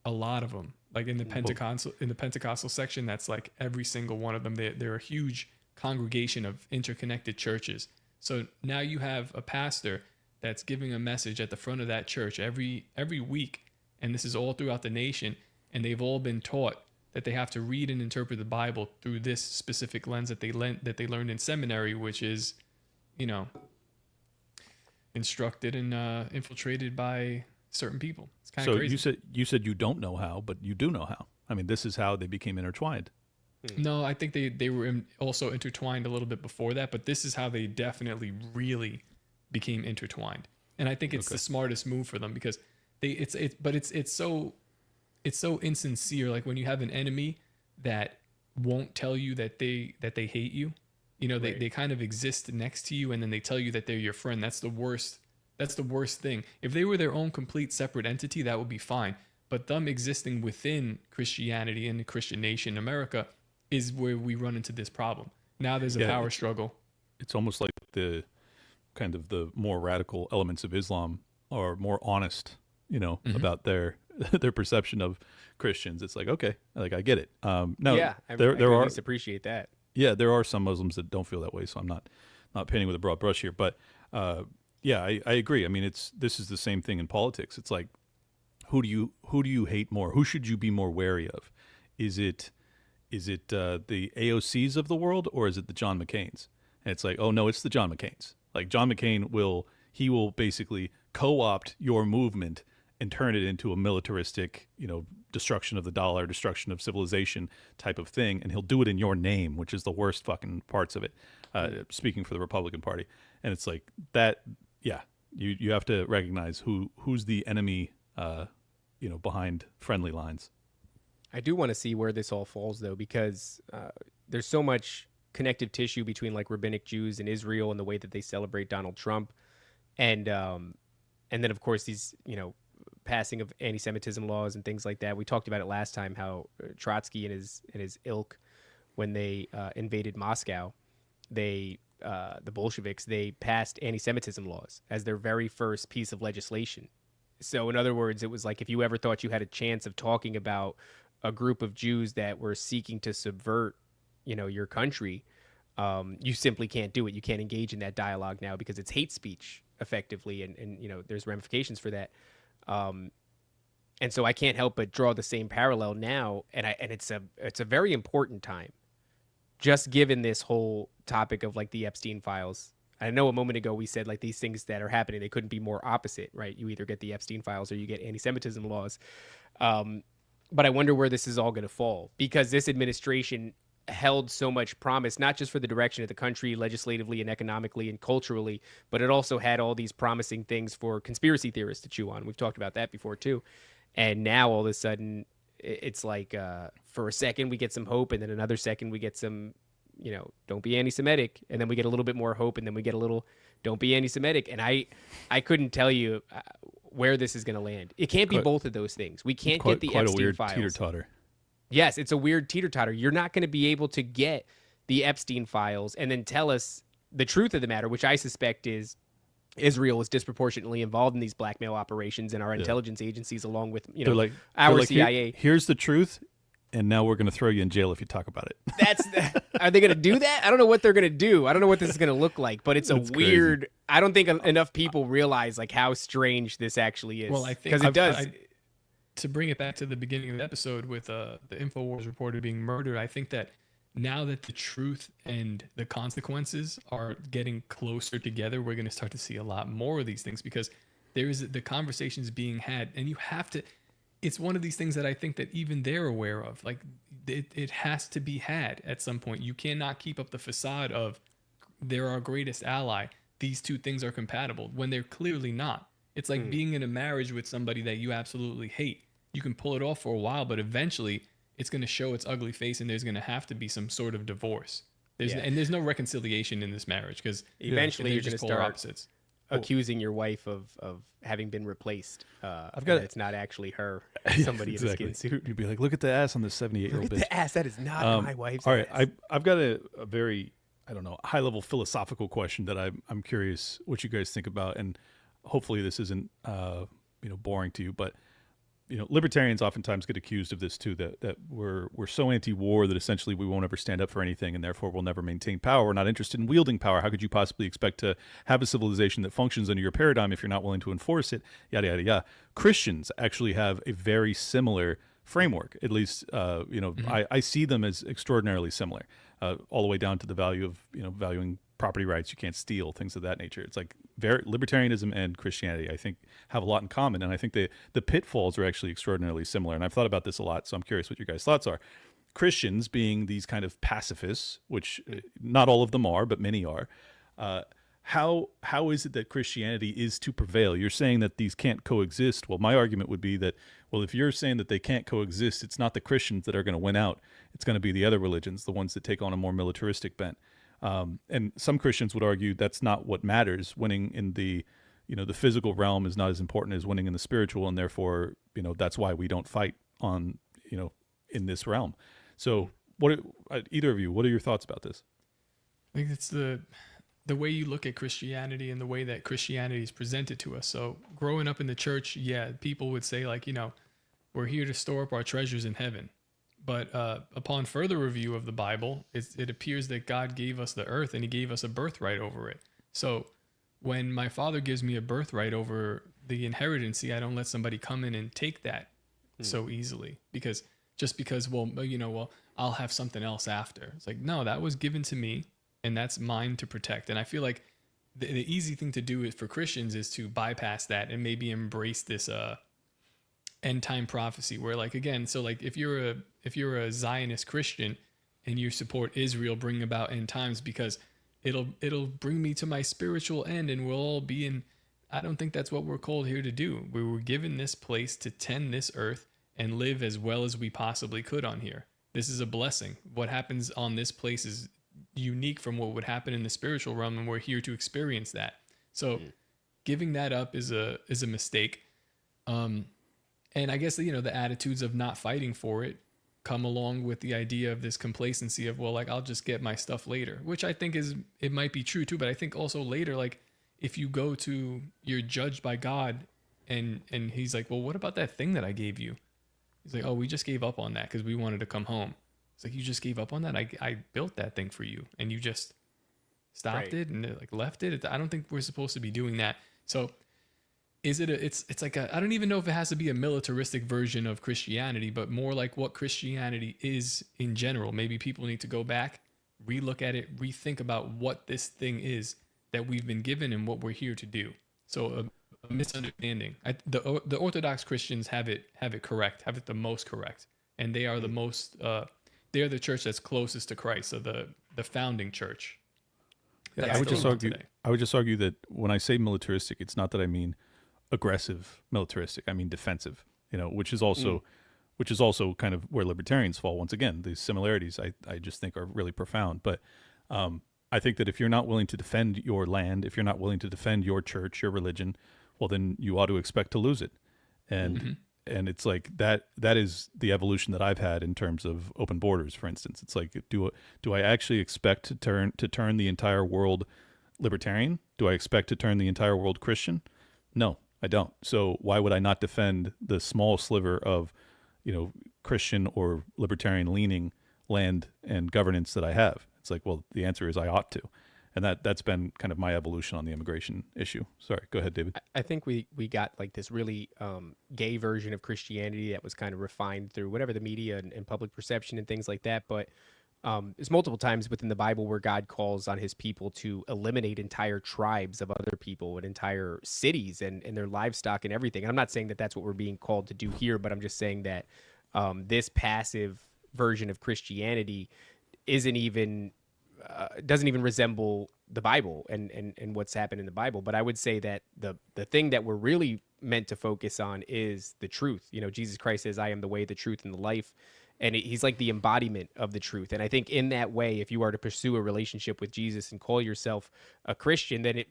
[SPEAKER 1] a lot of them. Like in the Pentecostal section, that's like every single one of them. They're a huge congregation of interconnected churches. So now you have a pastor that's giving a message at the front of that church every week, and this is all throughout the nation, and they've all been taught that they have to read and interpret the Bible through this specific lens that they learned in seminary, which is, instructed and infiltrated by certain people. It's kind of crazy.
[SPEAKER 2] So you said you don't know how, but you do know how. I mean, this is how they became intertwined.
[SPEAKER 1] No, I think they were also intertwined a little bit before that, but this is how they definitely really became intertwined. And I think it's the smartest move for them, because it's so insincere. Like when you have an enemy that won't tell you that they hate you, they kind of exist next to you, and then they tell you that they're your friend. That's the worst thing. If they were their own complete separate entity, that would be fine. But them existing within Christianity and the Christian nation, America, is where we run into this problem. Now there's a power struggle.
[SPEAKER 2] It's almost like the more radical elements of Islam are more honest, about their perception of Christians. It's like, okay, like I get it. No,
[SPEAKER 3] yeah, there are appreciate that.
[SPEAKER 2] Yeah, there are some Muslims that don't feel that way, so I'm not painting with a broad brush here. But yeah, I agree. I mean, this is the same thing in politics. It's like, who do you hate more? Who should you be more wary of? Is it the AOCs of the world, or is it the John McCains? And it's like, oh no, it's the John McCains. Like John McCain will basically co-opt your movement and turn it into a militaristic, destruction of the dollar, destruction of civilization type of thing, and he'll do it in your name, which is the worst fucking parts of it. Speaking for the Republican Party, and it's like that. Yeah, you have to recognize who's the enemy, behind friendly lines.
[SPEAKER 3] I do want to see where this all falls, though, because there's so much connective tissue between like rabbinic Jews and Israel and the way that they celebrate Donald Trump, and then of course these passing of anti-Semitism laws and things like that. We talked about it last time how Trotsky and his ilk, when they invaded Moscow, the Bolsheviks, they passed anti-Semitism laws as their very first piece of legislation. So in other words, it was like if you ever thought you had a chance of talking about a group of Jews that were seeking to subvert, your country, you simply can't do it. You can't engage in that dialogue now because it's hate speech effectively, and there's ramifications for that. And so I can't help but draw the same parallel now, and it's a very important time, just given this whole topic of like the Epstein files. I know a moment ago we said like these things that are happening, they couldn't be more opposite, right? You either get the Epstein files or you get anti-Semitism laws. But I wonder where this is all going to fall, because this administration held so much promise, not just for the direction of the country legislatively and economically and culturally, but it also had all these promising things for conspiracy theorists to chew on. We've talked about that before too. And now all of a sudden it's like for a second we get some hope, and then another second we get some, don't be anti-Semitic, and then we get a little bit more hope, and then we get a little don't be anti-Semitic. And I couldn't tell you where this is going to land. It can't be both of those things. We can't get the Epstein files.
[SPEAKER 2] Teeter-totter.
[SPEAKER 3] Yes, it's a weird teeter-totter. You're not going to be able to get the Epstein files and then tell us the truth of the matter, which I suspect is Israel is disproportionately involved in these blackmail operations, and our intelligence agencies, along with our CIA.
[SPEAKER 2] Here's the truth, and now we're going to throw you in jail if you talk about it.
[SPEAKER 3] Are they going to do that? I don't know what they're going to do. I don't know what this is going to look like, but it's weird. Crazy. I don't think enough people realize like how strange this actually is.
[SPEAKER 1] Well, I think
[SPEAKER 3] because it does.
[SPEAKER 1] To bring it back to the beginning of the episode with the InfoWars reporter being murdered, I think that now that the truth and the consequences are getting closer together, we're going to start to see a lot more of these things, because there is the conversations being had, and you have to. It's one of these things that I think that even they're aware of. Like it has to be had at some point. You cannot keep up the facade of they're our greatest ally. These two things are compatible when they're clearly not. It's like being in a marriage with somebody that you absolutely hate. You can pull it off for a while, but eventually it's going to show its ugly face, and there's going to have to be some sort of divorce. And there's no reconciliation in this marriage, because
[SPEAKER 3] eventually you're going to start accusing your wife of having been replaced. It's not actually her. Somebody in a skin suit.
[SPEAKER 2] You'd be like, look at the ass on this 78-year-old bitch.
[SPEAKER 3] Look at the ass. That is not my wife's
[SPEAKER 2] all
[SPEAKER 3] ass.
[SPEAKER 2] Right, I've got a very, high-level philosophical question that I'm curious what you guys think about, and hopefully this isn't boring to you, but libertarians oftentimes get accused of this too, that we're so anti-war that essentially we won't ever stand up for anything, and therefore we'll never maintain power. We're not interested in wielding power. How could you possibly expect to have a civilization that functions under your paradigm if you're not willing to enforce it? Yada yada yada. Christians actually have a very similar framework. At least I see them as extraordinarily similar, all the way down to the value of valuing property rights. You can't steal, things of that nature. It's like libertarianism and Christianity, I think, have a lot in common, and I think the pitfalls are actually extraordinarily similar. And I've thought about this a lot, so I'm curious what your guys' thoughts are. Christians being these kind of pacifists, which not all of them are, but many are. How is it that Christianity is to prevail? You're saying that these can't coexist. Well, my argument would be that, well, if you're saying that they can't coexist, it's not the Christians that are going to win out. It's going to be the other religions, the ones that take on a more militaristic bent. And some Christians would argue that's not what matters. Winning in the physical realm is not as important as winning in the spiritual, and therefore, that's why we don't fight on, in this realm. So, either of you, what are your thoughts about this?
[SPEAKER 1] I think it's the way you look at Christianity and the way that Christianity is presented to us. So, growing up in the church, people would say like, we're here to store up our treasures in heaven. But upon further review of the Bible, it appears that God gave us the earth, and he gave us a birthright over it. So when my father gives me a birthright over the inheritance, I don't let somebody come in and take that so easily, because I'll have something else after. It's like, no, that was given to me, and that's mine to protect. And I feel like the easy thing to do for Christians is to bypass that and maybe embrace this end time prophecy, where like, again, so like if you're a Zionist Christian and you support Israel bringing about end times because it'll bring me to my spiritual end and we'll all be in, I don't think that's what we're called here to do. We were given this place to tend this earth and live as well as we possibly could on here. this is a blessing. What happens on this place is unique from what would happen in the spiritual realm, and we're here to experience that. So giving that up is a mistake. And I guess, you know, the attitudes of not fighting for it come along with the idea of this complacency of, well, like, I'll just get my stuff later, which I think it might be true too. But I think also later, like, if you go to, you're judged by God, and he's like, well, what about that thing that I gave you? He's like, oh, we just gave up on that because we wanted to come home. It's like, you just gave up on that? I built that thing for you, and you just stopped it and like left it. I don't think we're supposed to be doing that. So is it it's like I don't even know if it has to be a militaristic version of Christianity, but more like what Christianity is in general. Maybe people need to go back, relook at it, rethink about what this thing is that we've been given and what we're here to do. So a misunderstanding. The Orthodox Christians have it correct, have it the most correct, and they are the most. They are the church that's closest to Christ, so the founding church.
[SPEAKER 2] Yeah, I would just argue that when I say militaristic, it's not that I mean aggressive militaristic. I mean defensive. You know, which is also kind of where libertarians fall. Once again, these similarities I just think are really profound. But I think that if you're not willing to defend your land, if you're not willing to defend your church, your religion, well, then you ought to expect to lose it. And and it's like that is the evolution that I've had in terms of open borders, for instance. It's like, do I actually expect to turn the entire world libertarian? Do I expect to turn the entire world Christian? No, I don't. So why would I not defend the small sliver of, you know, Christian or libertarian leaning land and governance that I have? It's like, well, the answer is I ought to. And that's been kind of my evolution on the immigration issue. Sorry, go ahead, David.
[SPEAKER 3] I think we got like this really gay version of Christianity that was kind of refined through whatever the media and public perception and things like that. But there's multiple times within the Bible where God calls on his people to eliminate entire tribes of other people and entire cities and their livestock and everything. And I'm not saying that that's what we're being called to do here, but I'm just saying that this passive version of Christianity doesn't even resemble the Bible and what's happened in the Bible. But I would say that the thing that we're really meant to focus on is the truth. You know, Jesus Christ says, I am the way, the truth, and the life. And he's like the embodiment of the truth. And I think in that way, if you are to pursue a relationship with Jesus and call yourself a Christian, then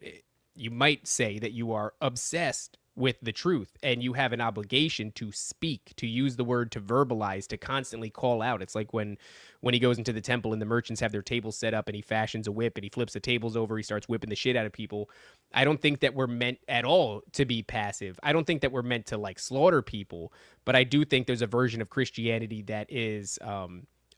[SPEAKER 3] you might say that you are obsessed with the truth, and you have an obligation to speak, to use the word, to verbalize, to constantly call out. It's like when he goes into the temple and the merchants have their tables set up and he fashions a whip and he flips the tables over, he starts whipping the shit out of people. I don't think that we're meant at all to be passive. I don't think that we're meant to like slaughter people, but I do think there's a version of Christianity that is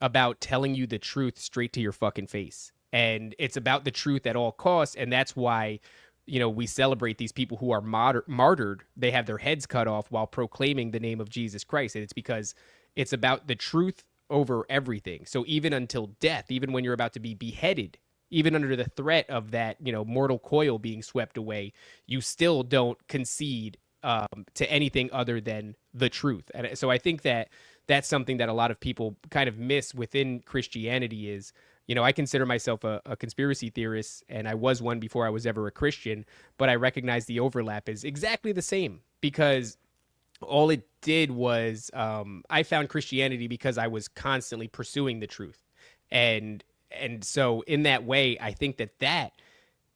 [SPEAKER 3] about telling you the truth straight to your fucking face. And it's about the truth at all costs, and that's why, you know, we celebrate these people who are martyred. They have their heads cut off while proclaiming the name of Jesus Christ. And it's because it's about the truth over everything. So even until death, even when you're about to be beheaded, even under the threat of that, you know, mortal coil being swept away, you still don't concede to anything other than the truth. And so I think that that's something that a lot of people kind of miss within Christianity is, you know, I consider myself a conspiracy theorist, and I was one before I was ever a Christian, but I recognize the overlap is exactly the same, because all it did was I found Christianity because I was constantly pursuing the truth. And so in that way, I think that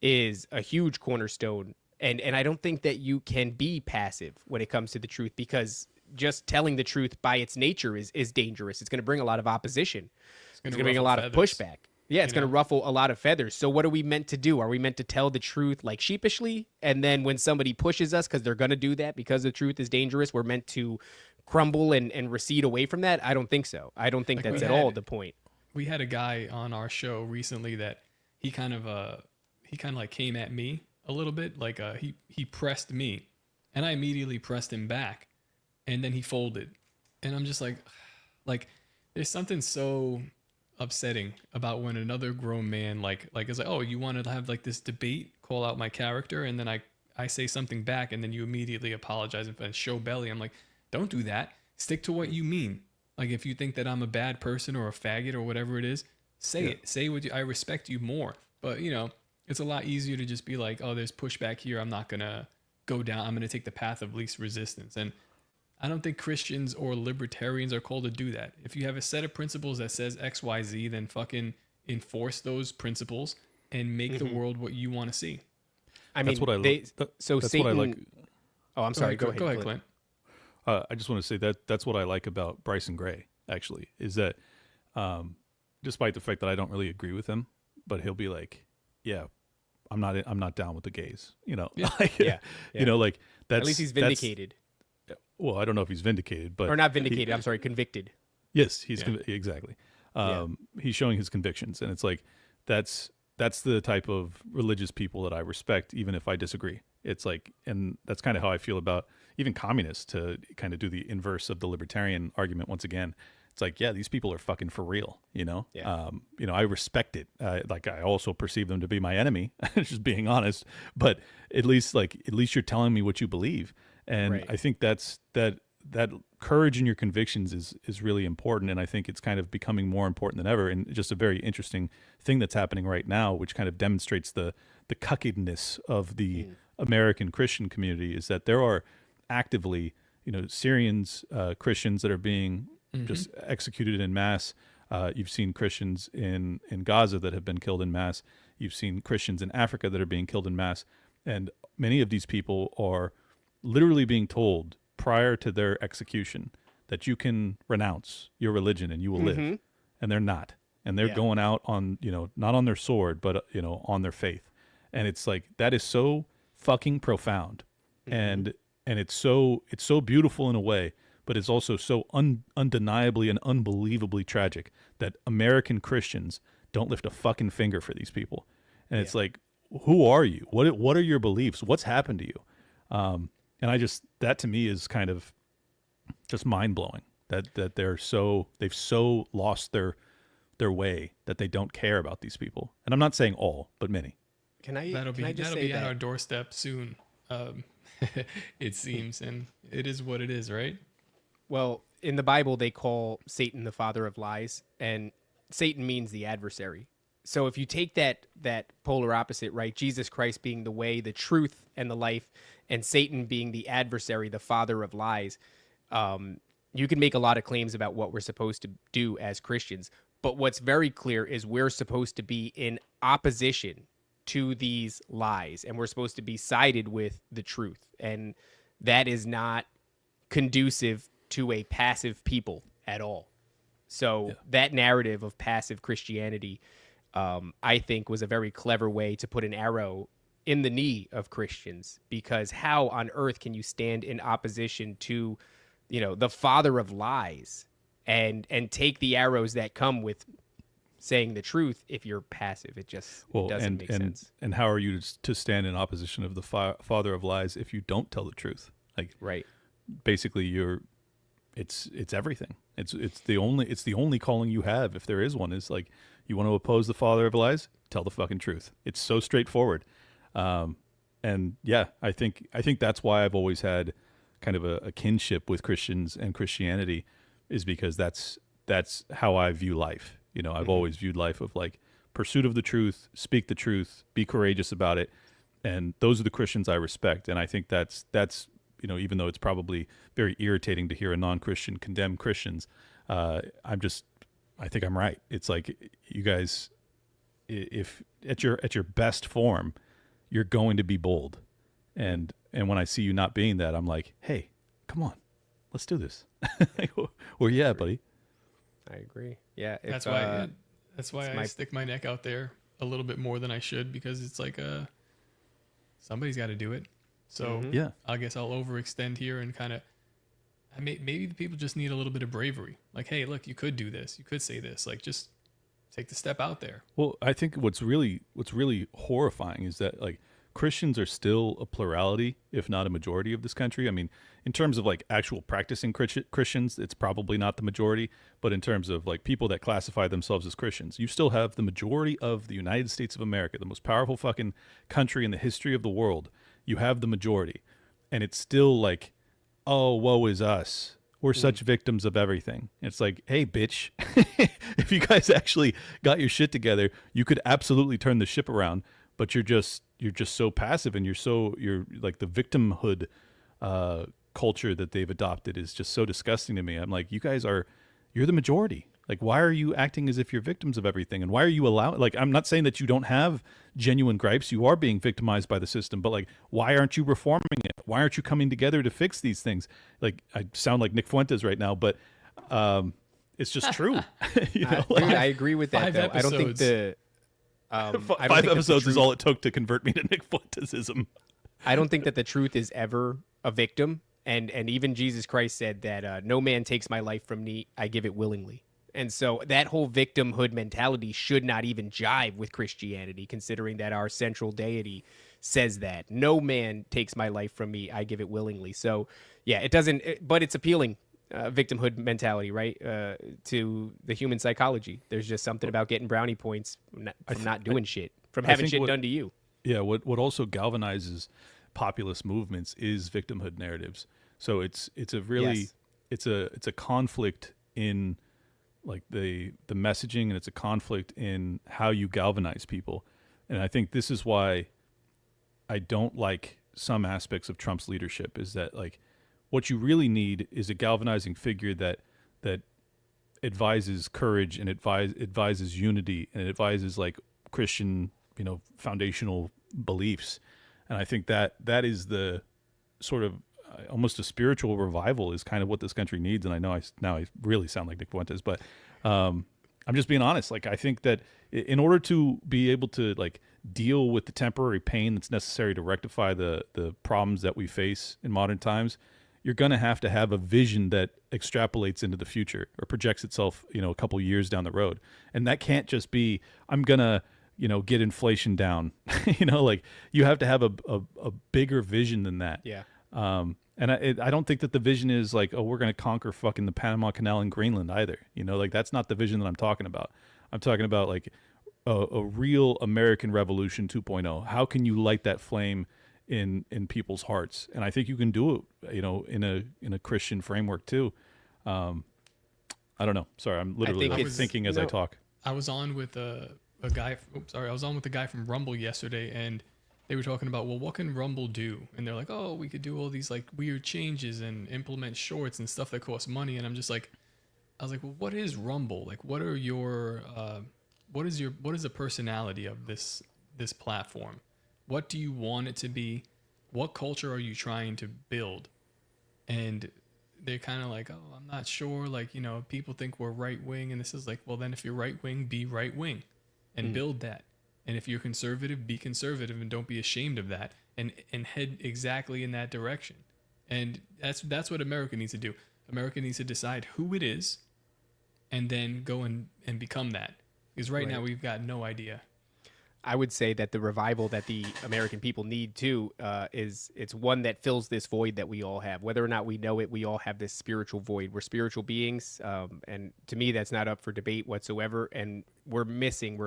[SPEAKER 3] is a huge cornerstone. And I don't think that you can be passive when it comes to the truth, because just telling the truth by its nature is dangerous. It's going to bring a lot of opposition. It's going to bring a lot of pushback. Yeah, it's going to ruffle a lot of feathers. So what are we meant to do? Are we meant to tell the truth like sheepishly? And then when somebody pushes us, because they're going to do that because the truth is dangerous, we're meant to crumble and recede away from that? I don't think so. I don't think that's at all the point.
[SPEAKER 1] We had a guy on our show recently that he kind of like came at me a little bit. Like he pressed me, and I immediately pressed him back, and then he folded. And I'm just like there's something so upsetting about when another grown man like is like, oh, you want to have like this debate, call out my character, and then I say something back, and then you immediately apologize and show belly. I'm like, don't do that. Stick to what you mean. Like, if you think that I'm a bad person or a faggot or whatever it is, say it. Say what I respect you more. But, you know, it's a lot easier to just be like, oh, there's pushback here, I'm not gonna go down, I'm gonna take the path of least resistance. And I don't think Christians or libertarians are called to do that. If you have a set of principles that says X, Y, Z, then fucking enforce those principles and make the world what you want to see.
[SPEAKER 3] I
[SPEAKER 2] That's
[SPEAKER 3] mean,
[SPEAKER 2] what I like. That's
[SPEAKER 3] Satan.
[SPEAKER 2] what I like.
[SPEAKER 3] Oh, I'm sorry. Go ahead,
[SPEAKER 1] Clint.
[SPEAKER 2] I just want to say that's what I like about Bryson Gray. Actually, is that despite the fact that I don't really agree with him, but he'll be like, "Yeah, I'm not down with the gays." You know,
[SPEAKER 3] Yeah.
[SPEAKER 2] You know, like that's
[SPEAKER 3] At least he's vindicated.
[SPEAKER 2] Well, I don't know if he's vindicated, but
[SPEAKER 3] Or not vindicated. I'm sorry, convicted.
[SPEAKER 2] Yes, he's exactly. He's showing his convictions, and it's like that's the type of religious people that I respect, even if I disagree. It's like, and that's kind of how I feel about even communists, to kind of do the inverse of the libertarian argument once again. It's like, yeah, these people are fucking for real, you know?
[SPEAKER 3] Yeah.
[SPEAKER 2] You know, I respect it. Like, I also perceive them to be my enemy, just being honest. But at least you're telling me what you believe. And
[SPEAKER 3] Right.
[SPEAKER 2] I think that courage in your convictions is really important. And I think it's kind of becoming more important than ever. And just a very interesting thing that's happening right now, which kind of demonstrates the cuckedness of the American Christian community, is that there are actively, you know, Syrians, Christians that are being just executed in mass. You've seen Christians in Gaza that have been killed in mass. You've seen Christians in Africa that are being killed in mass. And many of these people are literally being told prior to their execution that you can renounce your religion and you will live. And they're not. And they're going out on, you know, not on their sword, but, you know, on their faith. And it's like, that is so fucking profound. And it's so beautiful in a way, but it's also so undeniably and unbelievably tragic that American Christians don't lift a fucking finger for these people. And it's like, who are you? What are your beliefs? What's happened to you? And I just, that to me is kind of just mind blowing that they've so lost their way that they don't care about these people. And I'm not saying all, but many.
[SPEAKER 1] That'll be at our doorstep soon. It seems, and it is what it is, right?
[SPEAKER 3] Well, in the Bible, they call Satan the father of lies, and Satan means the adversary. So if you take that polar opposite, right, Jesus Christ being the way, the truth, and the life, and Satan being the adversary, the father of lies, you can make a lot of claims about what we're supposed to do as Christians. But what's very clear is we're supposed to be in opposition to these lies, and we're supposed to be sided with the truth. And that is not conducive to a passive people at all. So that narrative of passive Christianity, I think, was a very clever way to put an arrow in the knee of Christians, because how on earth can you stand in opposition to, you know, the father of lies and take the arrows that come with saying the truth if you're passive? It just doesn't make sense.
[SPEAKER 2] And how are you to stand in opposition of the father of lies if you don't tell the truth? Like,
[SPEAKER 3] right.
[SPEAKER 2] Basically, it's everything. It's the only calling you have, if there is one, is like, you want to oppose the father of lies, tell the fucking truth. It's so straightforward. And yeah, I think that's why I've always had kind of a kinship with Christians and Christianity, is because that's how I view life. You know, I've always viewed life of like pursuit of the truth, speak the truth, be courageous about it. And those are the Christians I respect. And I think that's, you know, even though it's probably very irritating to hear a non-Christian condemn Christians, I think I'm right. It's like, you guys, if at your best form, you're going to be bold. And when I see you not being that, I'm like, hey, come on, let's do this. Well, yeah, buddy.
[SPEAKER 3] I agree. Yeah.
[SPEAKER 1] That's why I stick my neck out there a little bit more than I should, because it's like, somebody's got to do it. So
[SPEAKER 2] yeah,
[SPEAKER 1] I guess I'll overextend here and kind of, maybe the people just need a little bit of bravery. Like, hey, look, you could do this. You could say this. Like, just take the step out there.
[SPEAKER 2] Well, I think what's really horrifying is that, like, Christians are still a plurality, if not a majority, of this country. I mean, in terms of like actual practicing Christians, it's probably not the majority, but in terms of like people that classify themselves as Christians, you still have the majority of the United States of America, the most powerful fucking country in the history of the world. You have the majority, and it's still like, oh, woe is us. We're such victims of everything. It's like, hey, bitch, if you guys actually got your shit together, you could absolutely turn the ship around, but you're just so passive, and you're like the victimhood culture that they've adopted is just so disgusting to me. I'm like, you're the majority. Like, why are you acting as if you're victims of everything? And why are you allowing, like, I'm not saying that you don't have genuine gripes. You are being victimized by the system, but like, why aren't you reforming it? Why aren't you coming together to fix these things? Like, I sound like Nick Fuentes right now, but it's just true.
[SPEAKER 3] Dude, I agree with that, though. I don't think the...
[SPEAKER 2] Five episodes is all it took to convert me to Nick Fuentesism.
[SPEAKER 3] I don't think that the truth is ever a victim. And even Jesus Christ said that no man takes my life from me, I give it willingly. And so that whole victimhood mentality should not even jive with Christianity, considering that our central deity says that. No man takes my life from me, I give it willingly. So, yeah, it doesn't, but it's appealing, victimhood mentality, right, to the human psychology. There's just something about getting brownie points from not doing shit, from having shit done to you.
[SPEAKER 2] Yeah, what also galvanizes populist movements is victimhood narratives. So it's a really, it's a conflict in like the messaging, and it's a conflict in how you galvanize people. And I think this is why I don't like some aspects of Trump's leadership, is that like what you really need is a galvanizing figure that advises courage and advises unity and advises like Christian, foundational beliefs. And I think that is the sort of almost a spiritual revival is kind of what this country needs. And I know I really sound like Nick Fuentes, but I'm just being honest. Like, I think that in order to be able to like deal with the temporary pain that's necessary to rectify the problems that we face in modern times, you're going to have a vision that extrapolates into the future or projects itself, a couple years down the road. And that can't just be, I'm going to, get inflation down. Like, you have to have a bigger vision than that.
[SPEAKER 3] Yeah.
[SPEAKER 2] And I don't think that the vision is like, oh, we're going to conquer fucking the Panama Canal and Greenland either. Like, that's not the vision that I'm talking about. I'm talking about like a real American Revolution 2.0. How can you light that flame in people's hearts? And I think you can do it, in a Christian framework too. I don't know. Sorry, I'm literally thinking as I talk.
[SPEAKER 1] I was on with a guy. I was on with the guy from Rumble yesterday, and they were talking about, well, what can Rumble do? And they're like, oh, we could do all these like weird changes and implement shorts and stuff that cost money. And I'm just like, I was like, well, what is Rumble? Like, what are your, what is the personality of this platform? What do you want it to be? What culture are you trying to build? And they're kind of like, oh, I'm not sure. Like, people think we're right wing. And this is like, well, then if you're right wing, be right wing and build that. And if you're conservative, be conservative and don't be ashamed of that, and head exactly in that direction. And that's what America needs to do. America needs to decide who it is and then go and become that. Because right now we've got no idea.
[SPEAKER 3] I would say that the revival that the American people need too is it's one that fills this void that we all have. Whether or not we know it, we all have this spiritual void. We're spiritual beings, and to me, that's not up for debate whatsoever. And we're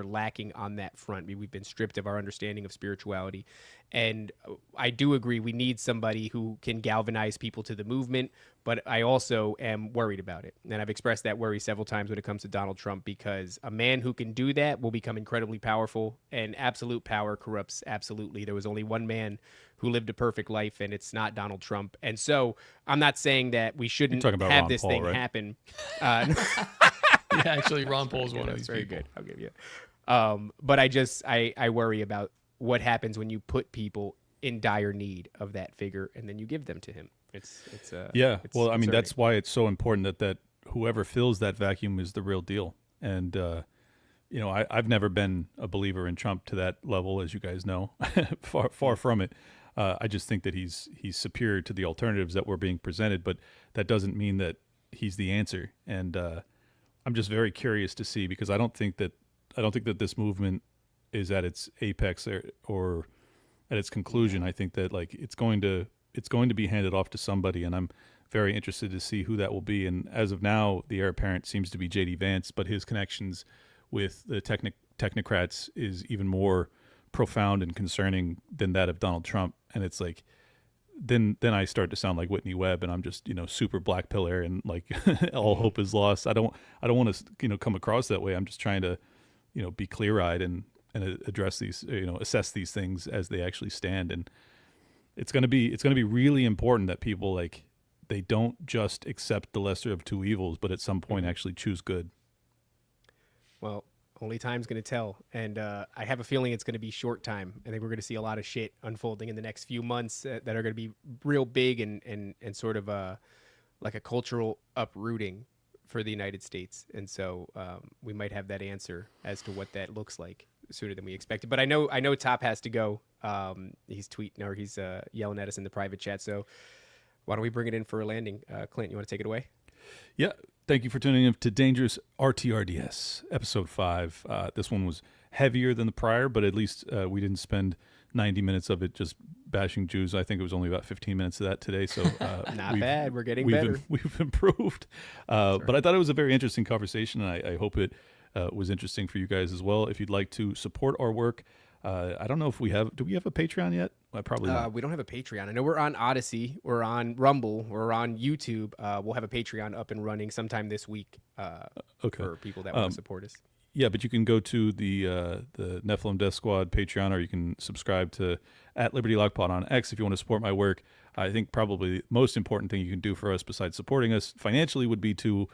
[SPEAKER 3] lacking on that front. We've been stripped of our understanding of spirituality. And I do agree we need somebody who can galvanize people to the movement, but I also am worried about it. And I've expressed that worry several times when it comes to Donald Trump, because a man who can do that will become incredibly powerful, and absolute power corrupts absolutely. There was only one man who lived a perfect life, and it's not Donald Trump. And so I'm not saying that we shouldn't have
[SPEAKER 2] Ron
[SPEAKER 3] this
[SPEAKER 2] Paul,
[SPEAKER 3] thing
[SPEAKER 2] right?
[SPEAKER 3] happen.
[SPEAKER 1] Yeah, actually, Ron Paul's one of these
[SPEAKER 3] very
[SPEAKER 1] people.
[SPEAKER 3] good. I'll give you. But I worry about what happens when you put people in dire need of that figure and then you give them to him. It's
[SPEAKER 2] well, I mean,
[SPEAKER 3] concerning.
[SPEAKER 2] that's why it's so important that whoever fills that vacuum is the real deal. And I've never been a believer in Trump to that level, as you guys know. far from it. I just think that he's superior to the alternatives that were being presented, but that doesn't mean that he's the answer. And I'm just very curious to see, because I don't think that this movement is at its apex or at its conclusion. I think that like it's going to be handed off to somebody, and I'm very interested to see who that will be. And as of now, the heir apparent seems to be J.D. Vance, but his connections with the technocrats is even more profound and concerning than that of Donald Trump. And it's like, then I start to sound like Whitney Webb, and I'm just, super black pillar and like all hope is lost. I don't want to, come across that way. I'm just trying to, be clear-eyed and address these, assess these things as they actually stand. And it's going to be really important that people like they don't just accept the lesser of two evils, but at some point actually choose good.
[SPEAKER 3] Well, only time's going to tell. And I have a feeling it's going to be short time. I think we're going to see a lot of shit unfolding in the next few months that are going to be real big and sort of like a cultural uprooting for the United States. And so we might have that answer as to what that looks like sooner than we expected. But I know Top has to go. He's tweeting or he's yelling at us in the private chat. So why don't we bring it in for a landing? Clint, you want to take it away?
[SPEAKER 2] Yeah. Thank you for tuning in to Dangerous RTRDs, episode 5. This one was heavier than the prior, but at least we didn't spend 90 minutes of it just bashing Jews. I think it was only about 15 minutes of that today. So
[SPEAKER 3] not bad. We're getting better.
[SPEAKER 2] We've improved. But I thought it was a very interesting conversation, and I hope it was interesting for you guys as well. If you'd like to support our work, I don't know if we have. Do we have a Patreon yet? Probably not.
[SPEAKER 3] We don't have a Patreon. I know we're on Odyssey, we're on Rumble, we're on YouTube. We'll have a Patreon up and running sometime this week. For people that want to support us.
[SPEAKER 2] Yeah, but you can go to the Nephilim Death Squad Patreon, or you can subscribe to @LibertyLockPod on X if you want to support my work. I think probably the most important thing you can do for us, besides supporting us financially, would be to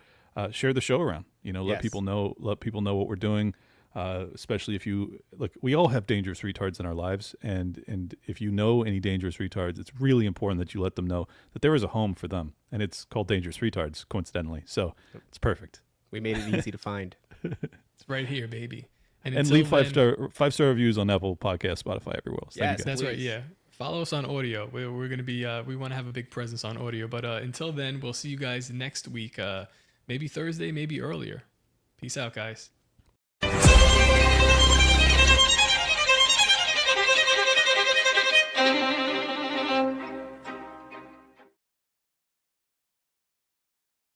[SPEAKER 2] share the show around. Let people know what we're doing. Especially if you look, we all have dangerous retards in our lives, and if you know any dangerous retards, it's really important that you let them know that there is a home for them, and it's called Dangerous Retards, coincidentally. So it's perfect.
[SPEAKER 3] We made it easy to find.
[SPEAKER 1] It's right here, baby.
[SPEAKER 2] And leave 5-star reviews on Apple Podcasts, Spotify, everywhere else.
[SPEAKER 3] Yes,
[SPEAKER 1] that's right. Yeah, follow us on audio. We're gonna be we want to have a big presence on audio, but until then, we'll see you guys next week. Maybe Thursday, maybe earlier. Peace out, guys.